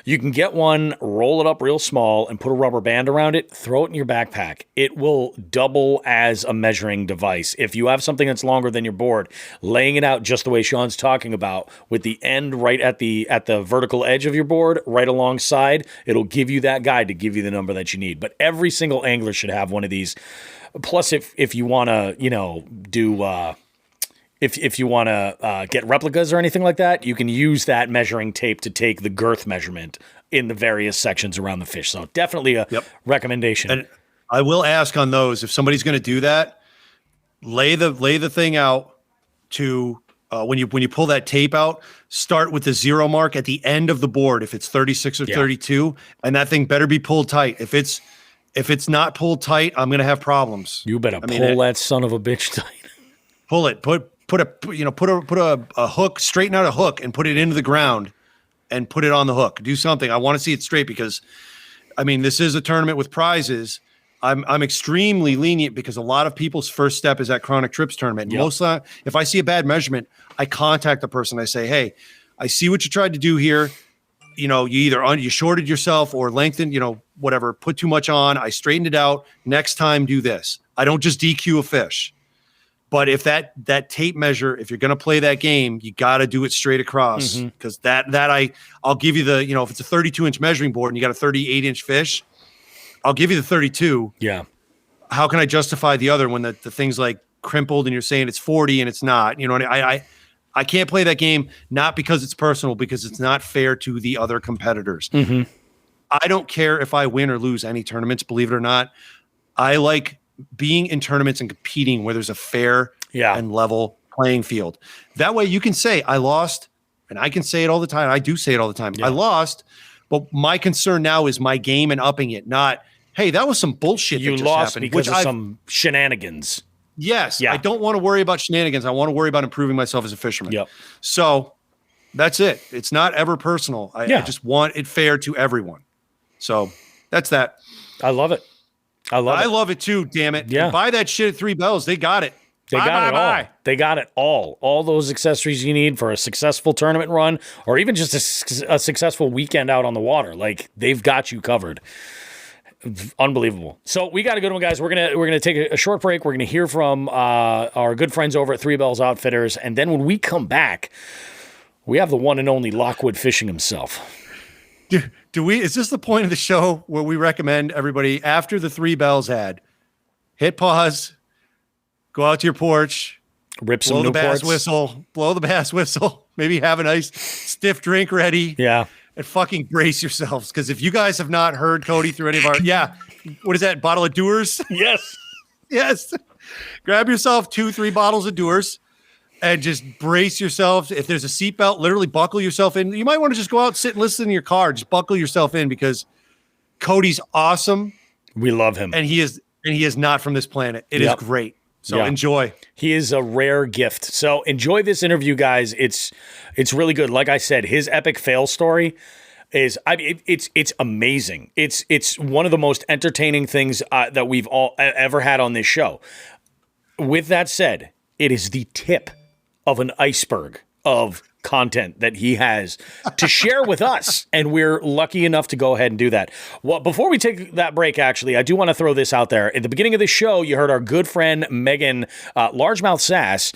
You can get one, roll it up real small, and put a rubber band around it, throw it in your backpack. It will double as a measuring device. If you have something that's longer than your board, laying it out just the way Sean's talking about, with the end right at the vertical edge of your board, right alongside, it'll give you that guide to give you the number that you need. But every single angler should have one of these. Plus, if you want to, do... If you want to get replicas or anything like that, you can use that measuring tape to take the girth measurement in the various sections around the fish. So definitely a recommendation. And I will ask on those, if somebody's going to do that, lay the thing out to when you pull that tape out, start with the 0 mark at the end of the board if it's 36 or 32, and that thing better be pulled tight. If it's not pulled tight, I'm going to have problems. You better pull that son of a bitch tight. Pull it. Put a hook, straighten out a hook and put it into the ground and put it on the hook. Do something. I want to see it straight because, I mean, this is a tournament with prizes. I'm extremely lenient because a lot of people's first step is that chronic trips tournament. Yep. Most if I see a bad measurement, I contact the person. I say, hey, I see what you tried to do here. You either you shorted yourself or lengthened, whatever, put too much on. I straightened it out. Next time, do this. I don't just DQ a fish. But if that tape measure, if you're going to play that game, you got to do it straight across because I'll give you the, if it's a 32-inch measuring board and you got a 38-inch fish, I'll give you the 32. Yeah. How can I justify the other when the thing's like crimpled and you're saying it's 40 and it's not? You know what I can't play that game, not because it's personal, because it's not fair to the other competitors. Mm-hmm. I don't care if I win or lose any tournaments, believe it or not. I like being in tournaments and competing where there's a fair and level playing field. That way you can say, I lost, and I can say it all the time. I do say it all the time. Yeah. I lost, but my concern now is my game and upping it, not, hey, that was some bullshit you that just lost happened. because of some shenanigans. Yes. Yeah. I don't want to worry about shenanigans. I want to worry about improving myself as a fisherman. Yep. So that's it. It's not ever personal. I just want it fair to everyone. So that's that. I love it. I love it too, damn it. Yeah. Buy that shit at 3 Bells. They got it. They got it all. They got it all. All those accessories you need for a successful tournament run or even just a successful weekend out on the water. Like, they've got you covered. Unbelievable. So we got a good one, guys. We're gonna take a short break. We're gonna hear from our good friends over at 3 Bells Outfitters, and then when we come back, we have the one and only Lachwoodfishing himself. Do we? Is this the point of the show where we recommend everybody after the 3 Bells ad, hit pause, go out to your porch, rip some blow the bass whistle, maybe have a nice stiff drink ready, and fucking brace yourselves, because if you guys have not heard Cody through any of our what is that, bottle of Dewar's? Yes, grab yourself 2-3 bottles of Dewar's. And just brace yourselves. If there's a seatbelt, literally buckle yourself in. You might want to just go out, sit and listen in your car. Just buckle yourself in because Cody's awesome. We love him. And he is not from this planet. It is great. So enjoy. He is a rare gift. So enjoy this interview, guys. It's really good. Like I said, his epic fail story is, it's amazing. It's one of the most entertaining things that we've all ever had on this show. With that said, it is the tip of an iceberg of content that he has to share with us, and we're lucky enough to go ahead and do that. Well, before we take that break, actually, I do want to throw this out there. At the beginning of the show, you heard our good friend Megan, Largemouth Sass.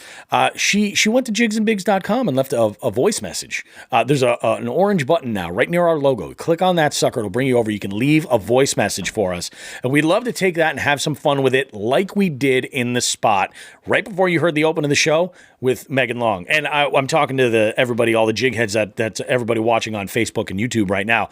She went to jigsandbigs.com and left a voice message. There's an orange button now right near our logo. Click on that sucker. It'll bring you over. You can leave a voice message for us, and we'd love to take that and have some fun with it like we did in the spot right before you heard the open of the show with Megan Long. And I'm talking to everybody, all the jig heads that's everybody watching on Facebook and YouTube right now.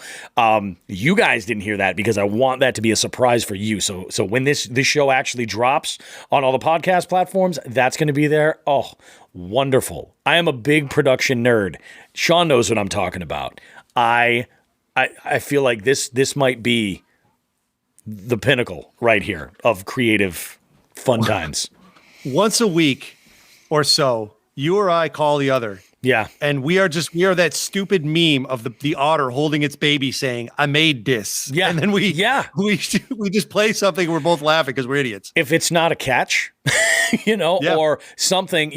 You guys didn't hear that because I want that to be a surprise for you. So when this show actually drops on all the podcast platforms, that's going to be there. Oh, wonderful. I am a big production nerd. Sean knows what I'm talking about. I feel like this might be the pinnacle right here of creative fun times. Once a week or so, you or I call the other Yeah. And we are that stupid meme of the otter holding its baby saying, I made this. Yeah. And then we just play something and we're both laughing because we're idiots. If it's not a catch, or something,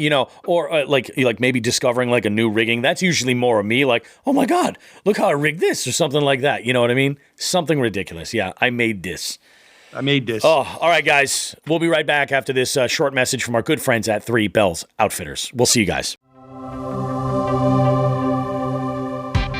or like maybe discovering like a new rigging, that's usually more of me like, oh my God, look how I rigged this or something like that. You know what I mean? Something ridiculous. Yeah, I made this. Oh, all right, guys. We'll be right back after this short message from our good friends at Three Bells Outfitters. We'll see you guys.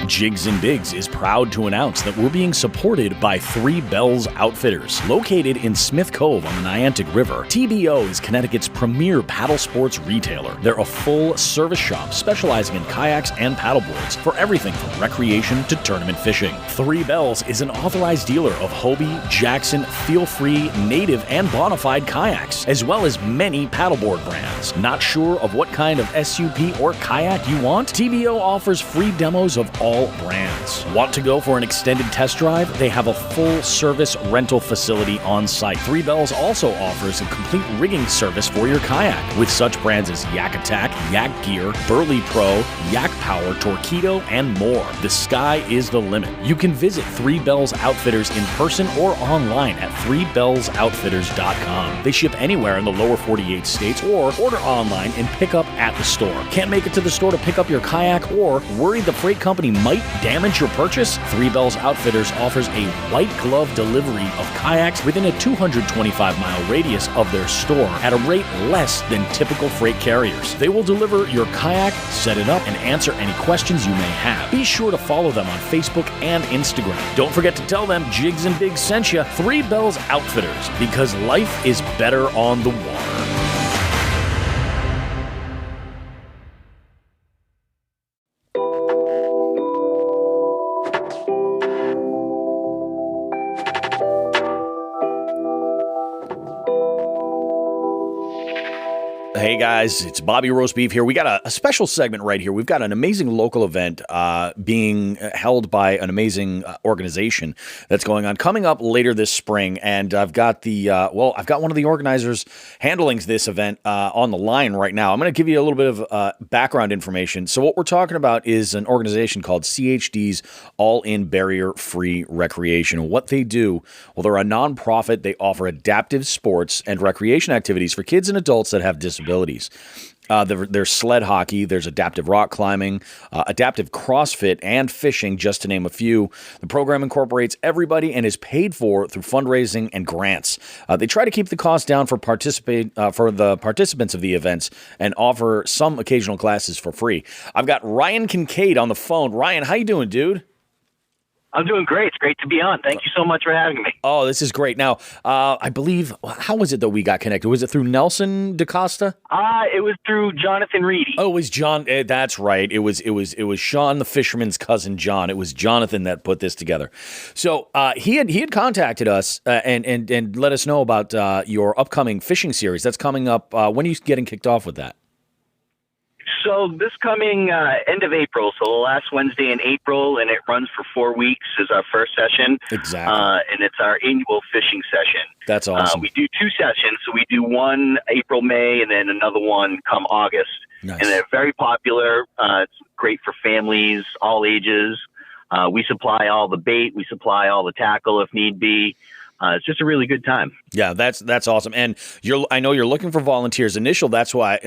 Jigs and Bigs is proud to announce that we're being supported by Three Bells Outfitters. Located in Smith Cove on the Niantic River, TBO is Connecticut's premier paddle sports retailer. They're a full-service shop specializing in kayaks and paddleboards for everything from recreation to tournament fishing. Three Bells is an authorized dealer of Hobie, Jackson, Feel Free, Native, and Bonafide kayaks, as well as many paddleboard brands. Not sure of what kind of SUP or kayak you want? TBO offers free demos of all brands. Want to go for an extended test drive? They have a full-service rental facility on site. Three Bells also offers a complete rigging service for your kayak with such brands as Yak Attack, Yak Gear, Burley Pro, Yak Power, Torpedo, and more. The sky is the limit. You can visit Three Bells Outfitters in person or online at threebellsoutfitters.com. They ship anywhere in the lower 48 states or order online and pick up at the store. Can't make it to the store to pick up your kayak or worried the freight company might damage your purchase? Three Bells Outfitters offers a white glove delivery of kayaks within a 225-mile radius of their store at a rate less than typical freight carriers. They will deliver your kayak, set it up, and answer any questions you may have. Be sure to follow them on Facebook and Instagram. Don't forget to tell them Jigs and Bigs sent you. Three Bells Outfitters, because life is better on the water. Hey guys, it's Bobby Roast Beef here. We got a special segment right here. We've got an amazing local event being held by an amazing organization that's going on coming up later this spring. And I've got I've got one of the organizers handling this event on the line right now. I'm going to give you a little bit of background information. So what we're talking about is an organization called CHD's All In Barrier-Free Recreation. What they do, well, they're a nonprofit. They offer adaptive sports and recreation activities for kids and adults that have disabilities. There's sled hockey, there's adaptive rock climbing, adaptive CrossFit, and fishing, just to name a few. The program incorporates everybody and is paid for through fundraising and grants. They try to keep the cost down for the participants of the events and offer some occasional classes for free. I've got Ryan Kincaid on the phone. Ryan, how you doing, dude? I'm doing great. It's great to be on. Thank you so much for having me. Oh, this is great. Now, I believe, how was it that we got connected? Was it through Nelson DaCosta? It was through Jonathan Reedy. Oh, it was John. That's right. It was Sean, the fisherman's cousin, John. It was Jonathan that put this together. So he had contacted us and let us know about your upcoming fishing series that's coming up. When are you getting kicked off with that? So this coming end of April, so the last Wednesday in April, and it runs for 4 weeks, is our first session. Exactly. And it's our annual fishing session. That's awesome. We do 2 sessions. So we do one April, May, and then another one come August. Nice. And they're very popular. It's great for families, all ages. We supply all the bait. We supply all the tackle if need be. It's just a really good time. Yeah, that's awesome. And I know you're looking for volunteers. Initially, that's why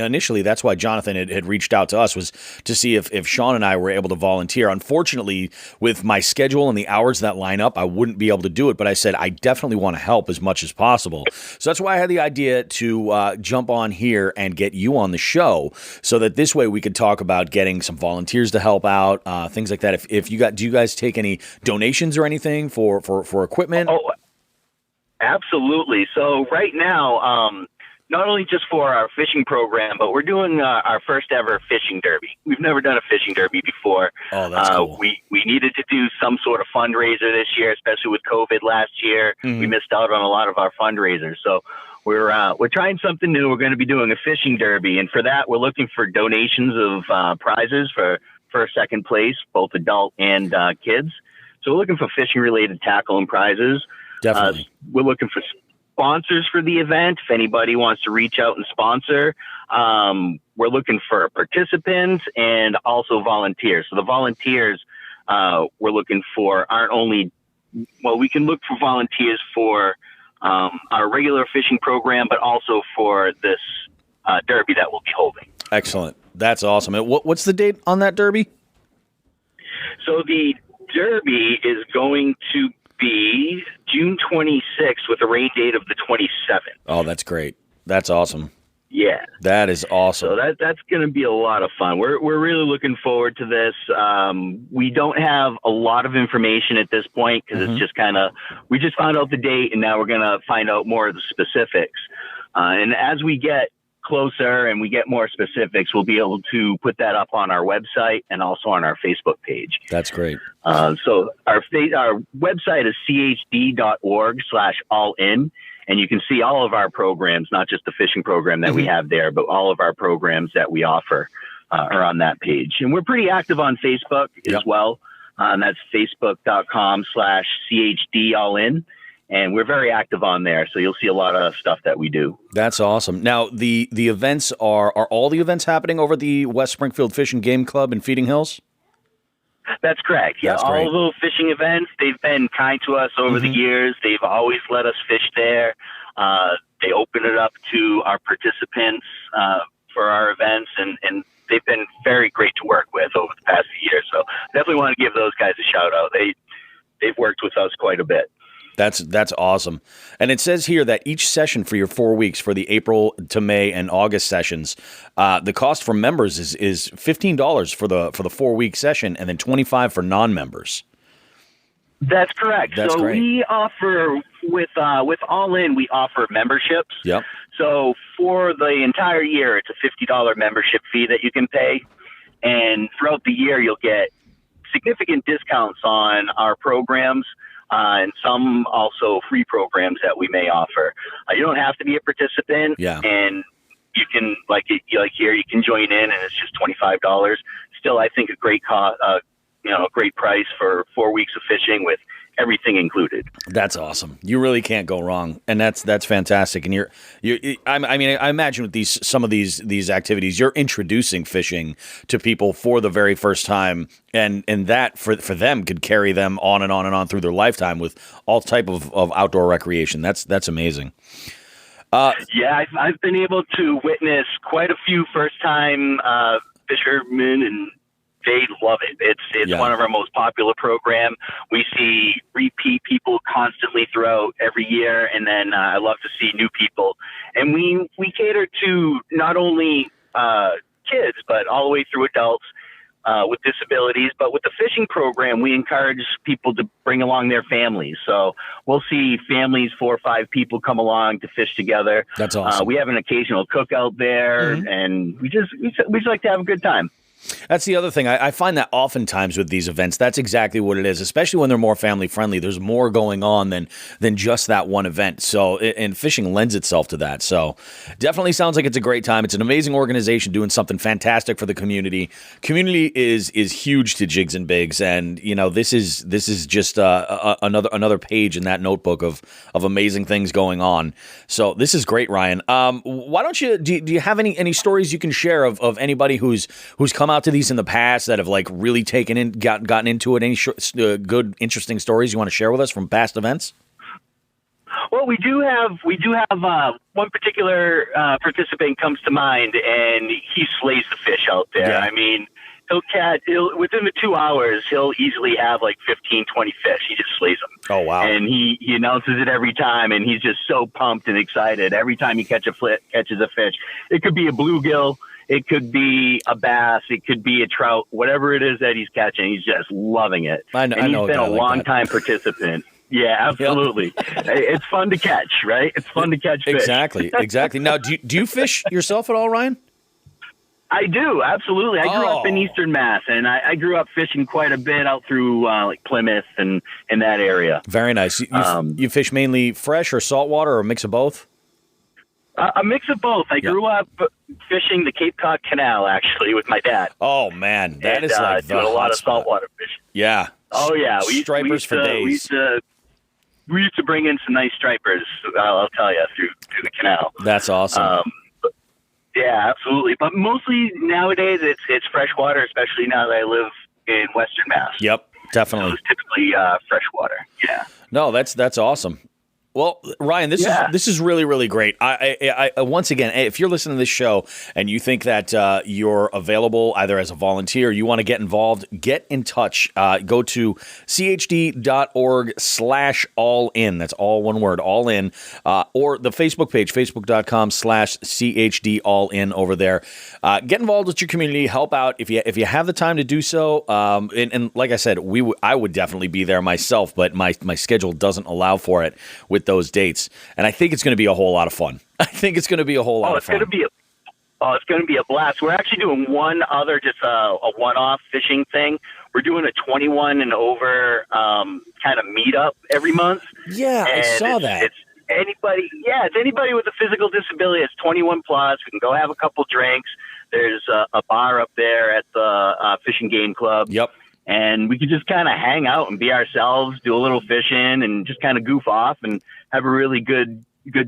Jonathan had reached out to us, was to see if Sean and I were able to volunteer. Unfortunately, with my schedule and the hours that line up, I wouldn't be able to do it. But I said I definitely want to help as much as possible. So that's why I had the idea to jump on here and get you on the show, so that this way we could talk about getting some volunteers to help out, things like that. Do you guys take any donations or anything for equipment? Oh, absolutely. So right now, not only just for our fishing program, but we're doing our first ever fishing derby. We've never done a fishing derby before. Oh, that's cool. We needed to do some sort of fundraiser this year, especially with COVID last year. Mm-hmm. We missed out on a lot of our fundraisers. So we're trying something new. We're going to be doing a fishing derby. And for that, we're looking for donations of prizes for first, second place, both adult and kids. So we're looking for fishing related tackle and prizes. Definitely. We're looking for sponsors for the event. If anybody wants to reach out and sponsor, we're looking for participants and also volunteers. So the volunteers we're looking for aren't only, well, we can look for volunteers for our regular fishing program, but also for this derby that we'll be holding. Excellent. That's awesome. And what's the date on that derby? So the derby is going to be June 26th with a rain date of the 27th. Oh, that's great. That's awesome. Yeah. That is awesome. So that's going to be a lot of fun. We're really looking forward to this. We don't have a lot of information at this point because it's just we just found out the date and now we're going to find out more of the specifics. And as we get closer and we get more specifics, we'll be able to put that up on our website and also on our Facebook page. That's great. So our website is chd.org/all-in. And you can see all of our programs, not just the fishing program that we have there, but all of our programs that we offer are on that page. And we're pretty active on Facebook as well. That's facebook.com/CHD All In. And we're very active on there. So you'll see a lot of stuff that we do. That's awesome. Now, the events are all the events happening over at the West Springfield Fish and Game Club in Feeding Hills? That's correct. Yeah, That's all great. of those fishing events, they've been kind to us over the years. They've always let us fish there. They open it up to our participants for our events, and they've been very great to work with over the past few years. So definitely want to give those guys a shout out. They've worked with us quite a bit. That's awesome. And it says here that each session for your 4 weeks for the April to May and August sessions, the cost for members is $15 for the 4 week session and then $25 for non-members. That's correct. That's so great. We offer with All In, we offer memberships. Yep. So for the entire year, it's a $50 membership fee that you can pay. And throughout the year, you'll get significant discounts on our programs. And some also free programs that we may offer. You don't have to be a participant, and you can like here you can join in, and it's just $25. Still, I think a great a great price for 4 weeks of fishing with everything included. That's awesome. You really can't go wrong, and that's fantastic. And I imagine with some of these activities, you're introducing fishing to people for the very first time, and that for them could carry them on and on and on through their lifetime with all type of outdoor recreation. That's amazing. Yeah, I've been able to witness quite a few first time fishermen, and they love it. It's one of our most popular program. We see repeat people constantly throughout every year, and then I love to see new people. And we cater to not only kids, but all the way through adults with disabilities. But with the fishing program, we encourage people to bring along their families. So we'll see families, 4 or 5 people come along to fish together. That's awesome. We have an occasional cookout there, and we just like to have a good time. That's the other thing. I find that oftentimes with these events, that's exactly what it is, especially when they're more family friendly. There's more going on than just that one event. So, and fishing lends itself to that. So definitely sounds like it's a great time. It's an amazing organization doing something fantastic for the community. Community is huge to Jigs and Bigs. And, this is just another page in that notebook of amazing things going on. So this is great, Ryan. Why don't you, do you have any stories you can share of anybody who's come out to these in the past that have really gotten into it? Any good, interesting stories you want to share with us from past events? Well, we do have one particular participant comes to mind, and he slays the fish out there. Yeah. I mean, within the 2 hours, he'll easily have 15, 20 fish. He just slays them. Oh, wow. And he announces it every time, and he's just so pumped and excited. Every time he catches a fish, it could be a bluegill, it could be a bass, it could be a trout, whatever it is that he's catching, he's just loving it. And he's been a long-time participant. Yeah, absolutely. It's fun to catch, right? It's fun to catch fish. Exactly. Now, do you fish yourself at all, Ryan? I do, absolutely. I grew up in Eastern Mass, and I grew up fishing quite a bit out through Plymouth and in that area. Very nice. You fish mainly fresh or saltwater or a mix of both? A mix of both. I grew up fishing the Cape Cod Canal, actually, with my dad. Oh, man. That is doing a lot of saltwater fishing. Yeah. Oh, yeah. Stripers for days. we used to bring in some nice stripers. I'll tell you through the canal. That's awesome. Yeah, absolutely. But mostly nowadays it's freshwater, especially now that I live in Western Mass. Yep, definitely. So it's typically freshwater. Yeah. No, that's awesome. Well, Ryan, this is really, really great. I once again, if you're listening to this show and you think that you're available either as a volunteer, you want to get involved, get in touch. Go to chd.org/all-in. That's all one word, all in. Or the Facebook page, facebook.com/CHD All In over there. Get involved with your community. Help out if you have the time to do so. And like I said, I would definitely be there myself, but my schedule doesn't allow for it with those dates, and I think it's going to be a whole lot of fun. It's going to be a blast. We're actually doing one other, just a one-off fishing thing. We're doing a 21 and over kind of meetup every month. Yeah, I saw that. It's anybody with a physical disability. It's 21 plus. We can go have a couple drinks. There's a bar up there at the Fishing Game Club. Yep. And we could just kind of hang out and be ourselves, do a little fishing, and just kind of goof off and have a really good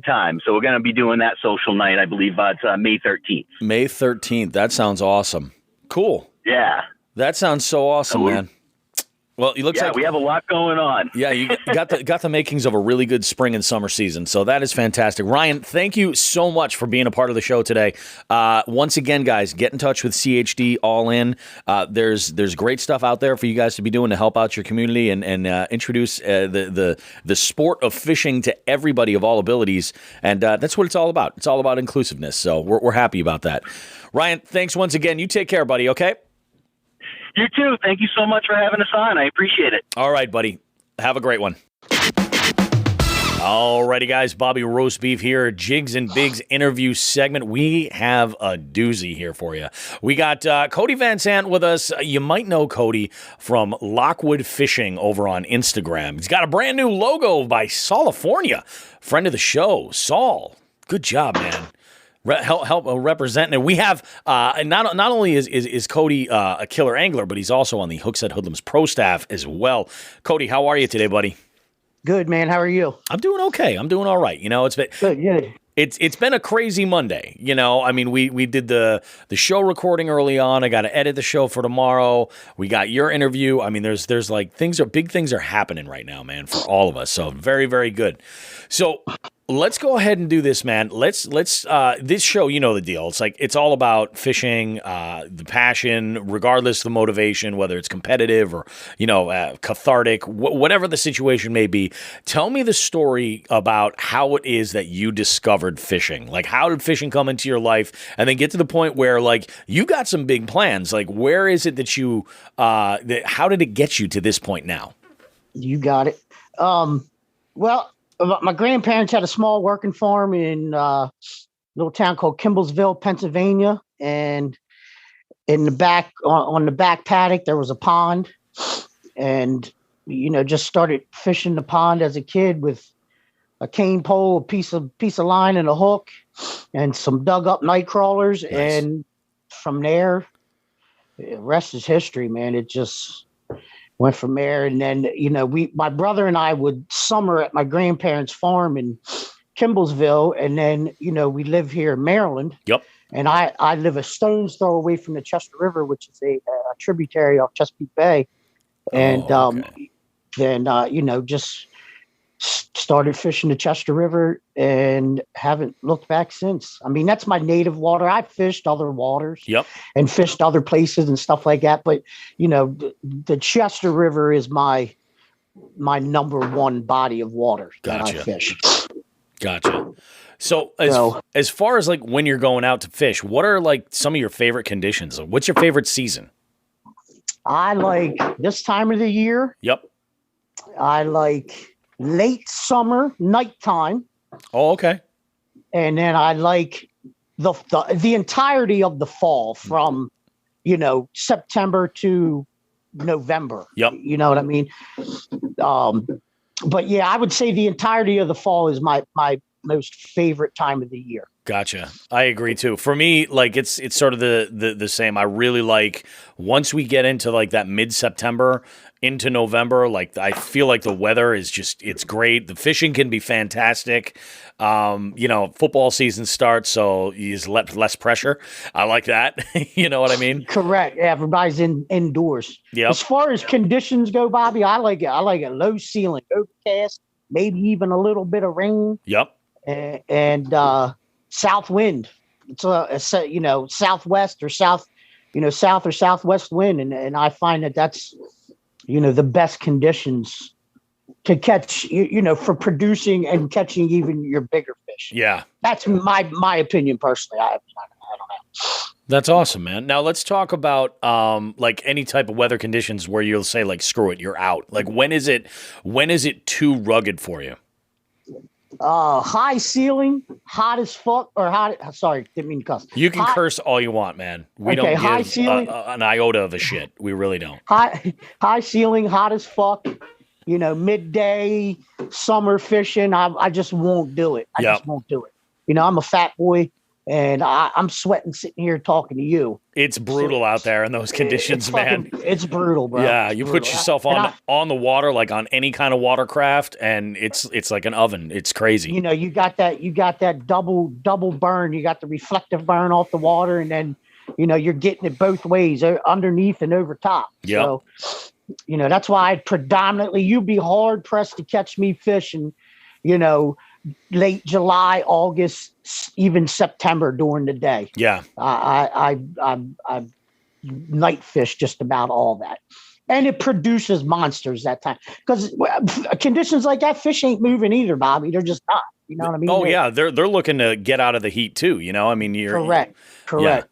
time. So we're going to be doing that social night, I believe, it's May 13th. May 13th. That sounds awesome. Cool. Yeah. That sounds so awesome, man. Well, it looks like we have a lot going on. Yeah, you got the makings of a really good spring and summer season. So that is fantastic. Ryan, thank you so much for being a part of the show today. Once again, guys, get in touch with CHD All In. There's great stuff out there for you guys to be doing to help out your community and introduce the sport of fishing to everybody of all abilities. And that's what it's all about. It's all about inclusiveness. So we're happy about that. Ryan, thanks once again. You take care, buddy. Okay. You too. Thank you so much for having us on. I appreciate it. All right, buddy. Have a great one. Alrighty, guys. Bobby Roast Beef here. Jigs and Bigs interview segment. We have a doozy here for you. We got Cody Van Sant with us. You might know Cody from Lachwoodfishing over on Instagram. He's got a brand new logo by California. Friend of the show, Saul. Good job, man. Help representing it. We have not only is Cody a killer angler, but he's also on the Hookset Hoodlums pro staff as well. Cody, how are you today, buddy? Good, man. How are you? I'm doing okay. I'm doing all right. You know, it's been good. It's been a crazy Monday. You know, I mean, we did the show recording early on. I got to edit the show for tomorrow. We got your interview. I mean, there's like big things are happening right now, man, for all of us. So very, very good. So let's go ahead and do this, man. Let's this show, you know the deal. It's like it's all about fishing, the passion, regardless of the motivation, whether it's competitive or cathartic, whatever the situation may be. Tell me the story about how it is that you discovered fishing. Like, how did fishing come into your life, and then get to the point where like you got some big plans. Like, where is it that you? How did it get you to this point now? You got it. Well. My grandparents had a small working farm in a little town called Kimblesville, Pennsylvania. And in the back, on the back paddock, there was a pond. And, just started fishing the pond as a kid with a cane pole, a piece of line and a hook, and some dug up night crawlers. Nice. And from there, the rest is history, man. It just went from there. And then, my brother and I would summer at my grandparents' farm in Kimblesville. And then, we live here in Maryland. Yep. And I live a stone's throw away from the Chester River, which is a tributary of Chesapeake Bay. And then, just started fishing the Chester River and haven't looked back since. I mean, that's my native water. I've fished other waters. Yep. And fished other places and stuff like that. But, the Chester River is my number one body of water that I fish. Gotcha. So as far as like when you're going out to fish, what are like some of your favorite conditions? What's your favorite season? I like this time of the year. Yep. I like late summer, nighttime. Oh, okay. And then I like the entirety of the fall from, September to November. Yep. You know what I mean? But yeah, I would say the entirety of the fall is my most favorite time of the year. Gotcha. I agree too. For me, like it's sort of the same. I really like once we get into like that mid-September into November. Like, I feel like the weather is it's great. The fishing can be fantastic. Football season starts, so there's less pressure. I like that. You know what I mean? Correct. Yeah, everybody's indoors. Yep. As far as conditions go, Bobby, I like it. I like a low ceiling, overcast, maybe even a little bit of rain. Yep. And south wind. It's southwest or south or southwest wind, and I find that's the best conditions to catch, for producing and catching even your bigger fish. Yeah. That's my opinion personally. I don't know. That's awesome, man. Now let's talk about like any type of weather conditions where you'll say like, screw it, you're out. Like when is it too rugged for you? High ceiling, hot as fuck, or hot. Sorry, didn't mean to cuss. You can curse all you want, man. We don't high give ceiling, an iota of a shit. We really don't. High ceiling, hot as fuck. Midday summer fishing. I just won't do it. I just won't do it. I'm a fat boy, and I'm sweating sitting here talking to you. It's brutal out there in those conditions, man. It's brutal, bro. Yeah, you put yourself on the water, like on any kind of watercraft, and it's like an oven. It's crazy. You got that double burn. You got the reflective burn off the water, and then you're getting it both ways, underneath and over top. Yeah. So, that's why you'd be hard pressed to catch me fishing, late July, August, even September during the day. Yeah. I night fish just about all that. And it produces monsters that time. Because conditions like that, fish ain't moving either, Bobby. They're just not. You know what I mean? Oh, yeah. They're looking to get out of the heat too. I mean, you're correct. Yeah,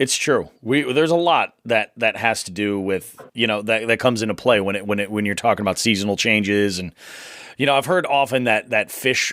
it's true. There's a lot that has to do with, that comes into play when you're talking about seasonal changes. And, I've heard often that fish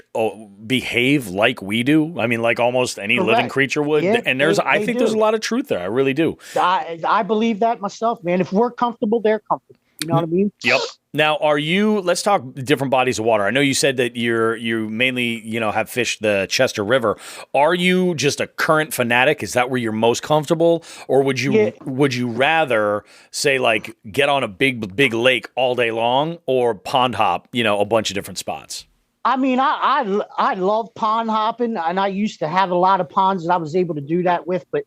behave like we do. I mean, like almost any living creature would. Yeah, and I think there's a lot of truth there. I really do. I believe that myself, man. If we're comfortable, they're comfortable. You know what I mean? Yep. Now, let's talk different bodies of water. I know you said that you mainly, have fished the Chester River. Are you just a current fanatic? Is that where you're most comfortable? Or would you rather say like get on a big lake all day long or pond hop, a bunch of different spots? I mean, I love pond hopping, and I used to have a lot of ponds that I was able to do that with, but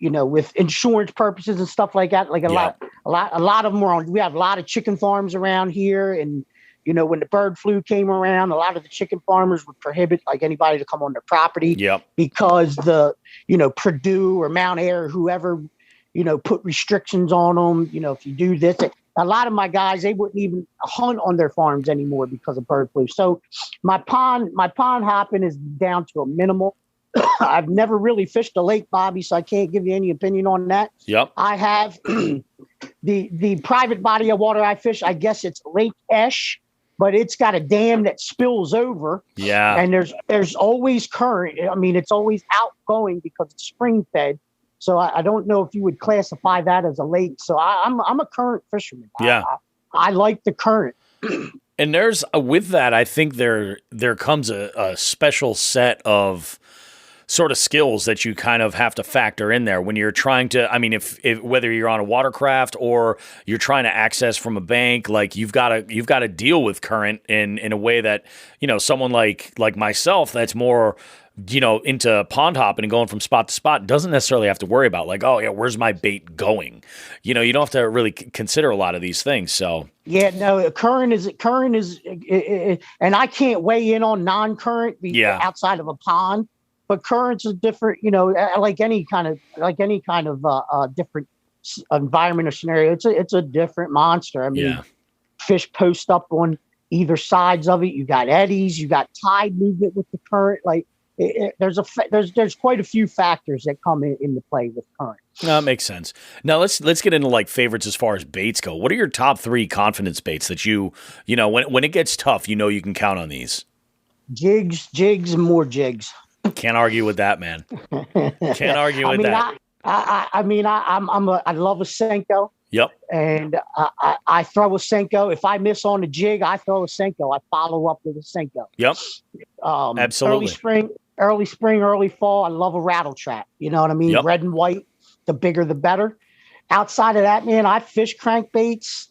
with insurance purposes and stuff like that, like a lot of them were on. We have a lot of chicken farms around here, and when the bird flu came around, a lot of the chicken farmers would prohibit like anybody to come on their property, because the Purdue or Mount Air, or whoever put restrictions on them. If you do this, a lot of my guys, they wouldn't even hunt on their farms anymore because of bird flu. So my pond hopping is down to a minimal. I've never really fished a lake, Bobby, so I can't give you any opinion on that. Yep. I have the private body of water I fish. I guess it's Lake Esh, but it's got a dam that spills over. Yeah. And there's always current. I mean, it's always outgoing because it's spring fed. So I don't know if you would classify that as a lake. So I'm a current fisherman. Yeah. I like the current. And there's with that, I think there comes a special set of sort of skills that you kind of have to factor in there when you're trying to, I mean, if whether you're on a watercraft or you're trying to access from a bank, like you've got to deal with current in a way that, someone like myself that's more, into pond hopping and going from spot to spot doesn't necessarily have to worry about like, oh yeah, where's my bait going? You don't have to really consider a lot of these things. So yeah, no, current is, and I can't weigh in on non-current outside of a pond. But currents are different, like any kind of different environment or scenario. It's a different monster. I mean, fish post up on either sides of it. You got eddies, you got tide movement with the current. Like there's quite a few factors that come into play with current. No, that makes sense. Now let's get into like favorites as far as baits go. What are your top 3 confidence baits that when it gets tough, you can count on these? Jigs, and more jigs. Can't argue with that, man. Can't argue with that. I love a Senko. Yep. And I throw a Senko. If I miss on a jig, I throw a Senko. I follow up with a Senko. Yep. Absolutely. Early spring, early fall. I love a rattle trap. You know what I mean? Yep. Red and white. The bigger, the better. outside of that, man, I fish crankbaits.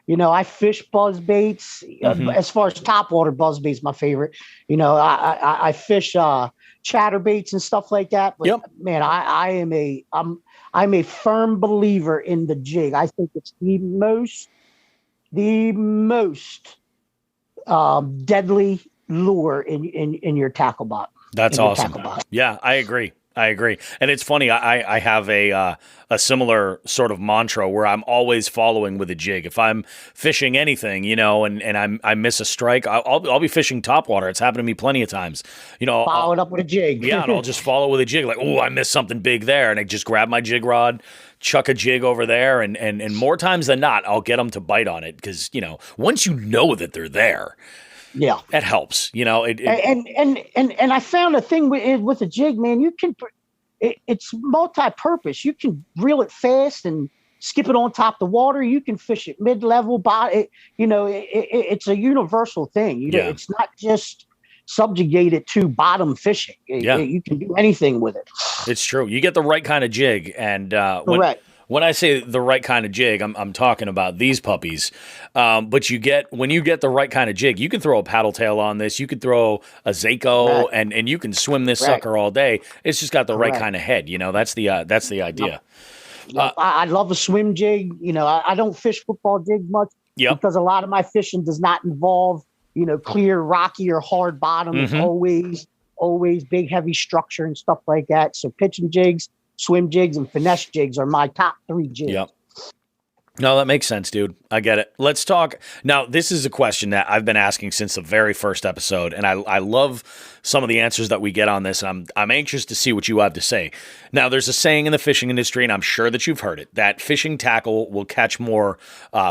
I fish buzz baits. As far as topwater, buzz baits my favorite. I fish chatterbaits and stuff like that. But man, I'm a firm believer in the jig. I think it's the most deadly lure in your tackle box. That's awesome. Yeah, I agree. And it's funny, I have a similar sort of mantra where I'm always following with a jig. If I'm fishing anything, and I miss a strike, I'll be fishing topwater. It's happened to me plenty of times. Follow it up with a jig. Yeah, and I'll just follow with a jig. Like, oh, I missed something big there. And I just grab my jig rod, chuck a jig over there, and more times than not, I'll get them to bite on it because, once you know that they're there, yeah, that helps. And I found a thing with a jig, man. You can, it's multi-purpose. You can reel it fast and skip it on top of the water. You can fish it mid-level. It's a universal thing. It's not just subjugated to bottom fishing. You can do anything with it. It's true. You get the right kind of jig, and correct. When I say the right kind of jig, I'm talking about these puppies. But when you get the right kind of jig, you can throw a paddle tail on this. You could throw a Zako, and you can swim this sucker all day. It's just got the right kind of head. That's the idea. I love a swim jig. I don't fish football jigs much because a lot of my fishing does not involve clear, rocky, or hard bottom. It's always big, heavy structure and stuff like that. So pitching jigs, swim jigs, and finesse jigs are my top 3 jigs. Yep. No, that makes sense, dude. I get it. Let's talk. Now, this is a question that I've been asking since the very first episode, and I love some of the answers that we get on this, and I'm anxious to see what you have to say. Now, there's a saying in the fishing industry, and I'm sure that you've heard it, that fishing tackle will catch more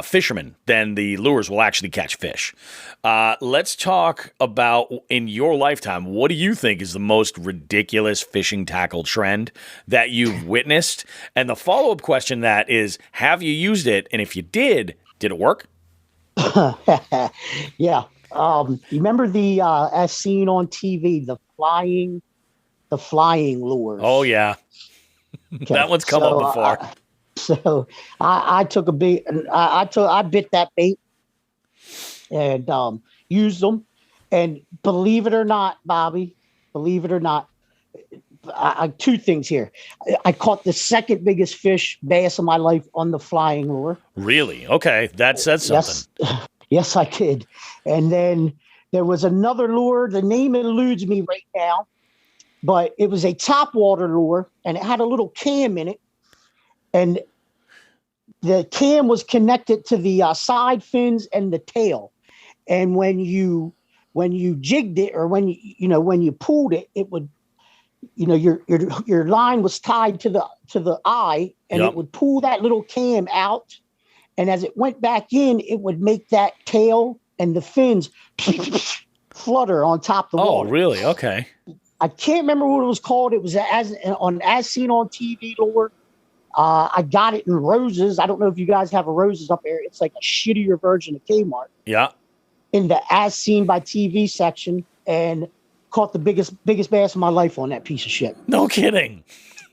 fishermen than the lures will actually catch fish. Let's talk about, in your lifetime, what do you think is the most ridiculous fishing tackle trend that you've witnessed? And the follow-up question to that is, have you used it? And if you did it work? Yeah. You remember the as seen on TV, the flying lures? Oh yeah. Okay. That one's come up before. So I took a bait, and I bit that bait and used them. And believe it or not, Bobby, two things here. I caught the second biggest bass of my life on the flying lure. Really? Okay. That says something. Yes, I did. And then there was another lure. The name eludes me right now, but it was a topwater lure, and it had a little cam in it. And the cam was connected to the side fins and the tail. And when you jigged it, or when you pulled it, it would, your line was tied to the eye, and it would pull that little cam out. And as it went back in, it would make that tail and the fins flutter on top of the water. Oh, really? Okay. I can't remember what it was called. It was as seen on TV lure. I got it in Roses. I don't know if you guys have a Roses up there. It's like a shittier version of Kmart. Yeah. In the as seen by TV section, and caught the biggest bass of my life on that piece of shit. No kidding.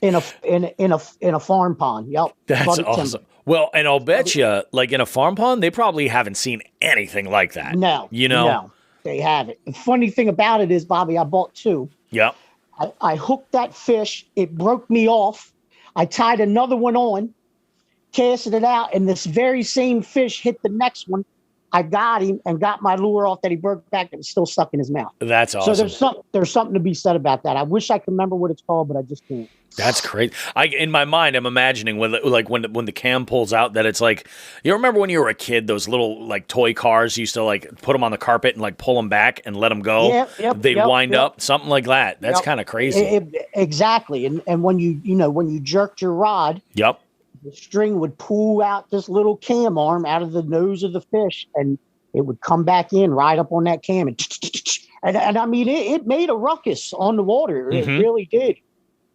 In a farm pond. Yep. That's awesome. Timber. Well, and I'll bet you, like in a farm pond, they probably haven't seen anything like that. No. No, they haven't. The funny thing about it is, Bobby, I bought 2. Yeah. I hooked that fish. It broke me off. I tied another one on, casted it out, and this very same fish hit the next one. I got him and got my lure off that he broke back and was still stuck in his mouth. That's awesome. So there's something to be said about that. I wish I could remember what it's called, but I just can't. That's great. In my mind, I'm imagining when the cam pulls out, that it's like, you remember when you were a kid, those little like toy cars, you used to like put them on the carpet and like pull them back and let them go. They'd wind up, something like that. That's kind of crazy. Exactly. And when you jerked your rod, the string would pull out this little cam arm out of the nose of the fish, and it would come back in right up on that cam, and I mean it made a ruckus on the water. It really did.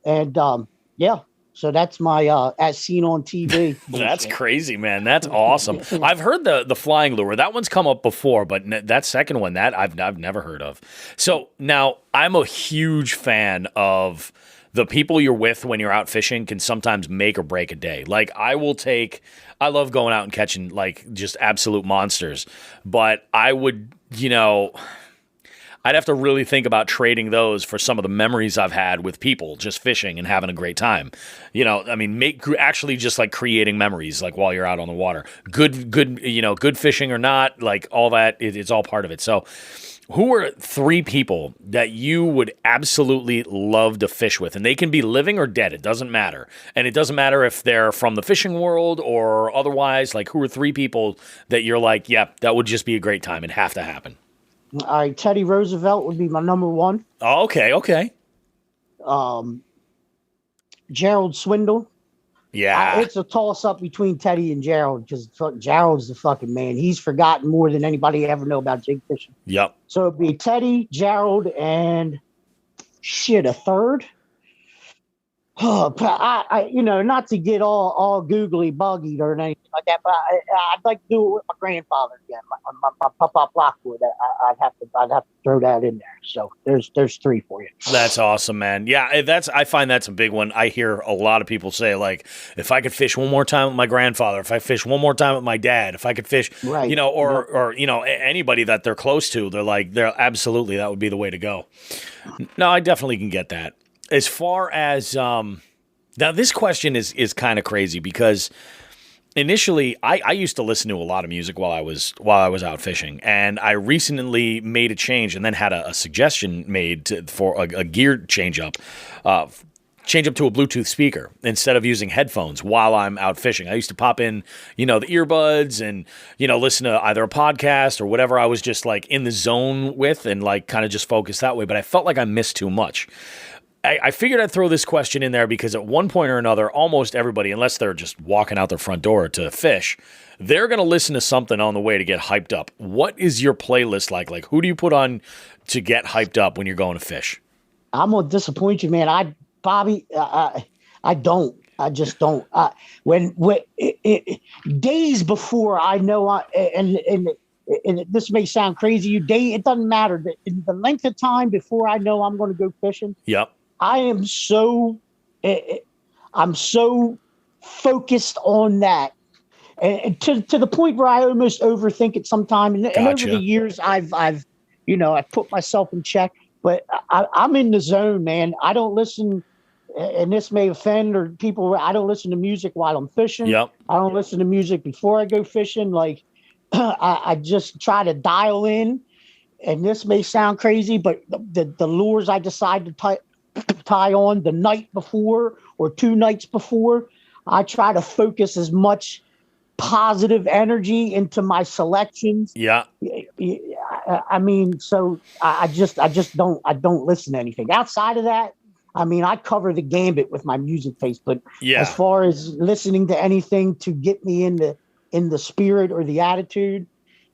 And so that's my as seen on TV. That's crazy, man. That's awesome. I've heard the flying lure. That one's come up before, but that second one, that I've never heard of. So now I'm a huge fan of the people you're with when you're out fishing can sometimes make or break a day. Like I love going out and catching like just absolute monsters, but I would, I'd have to really think about trading those for some of the memories I've had with people just fishing and having a great time. Actually just like creating memories like while you're out on the water. Good fishing or not, like all that, it's all part of it. So who are 3 people that you would absolutely love to fish with? And they can be living or dead. It doesn't matter. And it doesn't matter if they're from the fishing world or otherwise. Like, who are 3 people that you're like, yeah, that would just be a great time. It'd have to happen. All right, Teddy Roosevelt would be my number 1. Oh, okay. Gerald Swindle. Yeah. It's a toss-up between Teddy and Gerald because Gerald's the fucking man. He's forgotten more than anybody ever know about jig fishing. Yep. So it'd be Teddy, Gerald, and a third. Oh, not to get all googly buggy or anything like that, but I'd like to do it with my grandfather again, my Papa Lockwood. I'd have to throw that in there. So there's 3 for you. That's awesome, man. Yeah, I find that's a big one. I hear a lot of people say like, if I could fish one more time with my grandfather, if I fish one more time with my dad, if I could fish, right. or anybody that they're close to, they're absolutely that would be the way to go. No, I definitely can get that. As far as now, this question is kind of crazy because initially I used to listen to a lot of music while I was out fishing, and I recently made a change and then had a suggestion made for a gear change up to a Bluetooth speaker instead of using headphones while I'm out fishing. I used to pop in, the earbuds and, listen to either a podcast or whatever I was just like in the zone with and like kind of just focus that way. But I felt like I missed too much. I figured I'd throw this question in there because at one point or another, almost everybody, unless they're just walking out their front door to fish, they're going to listen to something on the way to get hyped up. What is your playlist like? Like, who do you put on to get hyped up when you're going to fish? I'm going to disappoint you, man. Bobby, I don't. I just don't. When days before I know, and this may sound crazy, it doesn't matter. The length of time before I know I'm going to go fishing. Yep. I'm so focused on that, and to the point where I almost overthink it sometimes. And over the years, I've put myself in check. But I'm in the zone, man. I don't listen, and this may offend or people. I don't listen to music while I'm fishing. Yep. I don't listen to music before I go fishing. Like I just try to dial in. And this may sound crazy, but the lures I decide to tie on the night before or 2 nights before, I try to focus as much positive energy into my selections. Yeah. I mean, so I don't listen to anything outside of that. I mean, I cover the gambit with my music taste, but as far as listening to anything to get me in the spirit or the attitude,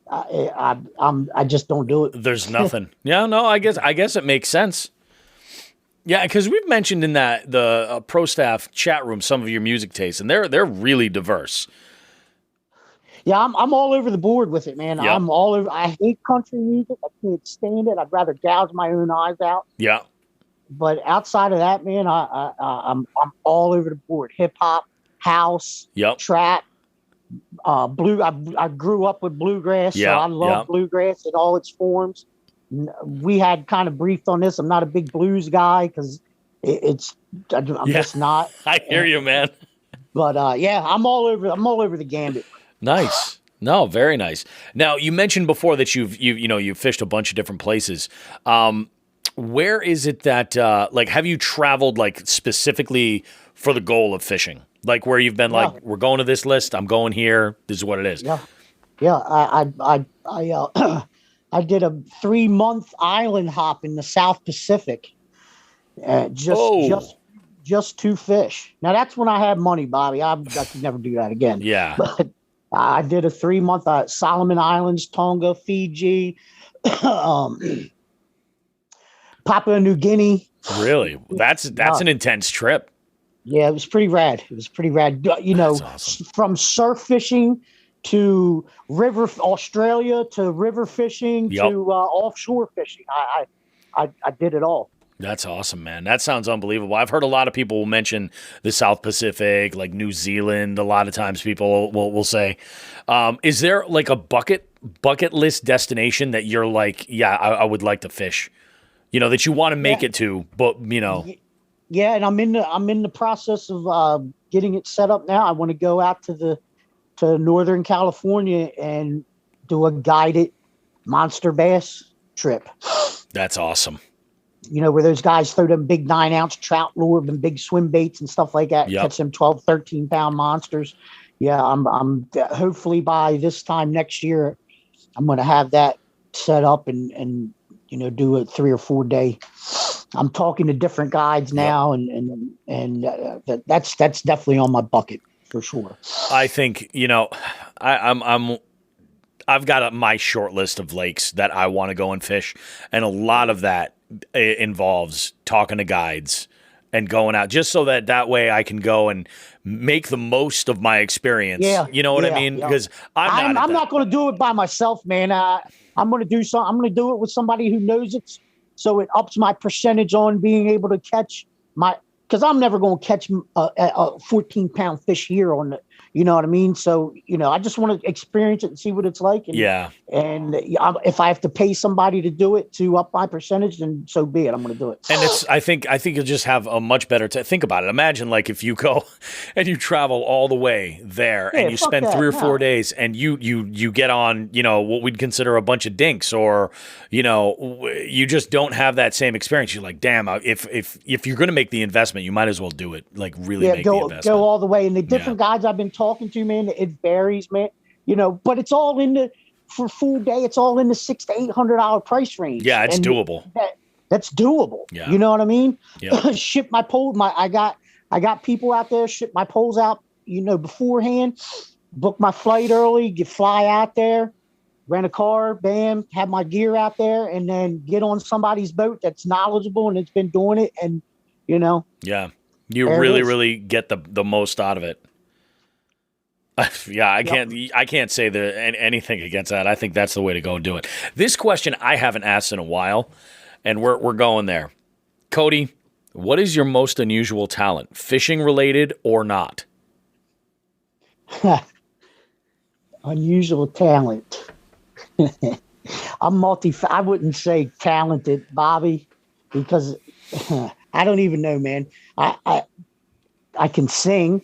I just don't do it. There's nothing. Yeah, no, I guess it makes sense. Yeah, because we've mentioned in the pro staff chat room some of your music tastes, and they're really diverse. Yeah, I'm all over the board with it, man. Yep. I'm all over. I hate country music. I can't stand it. I'd rather gouge my own eyes out. Yeah. But outside of that, man, I'm all over the board. Hip hop, house, trap, blue. I grew up with bluegrass, so I love bluegrass in all its forms. We had kind of briefed on this. I'm not a big blues guy because I'm just not. I hear you, man. But I'm all over the gambit. Nice. No, very nice. Now, you mentioned before that you've fished a bunch of different places. Where is it that have you traveled like specifically for the goal of fishing? Like where you've been like, we're going to this list, I'm going here, this is what it is. Yeah. I did a 3-month island hop in the South Pacific. Just to fish. Now that's when I had money, Bobby. I could never do that again. Yeah. But I did a 3-month Solomon Islands, Tonga, Fiji, Papua New Guinea. Really? That's an intense trip. Yeah, it was pretty rad. Awesome. From surf fishing to Australia to river fishing to offshore fishing. I did it all. That's awesome, man. That sounds unbelievable. I've heard a lot of people mention the South Pacific, like New Zealand. A lot of times people will say, is there like a bucket list destination that you're like, yeah, I would like to fish, that you want to make it to, but Yeah, and I'm in the process of getting it set up now. I want to go out to Northern California and do a guided monster bass trip. That's awesome. Where those guys throw them big 9-ounce trout lure and big swim baits and stuff like that, catch them 12, 13-pound monsters. Yeah, I'm hopefully by this time next year, I'm going to have that set up and do a 3 or 4 day. I'm talking to different guides now, and that's definitely on my bucket for sure. I think I've got my short list of lakes that I want to go and fish, and a lot of that involves talking to guides and going out just so that way I can go and make the most of my experience. Yeah, you know what I mean? Because I'm not going to do it by myself, man. I'm going to do something. I'm going to do it with somebody who knows it, so it ups my percentage on being able to catch because I'm never going to catch a 14-pound fish here on the. You know what I mean? So, I just want to experience it and see what it's like. And if I have to pay somebody to do it to up my percentage, then so be it. I'm going to do it. And I think you'll just have a much better think about it. Imagine like if you go and you travel all the way there and you spend 3 or 4 days and you get on, what we'd consider a bunch of dinks, or, you just don't have that same experience. You're like, damn, if you're going to make the investment, you might as well do it. Like really make the investment. Go all the way. And the different guides I've been talking to, man, it varies, man. But it's all for full day. It's all in the $600 to $800 price range. Yeah, it's doable. That's doable. Yeah. You know what I mean? Yeah. Ship my pole. I got people out there. Ship my poles out. Beforehand. Book my flight early. Fly out there. Rent a car. Bam. Have my gear out there, and then get on somebody's boat that's knowledgeable and it's been doing it. And Yeah, you really get the most out of it. Yeah, I can't say anything against that. I think that's the way to go and do it. This question I haven't asked in a while, and we're going there. Cody, what is your most unusual talent, fishing related or not? Unusual talent. I'm I wouldn't say talented, Bobby, because I don't even know, man. I can sing.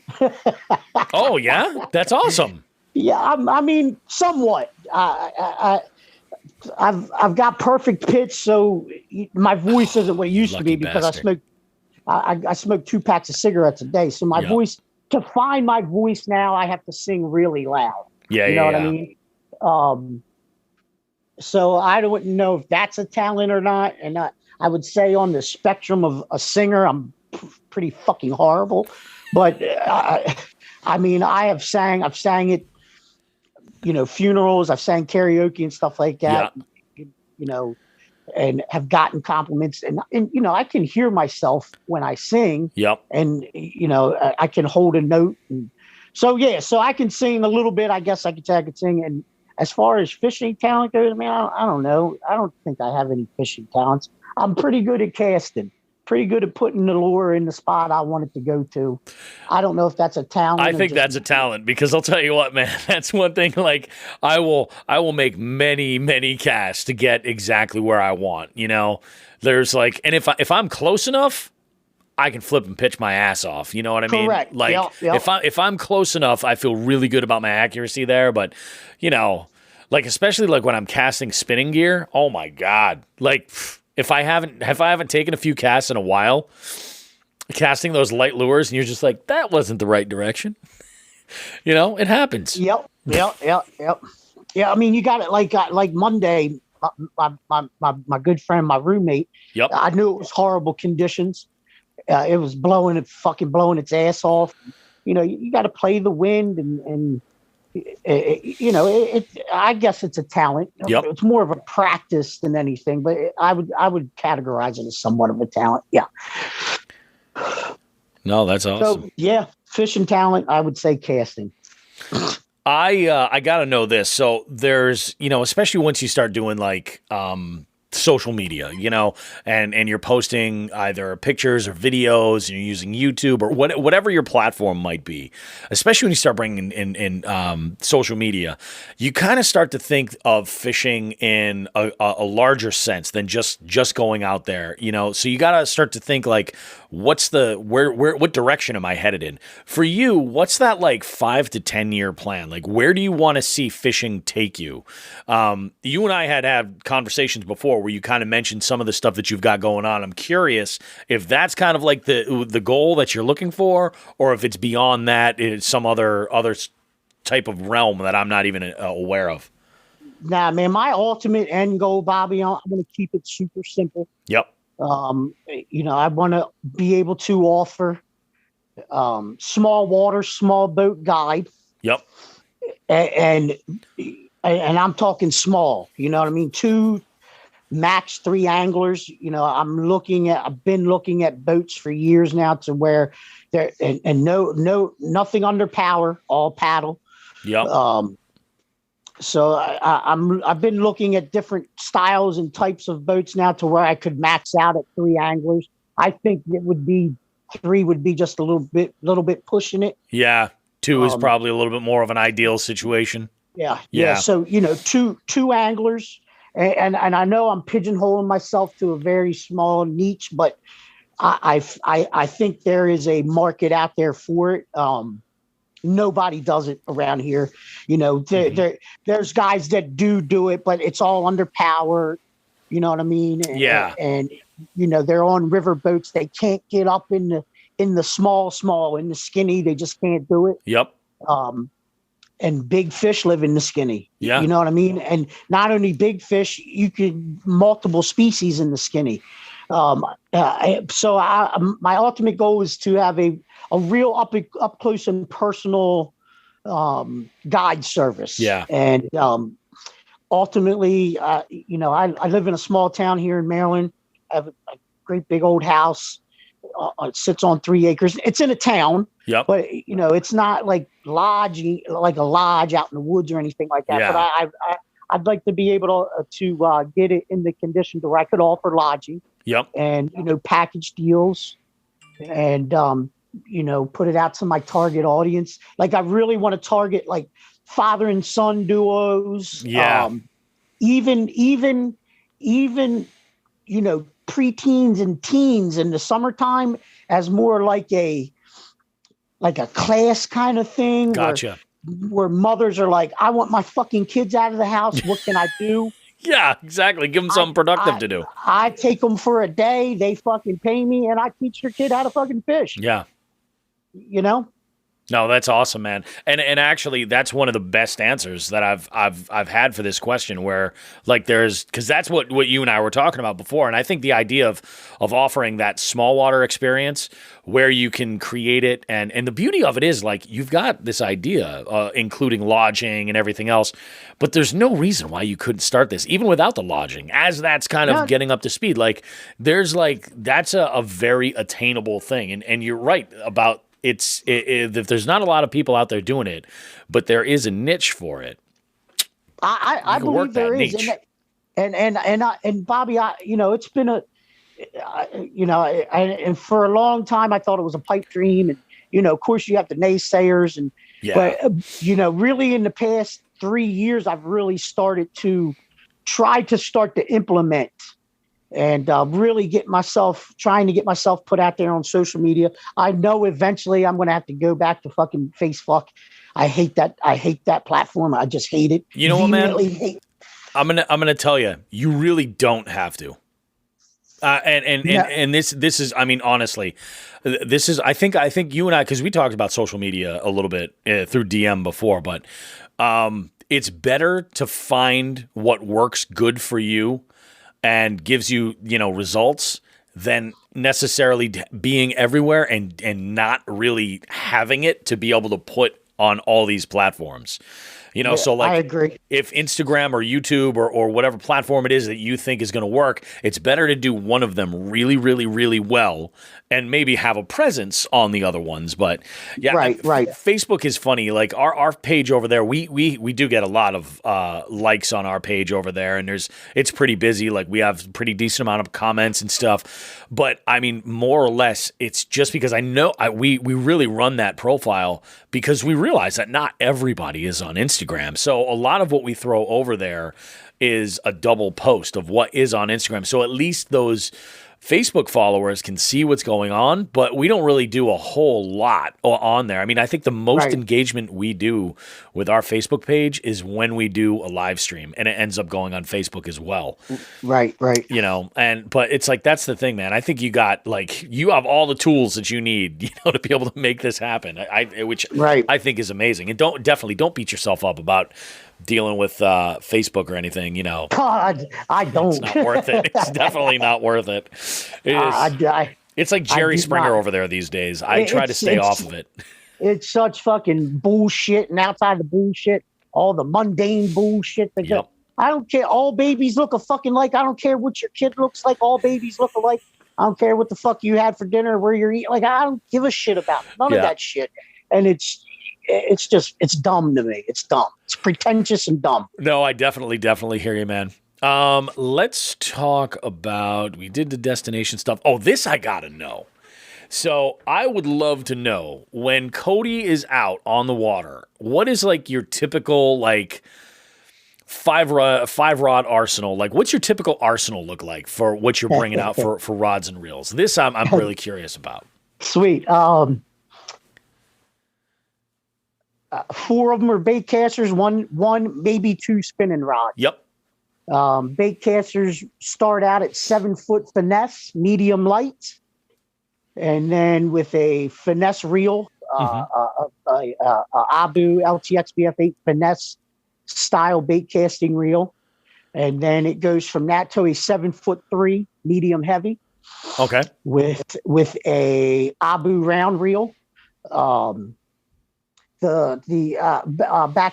Oh yeah, that's awesome. Yeah, I mean, somewhat. I've got perfect pitch, so my voice isn't what it used to be because I smoke 2 packs of cigarettes a day. So my voice, to find my voice now, I have to sing really loud. Yeah, you know what I mean. So I don't know if that's a talent or not, and I would say on the spectrum of a singer, I'm pretty fucking horrible, but I mean, I've sang at funerals, I've sang karaoke and stuff like that, and have gotten compliments, and I can hear myself when I sing. And I can hold a note, and so I can sing a little bit. I guess I could say I could sing. And as far as fishing talent goes, man, I don't know. I don't think I have any fishing talents. I'm pretty good at casting. Pretty good at putting the lure in the spot I want it to go to. I don't know if that's a talent. I think that's a talent, because I'll tell you what, man, that's one thing. Like I will make many casts to get exactly where I want. There's like, and if I'm close enough, I can flip and pitch my ass off. You know what I mean? Correct. Like if I'm close enough, I feel really good about my accuracy there. But like especially like when I'm casting spinning gear, oh my God, like. If I haven't taken a few casts in a while, casting those light lures, and you're just like, that wasn't the right direction. It happens. Yep. Yeah, I mean, you got it like Monday, my good friend, my roommate. Yep. I knew it was horrible conditions. It was blowing its ass off. You got to play the wind and I guess it's a talent. Yep. It's more of a practice than anything, but I would categorize it as somewhat of a talent. Yeah. No, that's awesome. So yeah, fishing talent, I would say casting. I got to know this. So there's, especially once you start doing like, social media, and you're posting either pictures or videos, and you're using YouTube or whatever your platform might be, especially when you start bringing in social media, you kind of start to think of fishing in a larger sense than just going out there, so you got to start to think like, what direction am I headed in? For you, what's that like 5 to 10 year plan? Like, where do you want to see fishing take you? You and I had conversations before where you kind of mentioned some of the stuff that you've got going on. I'm curious if that's kind of like the goal that you're looking for, or if it's beyond that, it's some other type of realm that I'm not even aware of. Nah, man, my ultimate end goal, Bobby, I'm going to keep it super simple. Yep. I want to be able to offer small water, small boat guide. Yep. And I'm talking small, you know what I mean? 2, max 3 anglers. I've been looking at boats for years now to where there and nothing under power, all paddle. Yep. So I've been looking at different styles and types of boats now to where I could max out at 3 anglers. I think it would be 3 would be just a little bit pushing it. Yeah. 2 is probably a little bit more of an ideal situation. Yeah. So, 2 anglers, and I know I'm pigeonholing myself to a very small niche, but I think there is a market out there for it. Nobody does it around here. There's guys that do it, but it's all under power. You know what I mean? And they're on river boats. They can't get up in the small, in the skinny. They just can't do it. Yep. And big fish live in the skinny. Yeah. You know what I mean? And not only big fish, you could multiple species in the skinny. So my ultimate goal is to have a real up close and personal guide service. Yeah. And ultimately, I live in a small town here in Maryland. I have a great big old house. It sits on 3 acres. It's in a town. Yep. But it's not like lodging, like a lodge out in the woods or anything like that. Yeah. But I'd like to be able to get it in the condition to where I could offer lodging. Yep. And package deals, and put it out to my target audience. Like I really want to target like father and son duos. Yeah. Even preteens and teens in the summertime as more like a class kind of thing. Gotcha. Where mothers are like, I want my fucking kids out of the house. What can I do? Yeah, exactly. Give them something productive to do. I take them for a day. They fucking pay me, and I teach your kid how to fucking fish. Yeah. No, that's awesome, man. And actually, that's one of the best answers that I've had for this question. Where like because that's what you and I were talking about before, and I think the idea of offering that small water experience where you can create it, and the beauty of it is like you've got this idea, including lodging and everything else, but there's no reason why you couldn't start this even without the lodging, as that's kind of getting up to speed. Like that's a very attainable thing, and you're right about. If there's not a lot of people out there doing it, but there is a niche for it. I believe there is, and Bobby, it's been and for a long time I thought it was a pipe dream, and of course you have the naysayers, and but really in the past 3 years I've really started to try to implement. And really trying to get myself put out there on social media. I know eventually I'm going to have to go back to fucking Facebook. I hate that platform. I just hate it. You know what, man? I'm gonna tell you, you really don't have to. And this is, I mean, honestly, this is, I think you and I, because we talked about social media a little bit through DM before, but it's better to find what works good for you and gives you, results than necessarily being everywhere and not really having it to be able to put on all these platforms. You know, so like I agree. if Instagram or YouTube or whatever platform it is that you think is going to work, it's better to do one of them really, really, really well and maybe have a presence on the other ones. But yeah, Right. Facebook is funny. Like our page over there, we do get a lot of likes on our page over there, and it's pretty busy. Like we have a pretty decent amount of comments and stuff. But I mean, more or less, it's just because I know we really run that profile because we realize that not everybody is on Instagram. So a lot of what we throw over there is a double post of what is on Instagram. So at least those Facebook followers can see what's going on, but we don't really do a whole lot on there. I mean, I think the most engagement we do with our Facebook page is when we do a live stream, and it ends up going on Facebook as well. Right. You know, but it's like, that's the thing, man. I think you have all the tools that you need, you know, to be able to make this happen, which I think is amazing. And don't beat yourself up about dealing with Facebook or anything, you know. God, I don't. It's not worth it. It's definitely not worth it. It's like Jerry Springer over there these days. I try to stay off of it. It's such fucking bullshit, and outside the bullshit, all the mundane bullshit. I don't care. All babies look alike. I don't care what your kid looks like. All babies look alike. I don't care what the fuck you had for dinner, where you're eating. Like, I don't give a shit about none of that shit. And it's dumb to me. It's dumb. It's pretentious and dumb. No, I definitely hear you, man. Let's talk about, we did the destination stuff. Oh, this I gotta know. So I would love to know, when Cody is out on the water, what is like your typical like five rod arsenal? Like, what's your typical arsenal look like for what you're bringing out for rods and reels? This I'm really curious about. Sweet. 4 of them are bait casters, one maybe 2 spinning rods. Yep. Bait casters start out at 7-foot finesse, medium light, and then with a finesse reel, Abu LTX BF8 finesse style bait casting reel, and then it goes from that to a 7'3" medium heavy. Okay. With a Abu round reel. Back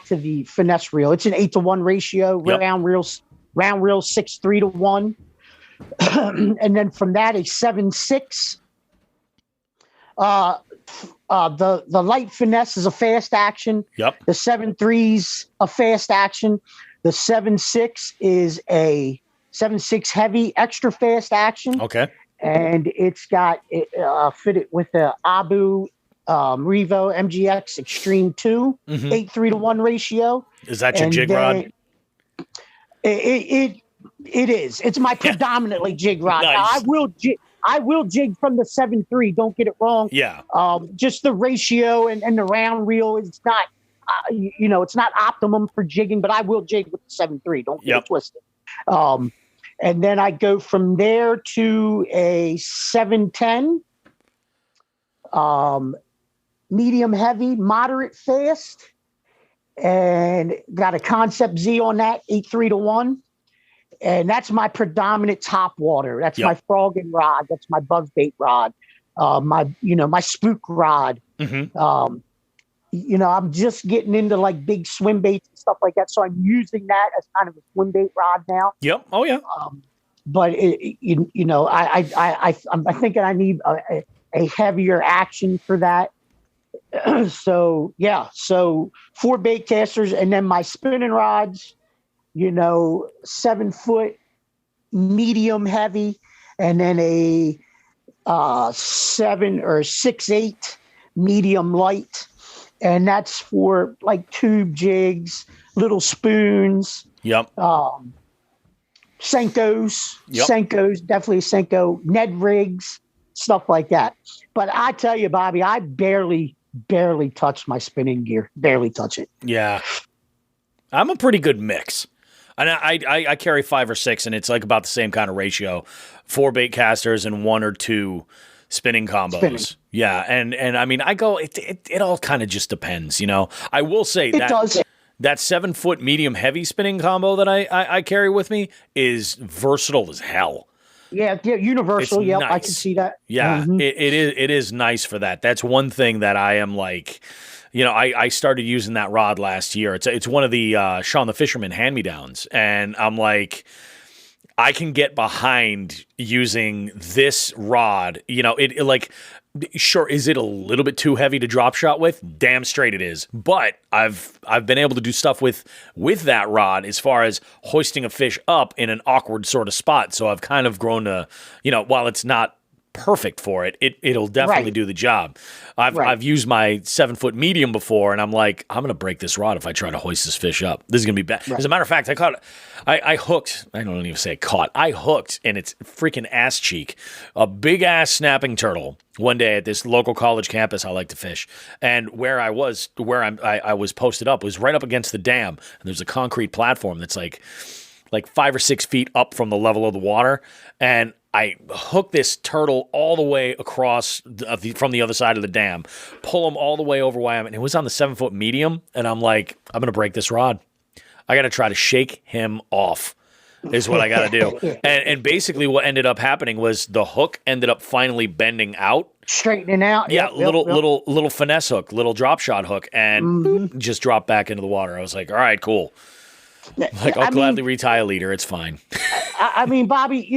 to the finesse reel. It's an 8-to-1 ratio. Yep. Round reels 6-3 to 1. And then from that, a 7.6. The light finesse is a fast action. Yep. The 7.3's a fast action. The 7.6 is a 7.6 heavy extra fast action. Okay. And it's got fitted with the Abu Revo MGX Extreme 2, 8-3 to 1 ratio. Is that your jig rod? It is. It's my predominantly jig rod. Nice. Now, I will jig from the 7.3. Don't get it wrong. Yeah. Just the ratio and the round reel is not, it's not optimum for jigging, but I will jig with the 7.3. Don't get it twisted. And then I go from there to a 7.10. Medium heavy, moderate fast, and got a Concept Z on that, 8-3 to 1. And that's my predominant top water. That's my frogging rod. That's my buzzbait rod. My spook rod. I'm just getting into like big swim baits and stuff like that. So I'm using that as kind of a swim bait rod now. Yep. Oh yeah. But I'm thinking I need a heavier action for that. So 4 bait casters, and then my spinning rods, 7-foot medium heavy, and then a 7 or 6/8 medium light, and that's for like tube jigs, little spoons. Yep. Senkos, definitely Senko, Ned rigs, stuff like that. But I tell you, Bobby, I barely touch my spinning gear. Barely touch it. Yeah. I'm a pretty good mix. And I carry 5 or 6, and it's like about the same kind of ratio. 4 bait casters and 1 or 2 spinning combos. Yeah. And I mean, I go, it all kind of just depends, I will say that 7-foot medium heavy spinning combo that I carry with me is versatile as hell. Yeah, universal. Yeah, nice. I can see that. Yeah, it is nice for that. That's one thing that I am like, I started using that rod last year. It's one of the Sean the Fisherman hand-me-downs. And I'm like, I can get behind using this rod. It like, sure, is it a little bit too heavy to drop shot with? Damn straight it is. But I've been able to do stuff with that rod as far as hoisting a fish up in an awkward sort of spot. So I've kind of grown to, while it's not perfect for it, it'll definitely do the job. I've used my 7-foot medium before, and I'm like, I'm gonna break this rod if I try to hoist this fish up. This is gonna be bad. As a matter of fact, I hooked. I don't even say caught. I hooked in its freaking ass cheek a big ass snapping turtle one day at this local college campus I like to fish, and where I was posted up was right up against the dam, and there's a concrete platform that's like 5 or 6 feet up from the level of the water, and I hook this turtle all the way across from the other side of the dam, pull him all the way over where I am, and it was on the 7-foot medium, and I'm like, I'm going to break this rod. I got to try to shake him off is what I got to do. And basically what ended up happening was the hook ended up finally bending out. Straightening out. Yeah, little finesse hook, little drop shot hook, and boop, just dropped back into the water. I was like, all right, cool. Like, I'll gladly retie a leader. It's fine. I mean, Bobby,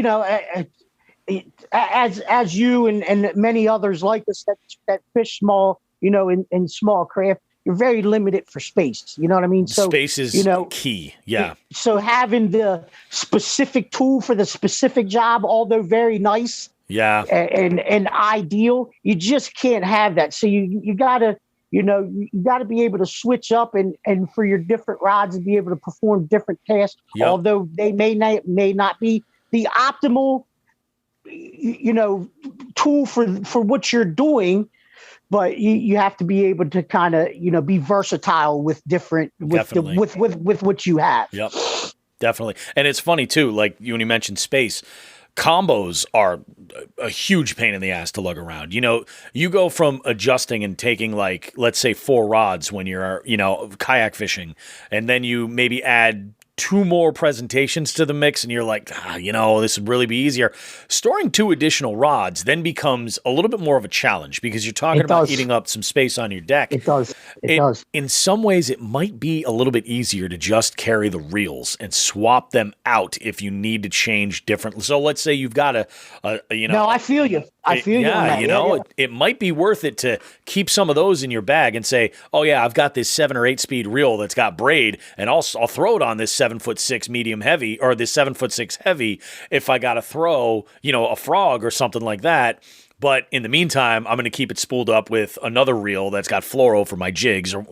as you and many others like us that fish small, in small craft, you're very limited for space. You know what I mean? So space is key. Yeah. So having the specific tool for the specific job, although very nice, and ideal, you just can't have that. So you gotta. You got to be able to switch up and for your different rods and be able to perform different tasks, although they may not be the optimal, tool for what you're doing. But you have to be able to kind of, be versatile with different, with what you have. Yep, definitely. And it's funny too, like when you mentioned space, combos are a huge pain in the ass to lug around. You go from adjusting and taking let's say 4 rods when you're, kayak fishing, and then you maybe add 2 more presentations to the mix, and you're like, this would really be easier. Storing 2 additional rods then becomes a little bit more of a challenge because you're talking about eating up some space on your deck. It does. It does. In some ways, it might be a little bit easier to just carry the reels and swap them out if you need to change different. So let's say you've got No, I feel you. I feel you. Yeah, it might be worth it to keep some of those in your bag and say, oh yeah, I've got this 7 or 8 speed reel that's got braid, and I'll throw it on this 7'6" medium heavy or this 7'6" heavy if I got to throw, a frog or something like that. But in the meantime, I'm going to keep it spooled up with another reel that's got fluoro for my jigs, or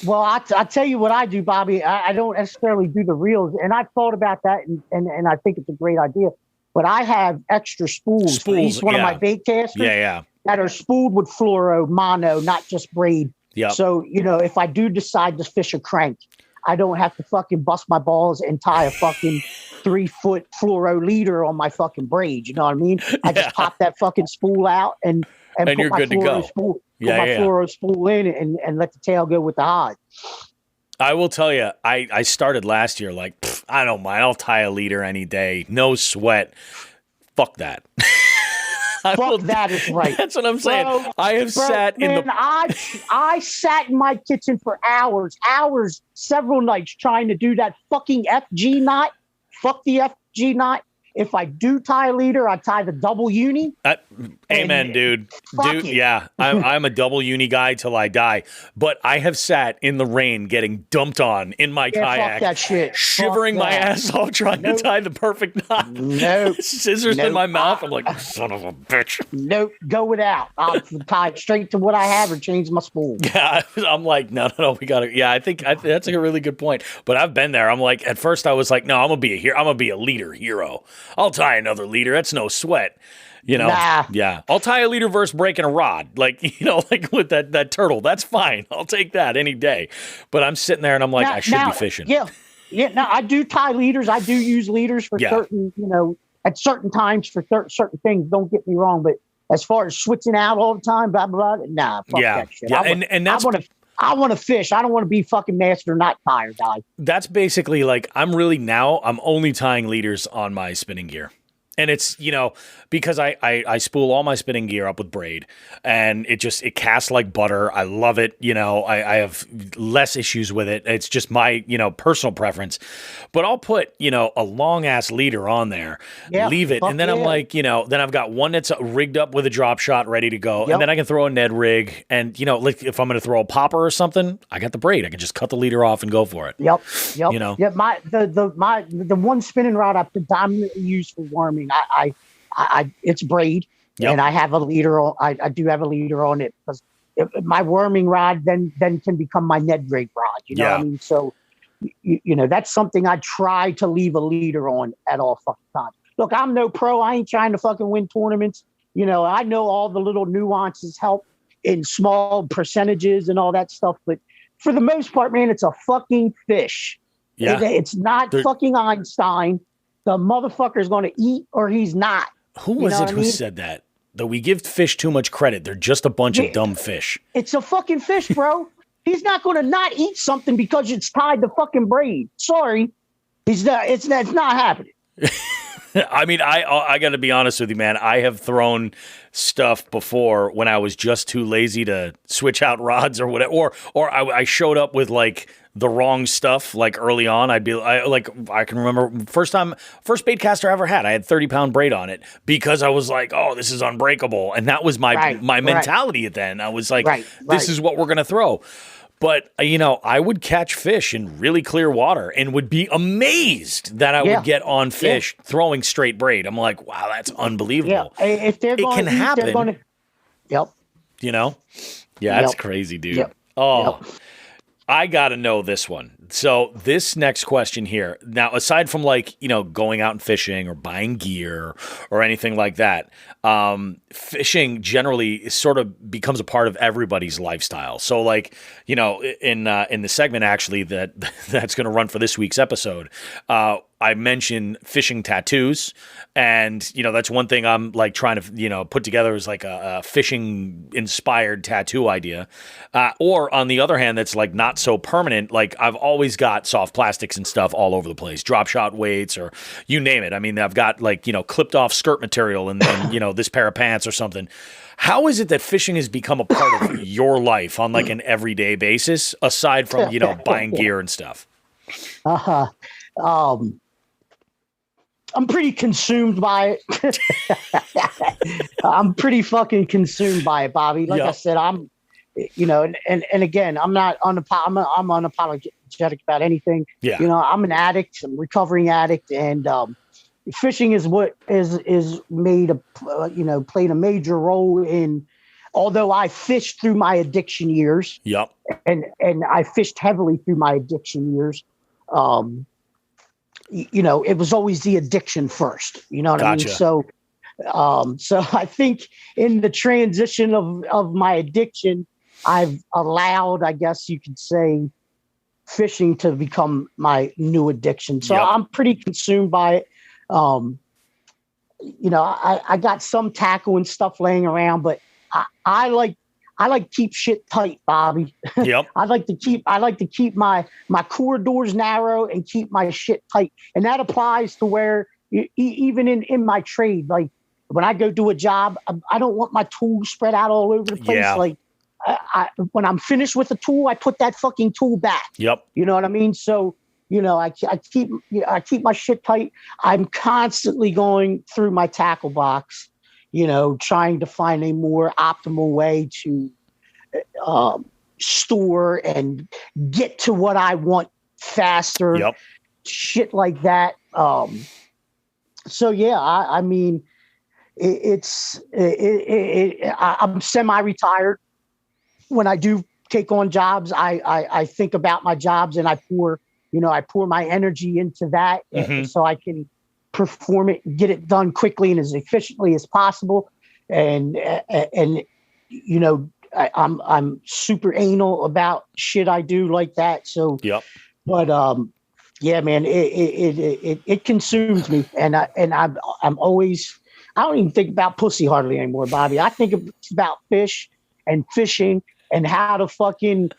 Well, I tell you what I do, Bobby. I don't necessarily do the reels, and I've thought about that, and I think it's a great idea. But I have extra spools for each one of my bait casters that are spooled with fluoro mono, not just braid. Yep. So, if I do decide to fish a crank, I don't have to fucking bust my balls and tie a fucking 3-foot fluoro leader on my fucking braid. You know what I mean? I just pop that fucking spool out and put you're my good to go. Fluoro spool in and let the tail go with the hod. I will tell you, I started last year I don't mind. I'll tie a leader any day. No sweat. Fuck that. That is right. That's what I'm saying. Bro, I have sat in the... I sat in my kitchen for hours, several nights trying to do that fucking FG knot. Fuck the FG knot. If I do tie a leader, I tie the double uni. Amen, dude. Yeah, I'm a double uni guy till I die. But I have sat in the rain getting dumped on in my kayak, fuck that shit. Shivering my ass off trying to tie the perfect knot. Scissors in my mouth. I'm like, son of a bitch. Nope, go without. I'll tie it straight to what I have or change my spool. Yeah, I'm like, no, we got to. Yeah, I think that's a really good point. But I've been there. I'm like, at first I was like, no, I'm gonna be a leader hero. I'll tie another leader. That's no sweat. Nah. Yeah. I'll tie a leader versus breaking a rod. Like with that turtle. That's fine. I'll take that any day. But I'm sitting there and I'm like, I should be fishing. Yeah. Now I do tie leaders. I do use leaders for certain, at certain times for certain things. Don't get me wrong. But as far as switching out all the time, blah, blah, blah, nah, fuck that shit. Yeah. And that's I want to fish. I don't want to be fucking master knot tire guy. That's basically I'm only tying leaders on my spinning gear. And it's, because I spool all my spinning gear up with braid, and it casts like butter. I love it. I have less issues with it. It's just my, personal preference. But I'll put, a long ass leader on there, leave it. And then I'm like, then I've got one that's rigged up with a drop shot ready to go. And then I can throw a Ned rig. And, like if I'm going to throw a popper or something, I got the braid. I can just cut the leader off and go for it. Yep. The one spinning rod I predominantly use for worming, I it's braid, and I have a leader on. I do have a leader on it because my worming rod then can become my Ned rig rod. You know what I mean? So, that's something I try to leave a leader on at all fucking times. Look, I'm no pro. I ain't trying to fucking win tournaments. I know all the little nuances help in small percentages and all that stuff, but for the most part, man, it's a fucking fish. Yeah. It's not fucking Einstein. The motherfucker's going to eat or he's not. Who was it who said that? That we give fish too much credit. They're just a bunch of dumb fish. It's a fucking fish, bro. He's not going to not eat something because it's tied to fucking braid. Sorry. It's not happening. I mean, I got to be honest with you, man. I have thrown stuff before when I was just too lazy to switch out rods or whatever, or I showed up with like the wrong stuff. Like early on, I can remember first bait caster I ever had. I had 30-pound braid on it because I was like, oh, this is unbreakable, and that was my mentality then. I was like, this is what we're gonna throw. But, I would catch fish in really clear water and would be amazed that I would get on fish throwing straight braid. I'm like, wow, that's unbelievable. Yeah. If they're going to happen. They're going to, Yeah, that's crazy, dude. Yep. Oh, yep. I got to know this one. So this next question here, now, aside from going out and fishing or buying gear or anything like that, fishing generally sort of becomes a part of everybody's lifestyle. So in the segment actually that's going to run for this week's episode, I mentioned fishing tattoos, and that's one thing I'm trying to put together is a fishing inspired tattoo idea, or on the other hand that's not so permanent. I've always got soft plastics and stuff all over the place, drop shot weights or you name it. I mean, I've got clipped off skirt material and then this pair of pants or something. How is it that fishing has become a part of your life on an everyday basis aside from buying gear and stuff? I'm pretty consumed by it. I'm pretty fucking consumed by it, Bobby. Like I said, I'm, and again, I'm not I'm unapologetic about anything. Yeah. I'm an addict, I'm a recovering addict, and fishing is what is made played a major role in. Although I fished through my addiction years. Yep. And I fished heavily through my addiction years. It was always the addiction first, you know what I mean? So I think in the transition of my addiction, I've allowed, I guess you could say, fishing to become my new addiction. So I'm pretty consumed by it. I got some tackle and stuff laying around, but I like keep shit tight, Bobby. Yep. I like to keep my corridors narrow and keep my shit tight. And that applies to where even in my trade, when I go do a job, I don't want my tools spread out all over the place. Yeah. When I'm finished with the tool, I put that fucking tool back. Yep. You know what I mean? So, I keep my shit tight. I'm constantly going through my tackle box, trying to find a more optimal way to store and get to what I want faster. Yep. Shit like that. So yeah, I mean, I'm semi-retired. When I do take on jobs, I think about my jobs and I pour my energy into that so I can perform it, get it done quickly and as efficiently as possible. And I'm super anal about shit I do like that. So, but yeah, man, it consumes me, and I'm always, I don't even think about pussy hardly anymore, Bobby. I think about fish and fishing and how to fucking,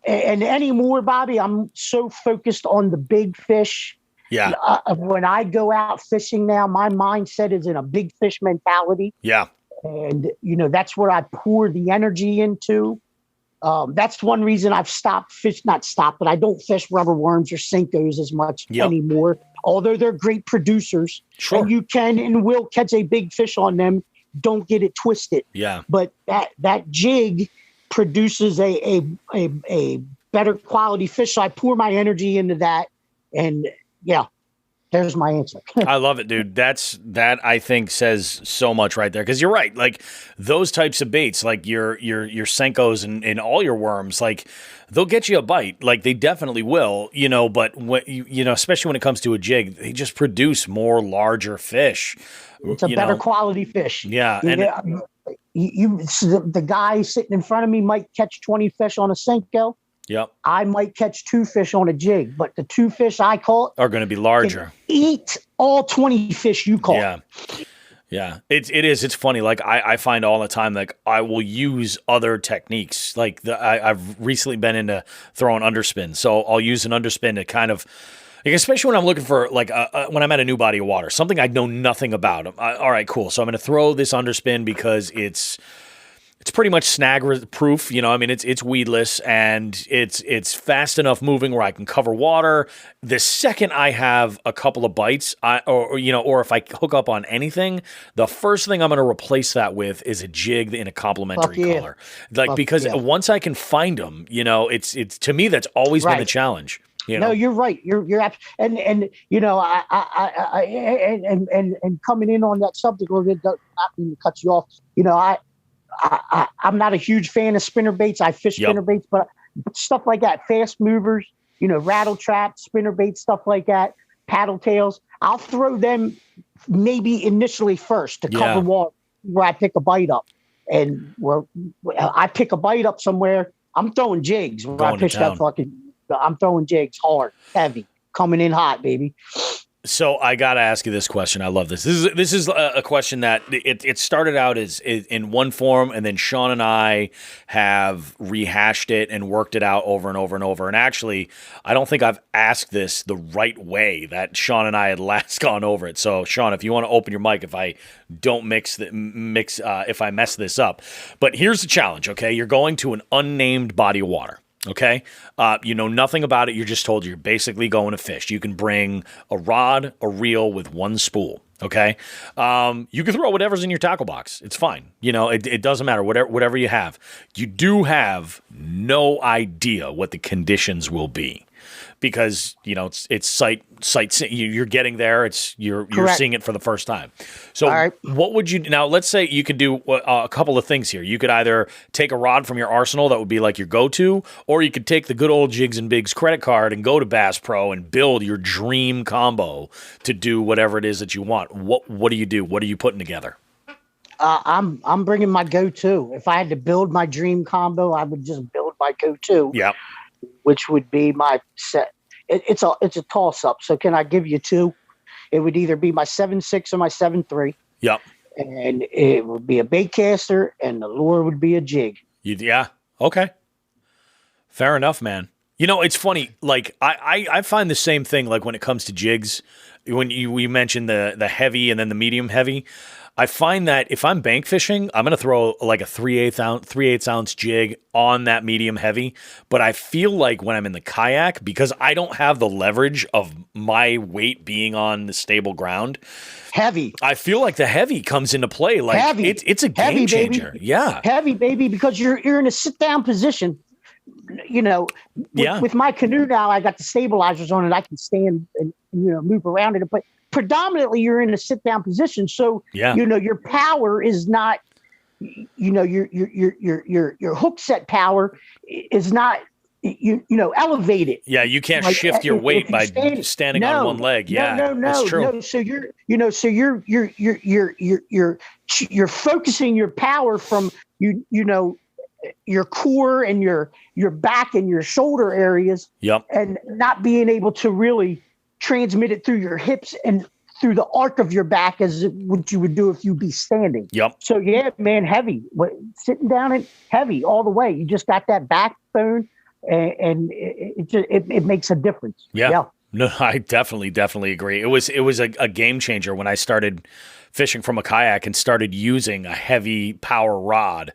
and anymore, Bobby, I'm so focused on the big fish Yeah. When I go out fishing now, my mindset is in a big fish mentality. Yeah. And, that's what I pour the energy into. That's one reason I've not stopped, but I don't fish rubber worms or Senkos as much anymore, although they're great producers. Sure. And you can and will catch a big fish on them. Don't get it twisted. Yeah. But that jig produces a better quality fish. So I pour my energy into that. And there's my answer. I love it, dude. That I think says so much right there. Cause you're right. Like those types of baits, like your Senkos and all your worms, like they'll get you a bite. Like they definitely will, but when, especially when it comes to a jig, they just produce more larger fish. It's a better quality fish. Yeah. And the guy sitting in front of me might catch 20 fish on a Senko. Yep. I might catch 2 fish on a jig, but the 2 fish I caught are going to be larger. Eat all 20 fish you caught. Yeah. Yeah. It is. It's funny. Like I find all the time, like I will use other techniques. Like I've recently been into throwing underspin. So I'll use an underspin to kind of, like, especially when I'm looking for when I'm at a new body of water, something I know nothing about. All right, cool. So I'm going to throw this underspin because it's pretty much snag proof. It's weedless and it's fast enough moving where I can cover water. The second I have a couple of bites, or if I hook up on anything, the first thing I'm going to replace that with is a jig in a complementary color. Because once I can find them, it's to me that's always been the challenge. No, you're right. You're and and coming in on that subject a little bit, not mean to cut you off. I'm not a huge fan of spinner baits. I fish spinner baits, but stuff like that, fast movers, rattle trap, spinner baits, stuff like that, paddle tails. I'll throw them maybe initially first to cover water where I pick a bite up, and where I pick a bite up somewhere, I'm throwing jigs. Where I pitch that I'm throwing jigs hard, heavy, coming in hot, baby. So I got to ask you this question. I love this. This is a question that it started out as in one form, and then Sean and I have rehashed it and worked it out over and over and over. And actually, I don't think I've asked this the right way that Sean and I had last gone over it. So Sean, if you want to open your mic, if I don't if I mess this up. But here's the challenge, okay? You're going to an unnamed body of water. Okay. You know nothing about it. You're just told you're basically going to fish. You can bring a rod, a reel with one spool. Okay. You can throw whatever's in your tackle box. It's fine. It doesn't matter. Whatever you have. You do have no idea what the conditions will be. Because it's sight. You're getting there. You're seeing it for the first time. So what would you now? Let's say you could do a couple of things here. You could either take a rod from your arsenal that would be like your go-to, or you could take the good old Jigs and Bigs credit card and go to Bass Pro and build your dream combo to do whatever it is that you want. What do you do? What are you putting together? I'm bringing my go-to. If I had to build my dream combo, I would just build my go-to. Yeah. Which would be my set. It's a toss-up. So can I give you 2? It would either be my 7.6 or my 7.3. Yep. And it would be a bait caster, and the lure would be a jig. Yeah. Okay. Fair enough, man. It's funny. Like I find the same thing. Like when it comes to jigs, when we mentioned the heavy and then the medium heavy. I find that if I'm bank fishing, I'm going to throw like a 3/8 ounce jig on that medium heavy. But I feel like when I'm in the kayak, because I don't have the leverage of my weight being on the stable ground, heavy. I feel like the heavy comes into play. Like heavy. It's a game changer. Baby. Yeah. Heavy, baby, because you're in a sit down position. With my canoe now, I got the stabilizers on it. I can stand and move around it. But predominantly you're in a sit down position. So, your power is not, your hook set power is not, elevated. Yeah. You can't shift your weight by standing on one leg. Yeah. No. That's true. No. So you're focusing your power from, your core and your back and your shoulder areas. Yep. And not being able to really transmit it through your hips and through the arc of your back as what you would do if you'd be standing. Yep. So yeah, man, heavy. Sitting down and heavy all the way. You just got that backbone, and it makes a difference. Yeah. No, I definitely agree. It was a game changer when I started fishing from a kayak and started using a heavy power rod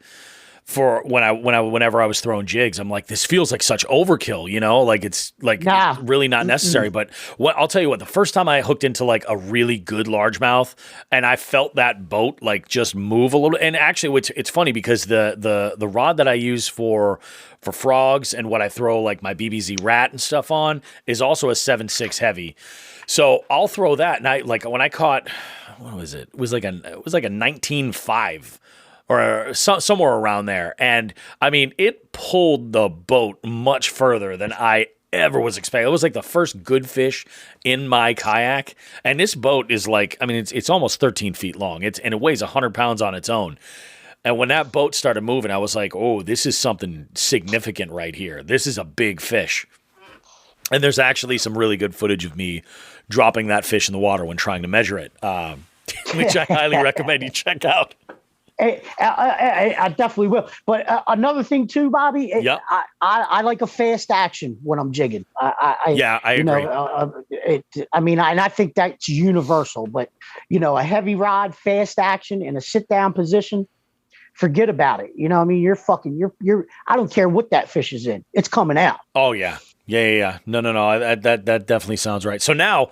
for whenever I was throwing jigs. I'm like, this feels like such overkill, like it's like Nah. really not necessary. But I'll tell you what, the first time I hooked into like a really good largemouth and I felt that boat like just move a little, and actually it's funny because the rod that I use for frogs and what I throw like my BBZ rat and stuff on is also a 7.6 heavy. So I'll throw that, and I like when I caught, what was it? It was like a 19.5 or somewhere around there. And I mean, it pulled the boat much further than I ever was expecting. It was like the first good fish in my kayak. And this boat is like, I mean, it's almost 13 feet long. And it weighs 100 pounds on its own. And when that boat started moving, I was like, oh, this is something significant right here. This is a big fish. And there's actually some really good footage of me dropping that fish in the water when trying to measure it, which I highly recommend you check out. I definitely will. But another thing too, Bobby, Yep. I like a fast action when I'm jigging. I agree. I think that's universal. But a heavy rod, fast action, in a sit down position, forget about it. You're I don't care what that fish is in. It's coming out. Oh yeah. Yeah. No. That definitely sounds right. So now,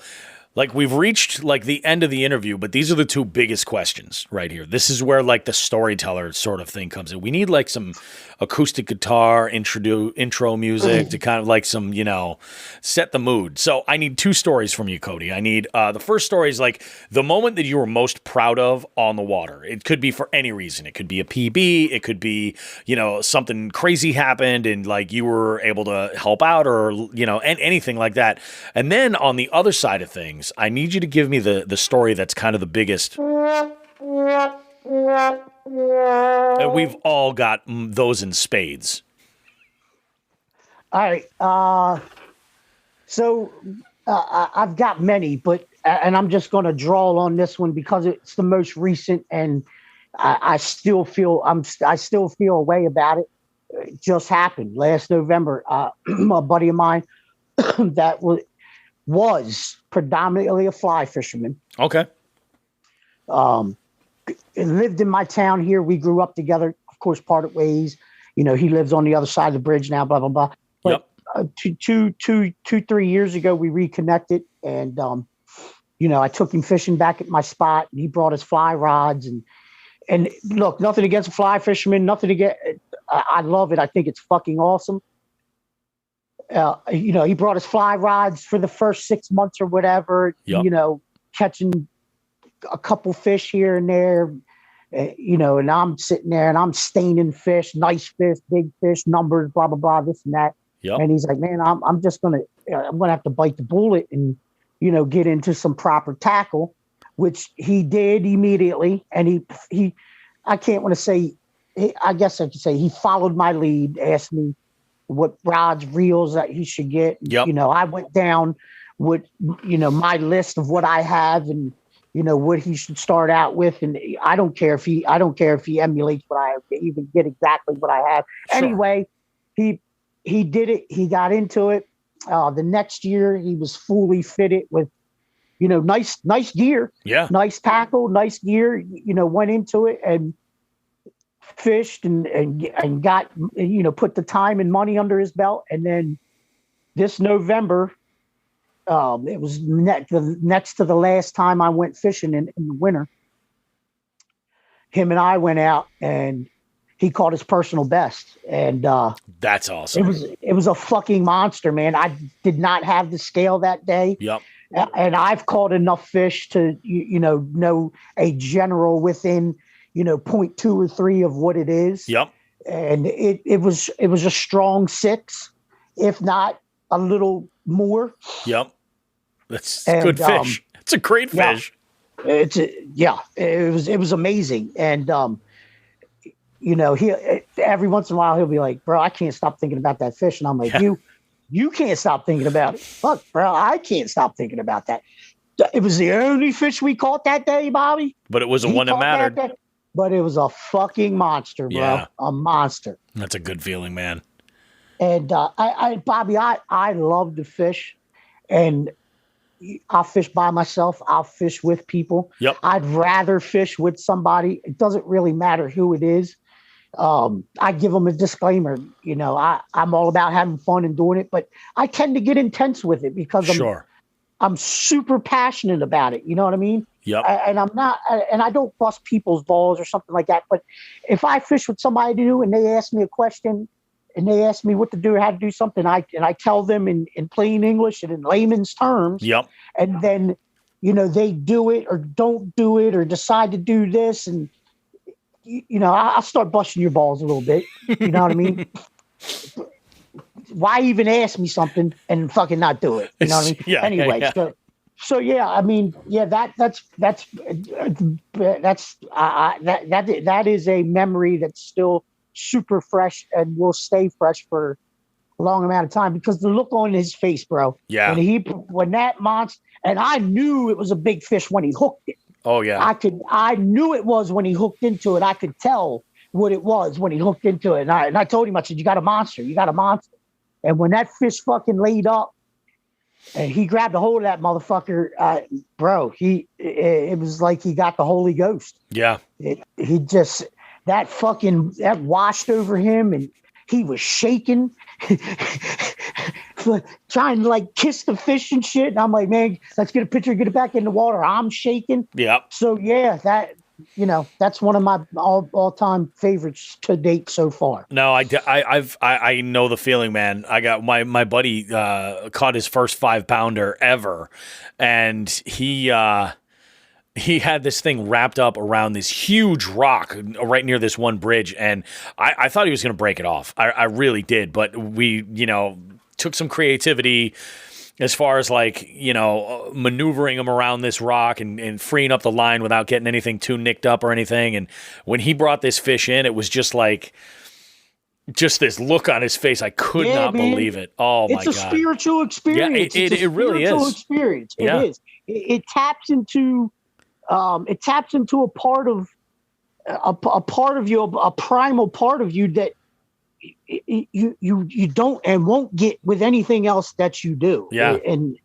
like, we've reached like the end of the interview, but these are the two biggest questions right here. This is where like the storyteller sort of thing comes in. We need like some acoustic guitar intro music to kind of like some, set the mood. So I need two stories from you, Cody. I need the first story is like the moment that you were most proud of on the water. It could be for any reason. It could be a PB. It could be, something crazy happened and like you were able to help out or, anything like that. And then on the other side of things, I need you to give me the story that's kind of the biggest. And we've all got those in spades. All right. So I've got many, and I'm just going to draw on this one because it's the most recent, and I still feel a way about it. It just happened last November. A buddy of mine that was predominantly a fly fisherman. Okay. Lived in my town here. We grew up together, of course, parted ways. He lives on the other side of the bridge now, blah, blah, blah. But yep. 3 years ago, we reconnected, and, I took him fishing back at my spot, and he brought his fly rods. And look, nothing against a fly fisherman, nothing to get. I love it. I think it's fucking awesome. He brought his fly rods for the first 6 months or whatever, yep. Catching a couple fish here and there, and I'm sitting there and I'm staining fish, nice fish, big fish, numbers, blah, blah, blah, this and that. Yep. And he's like, man, I'm going to have to bite the bullet and, get into some proper tackle, which he did immediately. And I can't want to say, I guess I could say he followed my lead, asked me what rods, reels that he should get. Yep. I went down with, my list of what I have and, what he should start out with. And I don't care if he emulates what I have, even get exactly what I have. Sure. Anyway, he did it. He got into it. The next year he was fully fitted with, nice gear. Yeah. Nice tackle, nice gear, went into it and fished and got, put the time and money under his belt. And then this November, it was next to the last time I went fishing in the winter. Him and I went out and he caught his personal best. And that's awesome. It was a fucking monster, man. I did not have the scale that day. Yep. And I've caught enough fish to, know a general within, 0.2 or 3 of what it is. Yep. And it was a strong 6, if not a little more. Yep. That's good fish. It's a great fish. It was amazing. And, he every once in a while he'll be like, bro, I can't stop thinking about that fish. And I'm like, you can't stop thinking about it. Fuck, bro, I can't stop thinking about that. It was the only fish we caught that day, Bobby. But it was the one that mattered. But it was a fucking monster, bro. Yeah. A monster. That's a good feeling, man. And Bobby, I love to fish. and I'll fish by myself. I'll fish with people. Yep. I'd rather fish with somebody. It doesn't really matter who it is. I give them a disclaimer. You know, I'm all about having fun and doing it, but I tend to get intense with it because I'm super passionate about it. You know what I mean? Yep. And I'm not, and I don't bust people's balls or something like that. But if I fish with somebody new and they ask me a question and they ask me what to do or how to do something, I tell them in plain English and in layman's terms. Yep. And then, you know, they do it or don't do it or decide to do this. And, you know, I'll start busting your balls a little bit. You know what I mean? Why even ask me something and fucking not do it? You know what I mean? Yeah. Anyway, Yeah. So yeah, I mean, yeah, that is a memory that's still super fresh and will stay fresh for a long amount of time because the look on his face, bro. Yeah. When that monster, and I knew it was a big fish when he hooked it. Oh yeah. I knew it was when he hooked into it. I could tell what it was when he hooked into it. And I told him, I said, you got a monster. And when that fish fucking laid up and he grabbed a hold of that motherfucker, bro, it was like he got the Holy Ghost. Yeah. That washed over him and he was shaking, trying to like kiss the fish and shit. And I'm like, man, let's get a picture, get it back in the water. I'm shaking. Yeah. So yeah, that's one of my all-time favorites to date so far. No, I know the feeling, man. I got my buddy caught his first 5-pounder ever, and he had this thing wrapped up around this huge rock right near this one bridge, and I thought he was going to break it off. I really did, but we, you know, took some creativity as far as like, you know, maneuvering him around this rock and freeing up the line without getting anything too nicked up or anything. And when he brought this fish in, it was just this look on his face. I could not believe it. Oh my God. It's a spiritual experience. Yeah, it really is. Experience. It Yeah. is. It taps into a part of you, a primal part of you that you don't and won't get with anything else that you do. Yeah. And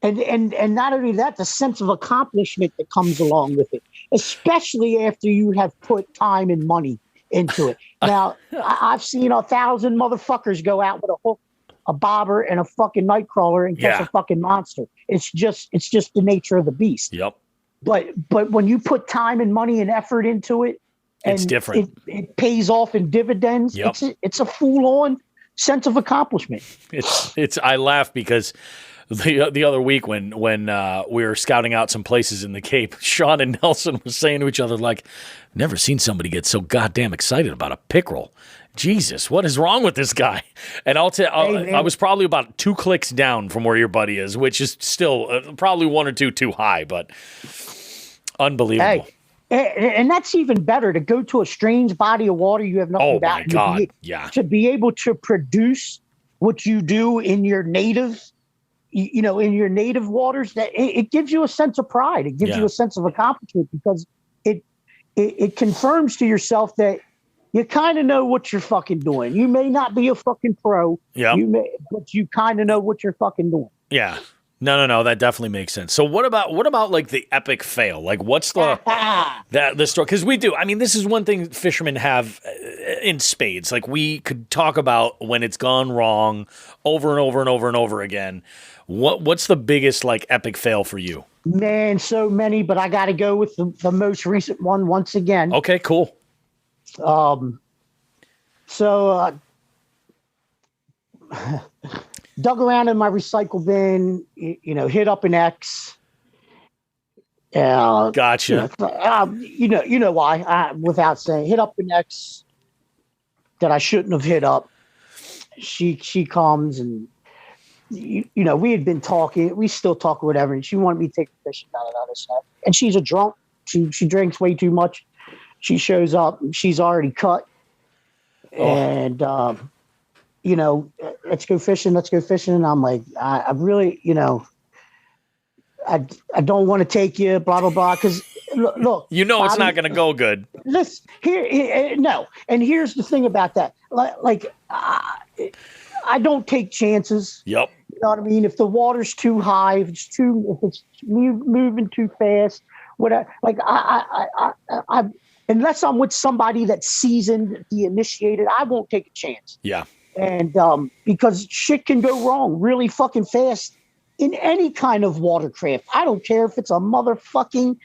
not only that, the sense of accomplishment that comes along with it, especially after you have put time and money into it. Now, I've seen 1,000 motherfuckers go out with a hook, a bobber, and a fucking night crawler and catch a fucking monster. It's just the nature of the beast. Yep. But when you put time and money and effort into it, and it's different. It pays off in dividends. Yep. It's a full-on sense of accomplishment. It's. I laugh because the other week when we were scouting out some places in the Cape, Sean and Nelson were saying to each other like, "Never seen somebody get so goddamn excited about a pickerel. Jesus, what is wrong with this guy?" And I'll tell I was probably about 2 clicks down from where your buddy is, which is still probably 1 or 2 too high, but unbelievable. Hey. And that's even better, to go to a strange body of water you have nothing about. Oh my God! To be able to produce what you do in your native, in your native waters, that it gives you a sense of pride. It gives you a sense of accomplishment because it confirms to yourself that you kind of know what you're fucking doing. You may not be a fucking pro, but you kind of know what you're fucking doing. Yeah. No, that definitely makes sense. So what about like the epic fail? Like what's the story? Because we do. I mean, this is one thing fishermen have in spades. Like we could talk about when it's gone wrong over and over and over and over again. What's the biggest like epic fail for you? Man, so many, but I got to go with the most recent one once again. Okay, cool. Dug around in my recycle bin, hit up an X. Gotcha. You know why? Without saying, hit up an X that I shouldn't have hit up. She comes and we had been talking. We still talk or whatever, and she wanted me to take the fishing out of other stuff. And she's a drunk. She drinks way too much. She shows up. She's already cut, and let's go fishing. And I'm like, I really, I don't want to take you, blah, blah, blah. Because look, it's not going to go good. Listen, no. And here's the thing about that. I don't take chances. Yep. You know what I mean? If the water's too high, if it's moving too fast, whatever. Like I unless I'm with somebody that's seasoned, the initiated, I won't take a chance. Yeah. And because shit can go wrong really fucking fast in any kind of watercraft. I don't care if it's a motherfucking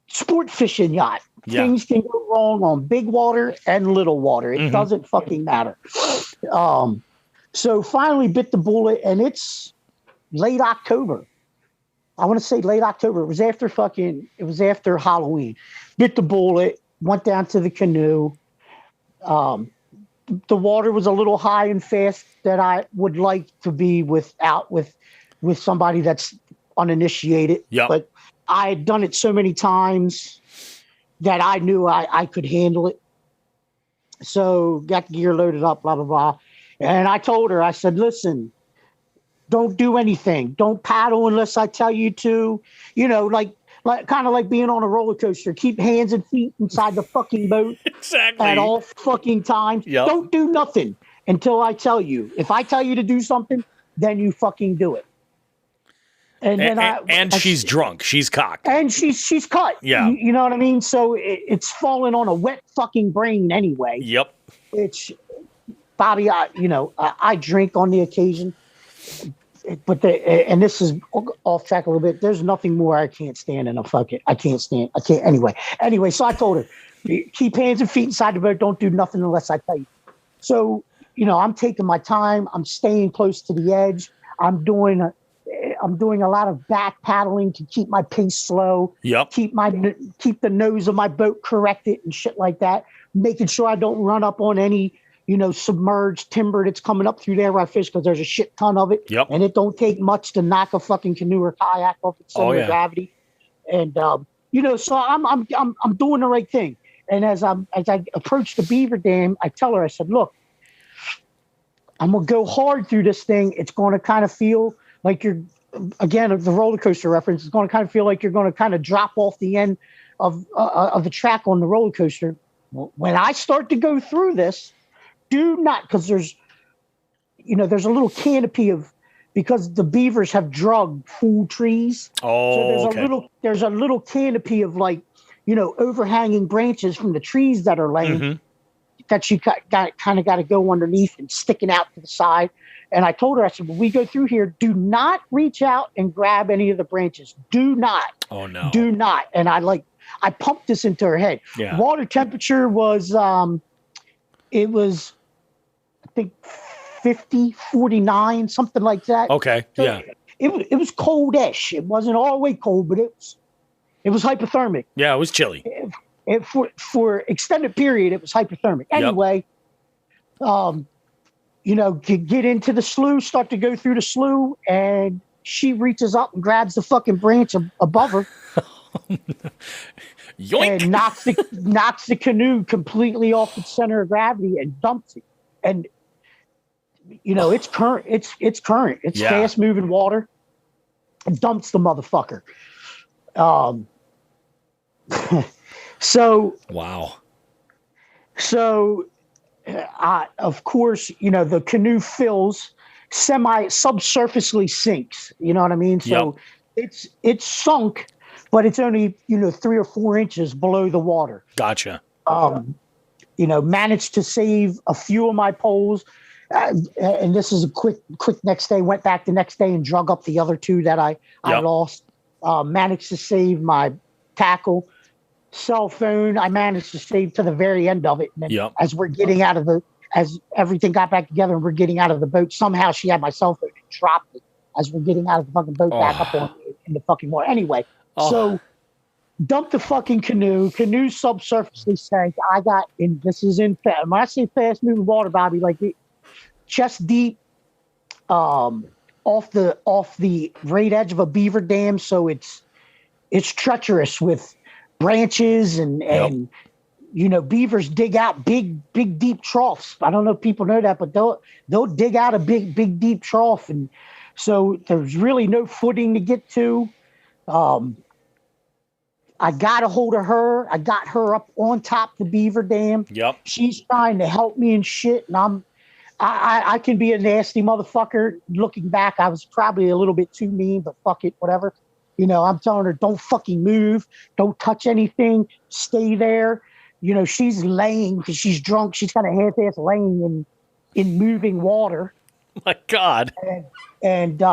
sport fishing yacht. Yeah. Things can go wrong on big water and little water. It doesn't fucking matter. So finally bit the bullet, and it's late October. I want to say late October. It was after Halloween. Bit the bullet, went down to the canoe. The water was a little high and fast that I would like to be with somebody that's uninitiated. Yep. But I had done it so many times that I knew I could handle it. So got the gear loaded up, blah, blah, blah. And I told her, I said, listen, don't do anything. Don't paddle unless I tell you to. You know, like kind of like being on a roller coaster. Keep hands and feet inside the fucking boat. Exactly. At all fucking times. Yep. Don't do nothing until I tell you. If I tell you to do something, then you fucking do it. And she's drunk. She's cocked. And she's cut. Yeah. You know what I mean? So it's falling on a wet fucking brain anyway. Yep. It's Bobby. I drink on the occasion, but and this is off track a little bit. There's nothing more I can't stand in a fucking. I can't anyway. So I told her, keep hands and feet inside the boat. Don't do nothing unless I tell you. So I'm taking my time. I'm staying close to the edge. I'm doing a lot of back paddling to keep my pace slow. Yep. Keep the nose of my boat corrected and shit like that. Making sure I don't run up on any, submerged timber that's coming up through there where I fish, because there's a shit ton of it. Yep. And it don't take much to knock a fucking canoe or kayak off its center of gravity. And so I'm doing the right thing. And as I approach the beaver dam, I tell her, I said, look, I'm gonna go hard through this thing. It's going to kind of feel like you're, again, the roller coaster reference, is going to kind of feel like you're going to kind of drop off the end of the track on the roller coaster. When I start to go through this, do not, because there's a little canopy because the beavers have drugged full trees. Oh, so there's a little canopy of overhanging branches from the trees that are laying that you kind of got to go underneath and sticking out to the side. And I told her, I said, when we go through here, do not reach out and grab any of the branches. Do not. Oh, no. Do not. And I pumped this into her head. Yeah. Water temperature was, it was, I think, 50, 49, something like that. Okay. So yeah. It was cold-ish. It wasn't all the way cold, but it was hypothermic. Yeah, it was chilly. For extended period, it was hypothermic. Anyway, get into the slough, start to go through the slough, and she reaches up and grabs the fucking branch above her. Yoink. And knocks the canoe completely off its center of gravity and dumps it. And it's current. It's current. It's fast moving water. And dumps the motherfucker. So wow. So, of course, the canoe fills, subsurfacely sinks. You know what I mean? So it's sunk, but it's only 3 or 4 inches below the water. Gotcha. Managed to save a few of my poles, and this is a quick next day. Went back the next day and drug up the other 2 that I lost. Managed to save my tackle. Cell phone, I managed to save to the very end of it. And then as we're getting out of as everything got back together and we're getting out of the boat, somehow she had my cell phone and dropped it as we're getting out of the fucking boat back up in the fucking water. Anyway, so dumped the fucking canoe subsurfacely sank. This is in, when I say fast moving water, Bobby, like chest deep, off the right edge of a beaver dam. So it's treacherous with branches and beavers dig out big deep troughs. I don't know if people know that, but they'll dig out a big deep trough, and so there's really no footing to get to. I got a hold of her. I got her up on top the beaver dam. Yep. She's trying to help me and shit, and I can be a nasty motherfucker. Looking back, I was probably a little bit too mean, but fuck it, whatever. I'm telling her, don't fucking move. Don't touch anything. Stay there. She's laying because she's drunk. She's got a half-ass laying in moving water. My God. And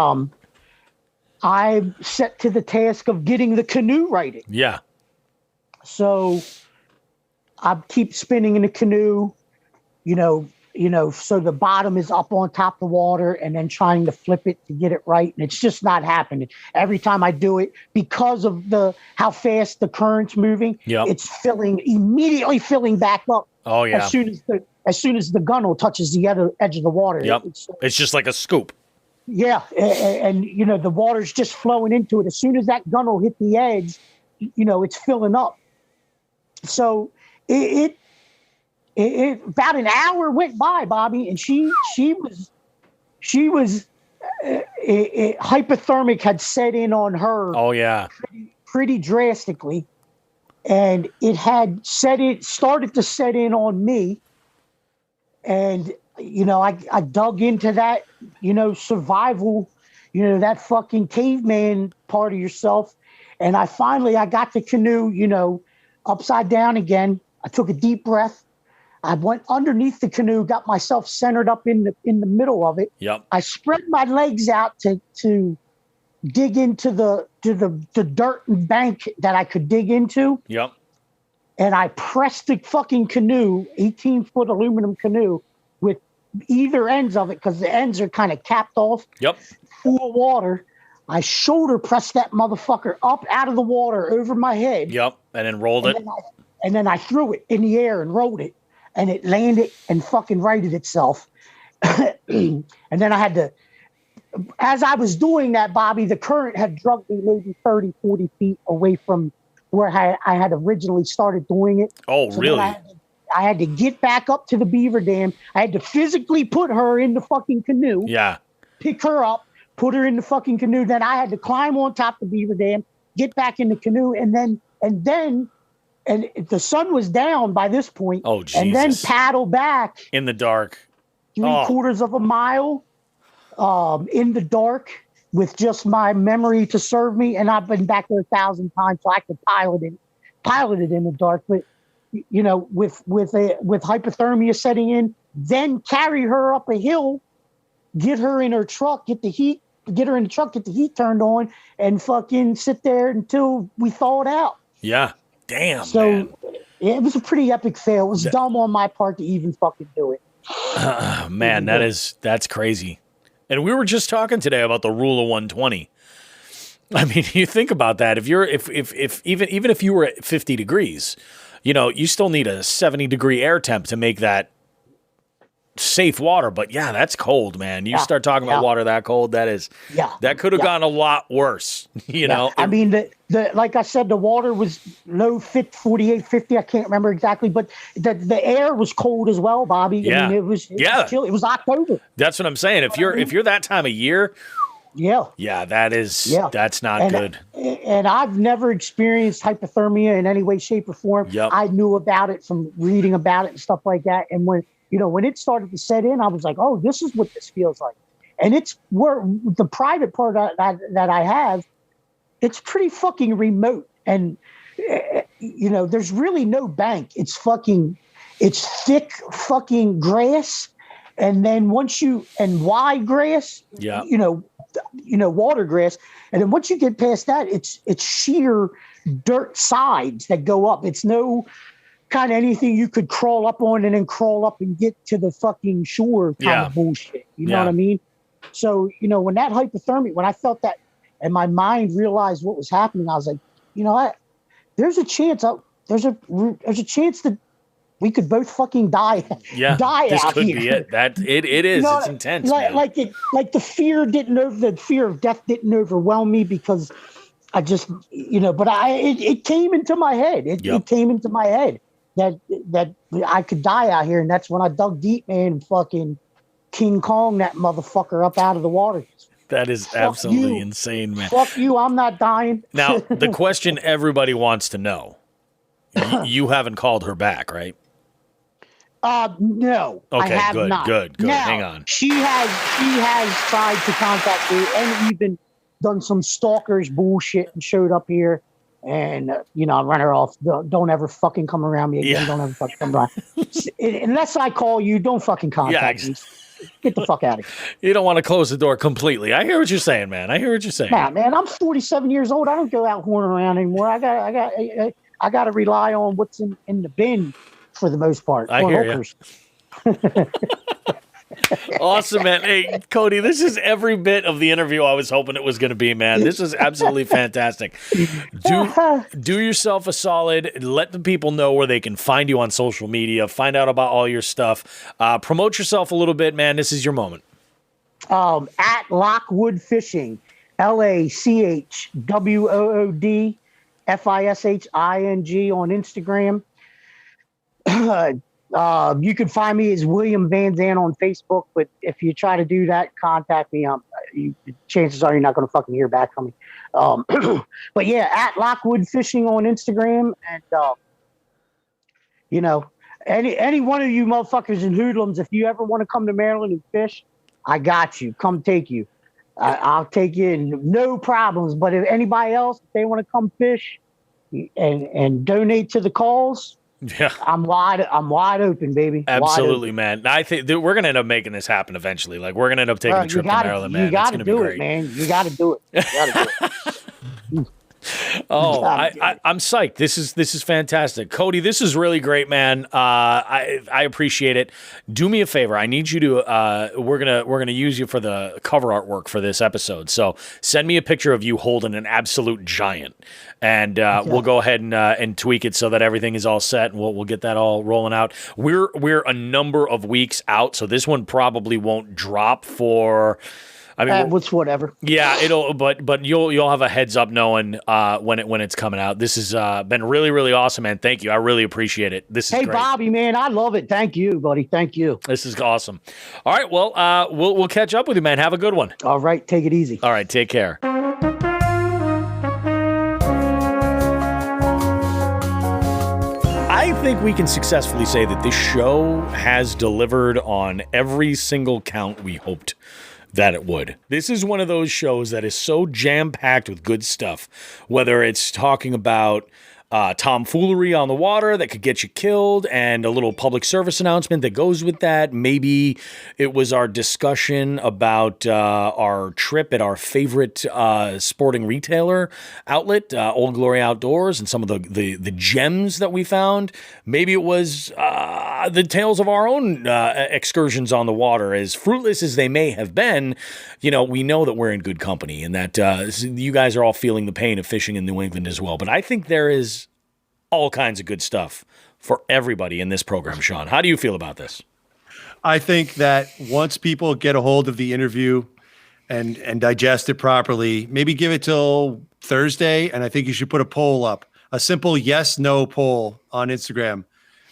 I'm set to the task of getting the canoe righted. Yeah. So I keep spinning in the canoe, so the bottom is up on top of the water and then trying to flip it to get it right. And it's just not happening. Every time I do it, because of how fast the current's moving, it's immediately filling back up. Oh, yeah. As soon as the gunnel touches the other edge of the water. Yep. It's just like a scoop. Yeah. And the water's just flowing into it. As soon as that gunnel hit the edge, it's filling up. So it about an hour went by, Bobby, and she was hypothermic had set in on her. Oh yeah, pretty drastically, and it started to set in on me, and I dug into that survival, that fucking caveman part of yourself, and I got the canoe upside down again. I took a deep breath. I went underneath the canoe, got myself centered up in the middle of it. Yep. I spread my legs out to dig into the dirt and bank that I could dig into. Yep. And I pressed the fucking canoe, 18-foot aluminum canoe, with either ends of it, because the ends are kind of capped off. Yep. Full of water. I shoulder pressed that motherfucker up out of the water over my head. Yep. And then rolled it. And then I threw it in the air and rolled it. And it landed and fucking righted itself. And then I had to, as I was doing that, Bobby, the current had drugged me maybe 30, 40 feet away from where I had originally started doing it. Oh, so really? I had to get back up to the beaver dam. I had to physically put her in the fucking canoe. Yeah. Pick her up, put her in the fucking canoe. Then I had to climb on top of the beaver dam, get back in the canoe, and the sun was down by this point. Oh, Jesus. And then paddle back in the dark, 3/4 of a mile, in the dark, with just my memory to serve me. And I've been back there 1,000 times, so I could pilot it in the dark. But with hypothermia setting in, then carry her up a hill, get her in her truck, get her in the truck, get the heat turned on, and fucking sit there until we thaw it out. Yeah. Damn. So man. It was a pretty epic fail. It was dumb on my part to even fucking do it. Man, that's crazy. And we were just talking today about the rule of 120. I mean, you think about that. If even if you were at 50 degrees, you still need a 70-degree air temp to make that safe water. But yeah, that's cold, man. You start talking about water that cold, that could have gone a lot worse. I mean, the like I said, the water was low 48, 50. I can't remember exactly, but the air was cold as well, Bobby. Yeah. I mean, it was chill. It was October. That's what I'm saying. If you're that time of year, that's not good. And I've never experienced hypothermia in any way, shape, or form. Yep. I knew about it from reading about it and stuff like that. And when it started to set in, I was like, oh, this is what this feels like. And it's where the private part that I have, it's pretty fucking remote. And, there's really no bank. It's thick fucking grass. And then wide grass, water grass. And then once you get past that, it's sheer dirt sides that go up. It's no kind of anything you could crawl up on and then crawl up and get to the fucking shore kind of bullshit. You know what I mean? So, when that hypothermia, when I felt that and my mind realized what was happening, I was like, there's a chance there's a chance that we could both fucking die. Yeah, die this out could here. be it. It is. It's intense. Like the fear of death didn't overwhelm me because I just, but it came into my head. It came into my head that I could die out here, and that's when I dug deep, man, and fucking King Kong that motherfucker up out of the water. That is absolutely insane, man. Fuck you, I'm not dying. Now, the question everybody wants to know, you haven't called her back, right? No, I Okay, have good, not. good. Now, Hang on. She has tried to contact me and even done some stalkers bullshit and showed up here. And, I run her off. Don't ever fucking come around me again. Yeah. Don't ever fucking come around. Unless I call you, don't fucking contact me. Get the fuck out of here. You don't want to close the door completely. I hear what you're saying, man. I hear what you're saying. Nah, man, I'm 47 years old. I don't go out horning around anymore. I got to rely on what's in the bin for the most part. I hear you. Awesome, man. Hey, Cody, this is every bit of the interview I was hoping it was going to be, man. This is absolutely fantastic. Do yourself a solid. Let the people know where they can find you on social media. Find out about all your stuff. Promote yourself a little bit, man. This is your moment. At Lachwoodfishing, LachwoodFishing on Instagram. You can find me as William Van Sant on Facebook, but if you try to do that, contact me. Chances are you're not going to fucking hear back from me. But yeah, at Lachwoodfishing on Instagram, and any one of you motherfuckers in hoodlums, if you ever want to come to Maryland and fish, I got you. Come take you. I'll take you, no problems. But if anybody else, if they want to come fish and donate to the cause. Yeah, I'm wide open, baby. Absolutely, man. I think we're gonna end up making this happen eventually. Like we're gonna end up taking a trip to Maryland, man. You got to do it, man. You got to do it. Oh, I'm psyched. This is fantastic, Cody. This is really great, man. I appreciate it. Do me a favor. I need you to. We're gonna use you for the cover artwork for this episode. So send me a picture of you holding an absolute giant, and we'll go ahead and tweak it so that everything is all set, and we'll get that all rolling out. We're a number of weeks out, so this one probably won't drop for. I mean, it's whatever. Yeah, but you'll have a heads up knowing when it's coming out. This has been really, really awesome, man. Thank you. I really appreciate it. This is Hey, great. Bobby, man, I love it. Thank you, buddy. Thank you. This is awesome. All right, well, we'll catch up with you, man. Have a good one. All right, take it easy. All right, take care. I think we can successfully say that this show has delivered on every single count we hoped that it would. This is one of those shows that is so jam-packed with good stuff, whether it's talking about tomfoolery on the water that could get you killed and a little public service announcement that goes with that. Maybe it was our discussion about our trip at our favorite sporting retailer outlet, Old Glory Outdoors, and some of the gems that we found. Maybe it was the tales of our own excursions on the water. As fruitless as they may have been, we know that we're in good company and that you guys are all feeling the pain of fishing in New England as well. But I think there is all kinds of good stuff for everybody in this program, Sean. How do you feel about this? I think that once people get a hold of the interview and digest it properly, maybe give it till Thursday, and I think you should put a poll up, a simple yes/no poll on Instagram.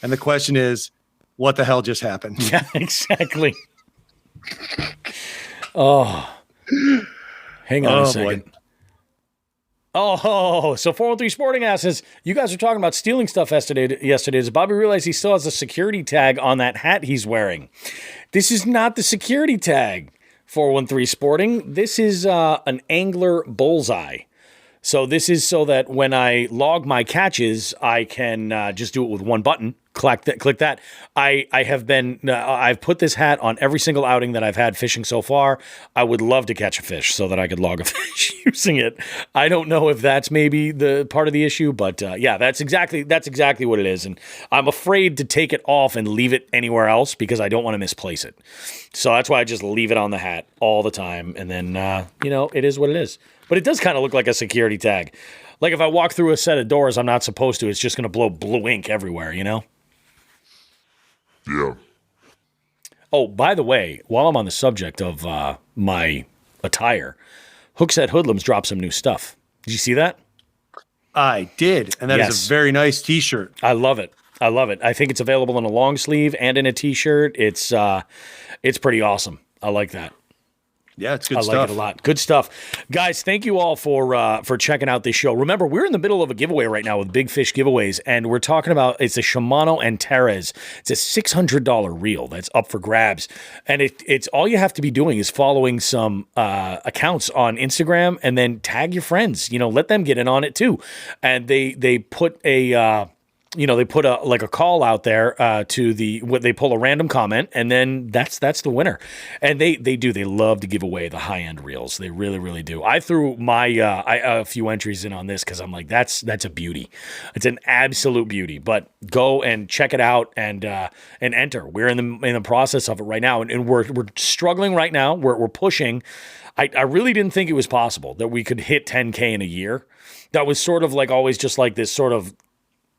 And the question is, what the hell just happened? Yeah, exactly. Oh, hang on a second. Boy. Oh, so 413 Sporting asks, you guys were talking about stealing stuff yesterday. Does Bobby realize he still has a security tag on that hat he's wearing? This is not the security tag, 413 Sporting. This is an angler bullseye. So this is so that when I log my catches, I can just do it with one button. Click that. I've put this hat on every single outing that I've had fishing so far. I would love to catch a fish so that I could log a fish using it. I don't know if that's maybe the part of the issue, but yeah, that's exactly what it is. And I'm afraid to take it off and leave it anywhere else because I don't want to misplace it. So that's why I just leave it on the hat all the time. And then, it is what it is. But it does kind of look like a security tag. Like if I walk through a set of doors I'm not supposed to, it's just going to blow blue ink everywhere, Yeah. Oh, by the way, while I'm on the subject of my attire, Hookset Hoodlums dropped some new stuff. Did you see that? I did, and that is a very nice T-shirt. I love it. I think it's available in a long sleeve and in a T-shirt. It's pretty awesome. I like that. Yeah, it's good I stuff. like it a lot. Good stuff. Guys, thank you all for checking out this show. Remember, we're in the middle of a giveaway right now with Big Fish Giveaways, and we're talking about, it's a Shimano Antares. It's a $600 reel that's up for grabs. And it's all you have to be doing is following some accounts on Instagram and then tag your friends. Let them get in on it too. And they put a... they put a call out there they pull a random comment, and then that's the winner. And they love to give away the high end reels. They really, really do. I threw my a few entries in on this because I'm like, that's a beauty. It's an absolute beauty. But go and check it out and enter. We're in the process of it right now, and we're struggling right now. We're pushing. I really didn't think it was possible that we could hit 10K in a year. That was sort of like always just like this sort of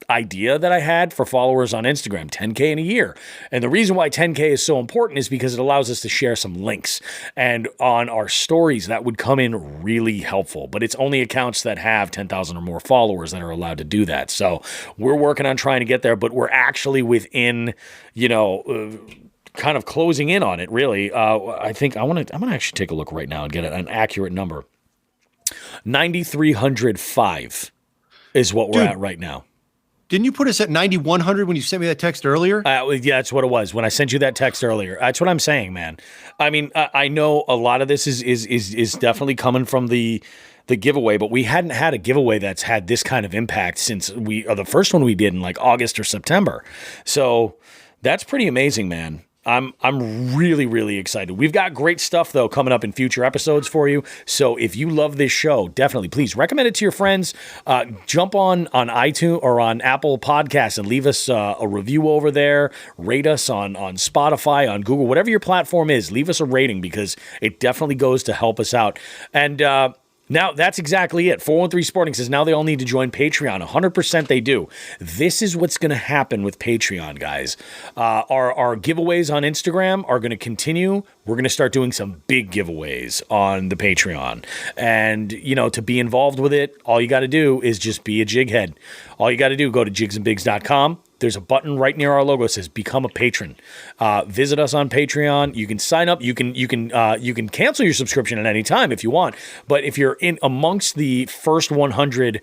idea that I had for followers on Instagram, 10K in a year. And the reason why 10K is so important is because it allows us to share some links. And on our stories, that would come in really helpful. But it's only accounts that have 10,000 or more followers that are allowed to do that. So we're working on trying to get there, but we're actually within, kind of closing in on it, really. I think I'm going to actually take a look right now and get an accurate number. 9,305 is what we're at right now. Didn't you put us at 9,100 when you sent me that text earlier? Yeah, that's what it was when I sent you that text earlier. That's what I'm saying, man. I mean, I know a lot of this is definitely coming from the giveaway, but we hadn't had a giveaway that's had this kind of impact since the first one we did in like August or September. So that's pretty amazing, man. I'm really, really excited. We've got great stuff, though, coming up in future episodes for you. So if you love this show, definitely, please recommend it to your friends. Jump on iTunes or on Apple Podcasts and leave us a review over there. Rate us on Spotify, on Google, whatever your platform is. Leave us a rating because it definitely goes to help us out. And now, that's exactly it. 413 Sporting says now they all need to join Patreon. 100% they do. This is what's going to happen with Patreon, guys. Our giveaways on Instagram are going to continue. We're going to start doing some big giveaways on the Patreon. And, to be involved with it, all you got to do is just be a jig head. All you got to do, go to jigsandbigs.com. There's a button right near our logo that says "Become a Patron." Visit us on Patreon. You can sign up. You can cancel your subscription at any time if you want. But if you're in amongst the first 100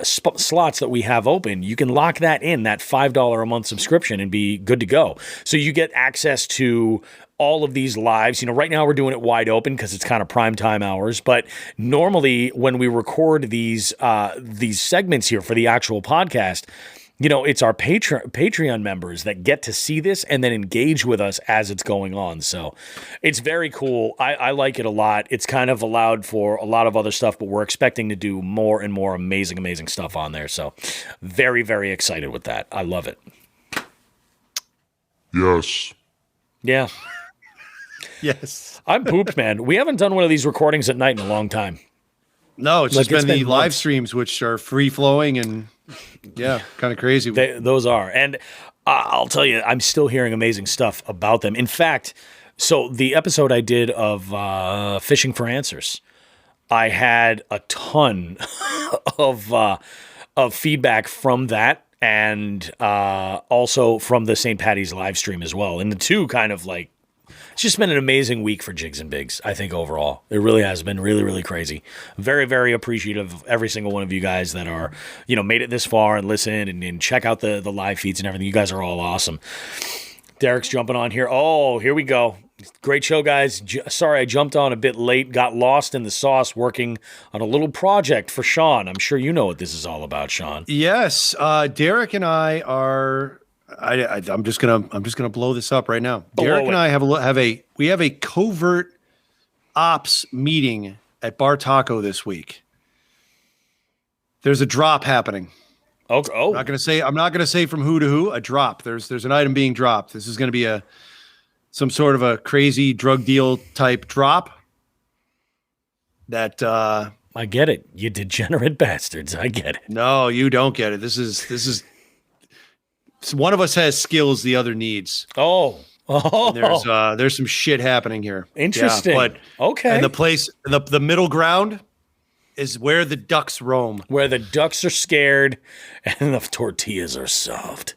slots that we have open, you can lock that in, that $5 a month subscription, and be good to go. So you get access to all of these lives. Right now we're doing it wide open because it's kind of prime time hours. But normally when we record these segments here for the actual podcast, it's our Patreon members that get to see this and then engage with us as it's going on. So it's very cool. I like it a lot. It's kind of allowed for a lot of other stuff, but we're expecting to do more and more amazing, amazing stuff on there. So very, very excited with that. I love it. Yes. Yeah. Yes. I'm pooped, man. We haven't done one of these recordings at night in a long time. No, it's just been the live months. streams, which are free flowing and kind of crazy. Those are. And I'll tell you, I'm still hearing amazing stuff about them. In fact, so the episode I did of Fishing for Answers, I had a ton of feedback from that, and also from the St. Patty's live stream as well. And the two kind of like, it's just been an amazing week for Jigs and Bigs, I think, overall. It really has been really, really crazy. Very, very appreciative of every single one of you guys that are, made it this far and listen and check out the live feeds and everything. You guys are all awesome. Derek's jumping on here. Oh, here we go. Great show, guys. Sorry I jumped on a bit late. Got lost in the sauce working on a little project for Sean. I'm sure you know what this is all about, Sean. Yes. Derek and I are... I'm just gonna blow this up right now. Derek and I have a covert ops meeting at Bar Taco this week. There's a drop happening. Okay. Oh. I'm not gonna say from who to who. A drop. There's an item being dropped. This is gonna be some sort of a crazy drug deal type drop. That I get it. You degenerate bastards. I get it. No, you don't get it. This is. So one of us has skills, the other needs. Oh. There's some shit happening here. Interesting. Yeah, but okay. And the place, the middle ground is where the ducks roam. Where the ducks are scared and the tortillas are soft.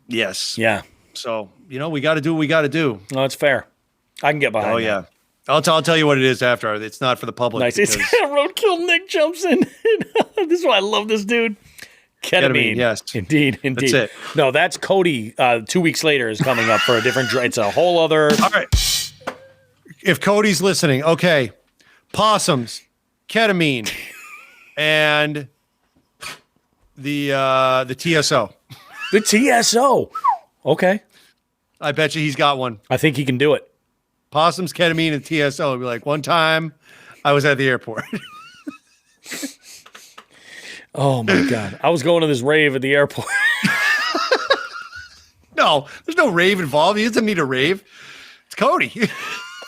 Yes. Yeah. So, we got to do what we got to do. No, it's fair. I can get behind that. Yeah. I'll tell you what it is after. It's not for the public. Nice. It's Roadkill Nick jumps in. This is why I love this dude. Ketamine. Yes. Indeed. That's it. No, that's Cody. 2 weeks later is coming up for a different. It's a whole other. All right. If Cody's listening, okay. Possums, ketamine, and the TSO. The TSO. Okay. I bet you he's got one. I think he can do it. Possums, ketamine, and TSO. It'd be like, one time I was at the airport. Oh my God. I was going to this rave at the airport. No, there's no rave involved. He doesn't need a rave. It's Cody.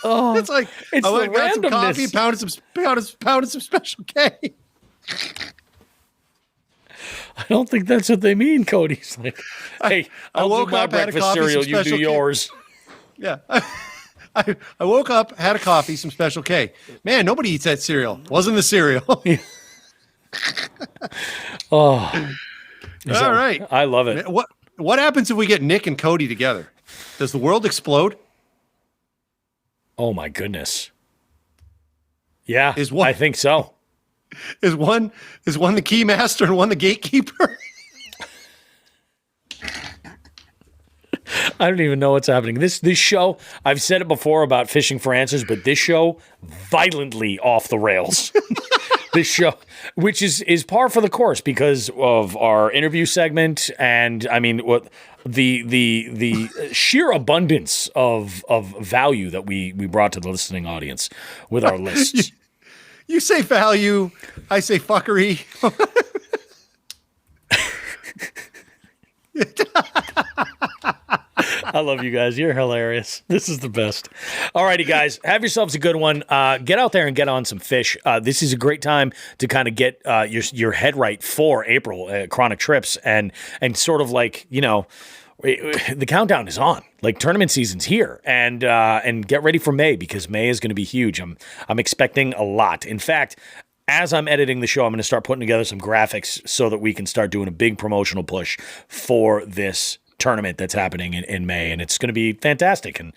Oh, it's like, it's I went and got some coffee, randomness. pounded some Special K. I don't think that's what they mean, Cody's like, hey, I'll do my breakfast cereal, you do yours. Yeah. I woke up, had a coffee, some Special K. Man, nobody eats that cereal. Wasn't the cereal. Oh. All right. I love it. What happens if we get Nick and Cody together? Does the world explode? Oh my goodness. Yeah, I think so. Is one the key master and one the gatekeeper? I don't even know what's happening. This show, I've said it before about fishing for answers, but this show, violently off the rails. This show, which is par for the course because of our interview segment, and I mean what the sheer abundance of value that we brought to the listening audience with our lists. You say value, I say fuckery. I love you guys. You're hilarious. This is the best. All righty, guys. Have yourselves a good one. Get out there and get on some fish. This is a great time to kind of get your head right for April, Chronic Trips, and sort of like, the countdown is on. Like, tournament season's here, and get ready for May, because May is going to be huge. I'm expecting a lot. In fact, as I'm editing the show, I'm going to start putting together some graphics so that we can start doing a big promotional push for this tournament that's happening in May, and it's going to be fantastic, and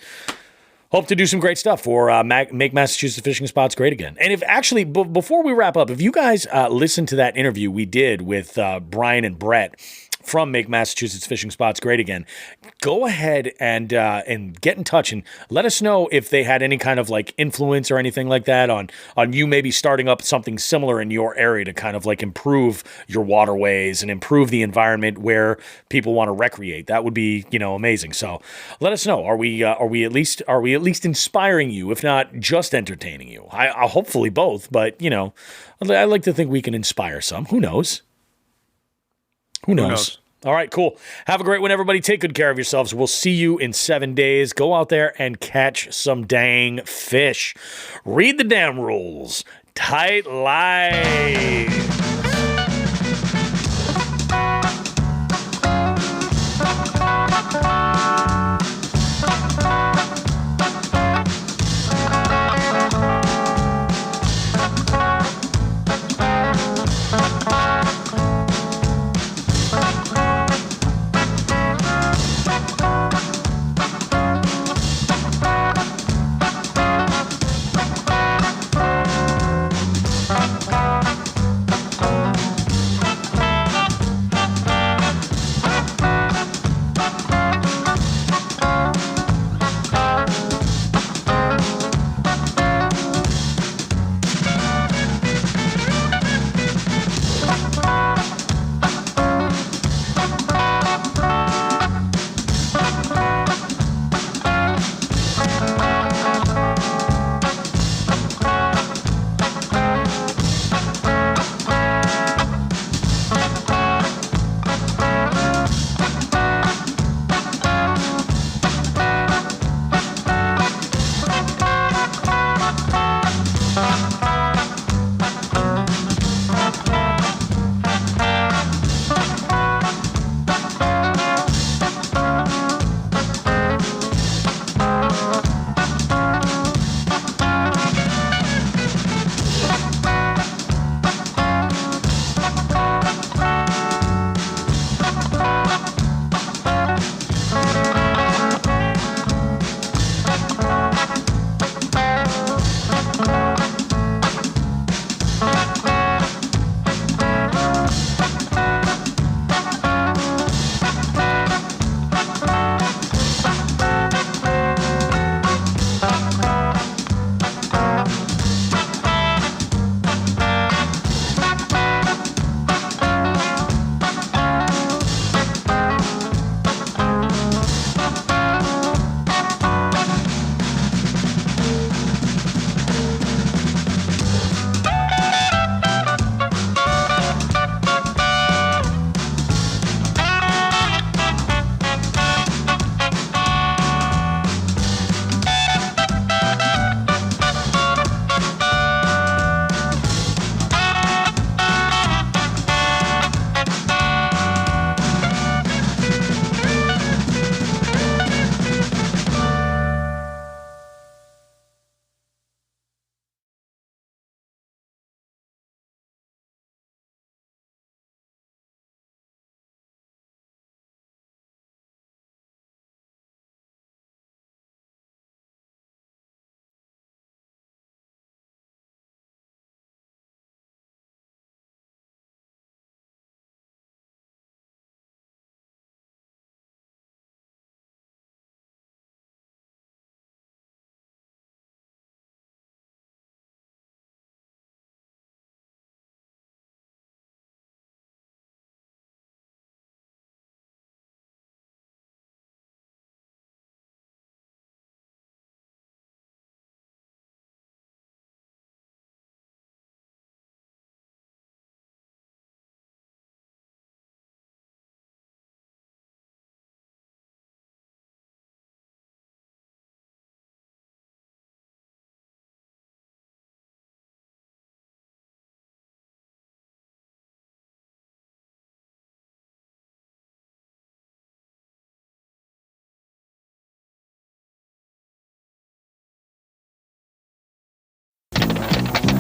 hope to do some great stuff for make Massachusetts fishing spots great again. And if actually, before we wrap up, if you guys listen to that interview we did with Brian and Brett from Make Massachusetts Fishing Spots Great Again, go ahead and get in touch and let us know if they had any kind of like influence or anything like that on you maybe starting up something similar in your area to kind of like improve your waterways and improve the environment where people want to recreate. That would be, amazing. So let us know. Are we at least inspiring you, if not just entertaining you? I hopefully both, but I like to think we can inspire some. Who knows? Who knows? All right, cool. Have a great one, everybody. Take good care of yourselves. We'll see you in 7 days. Go out there and catch some dang fish. Read the damn rules. Tight life.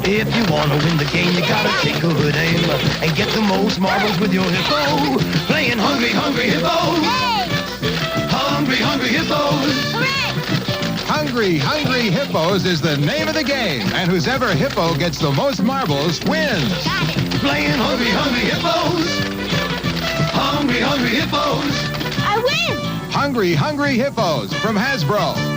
If you want to win the game, you gotta take good aim and get the most marbles with your hippo. Playing Hungry, Hungry Hippos. Hungry, Hungry Hippos. Hungry, Hungry Hippos is the name of the game, and whoever hippo gets the most marbles wins. Playing Hungry, Hungry Hippos. Hungry, Hungry Hippos. Hungry, Hungry Hippos from Hasbro.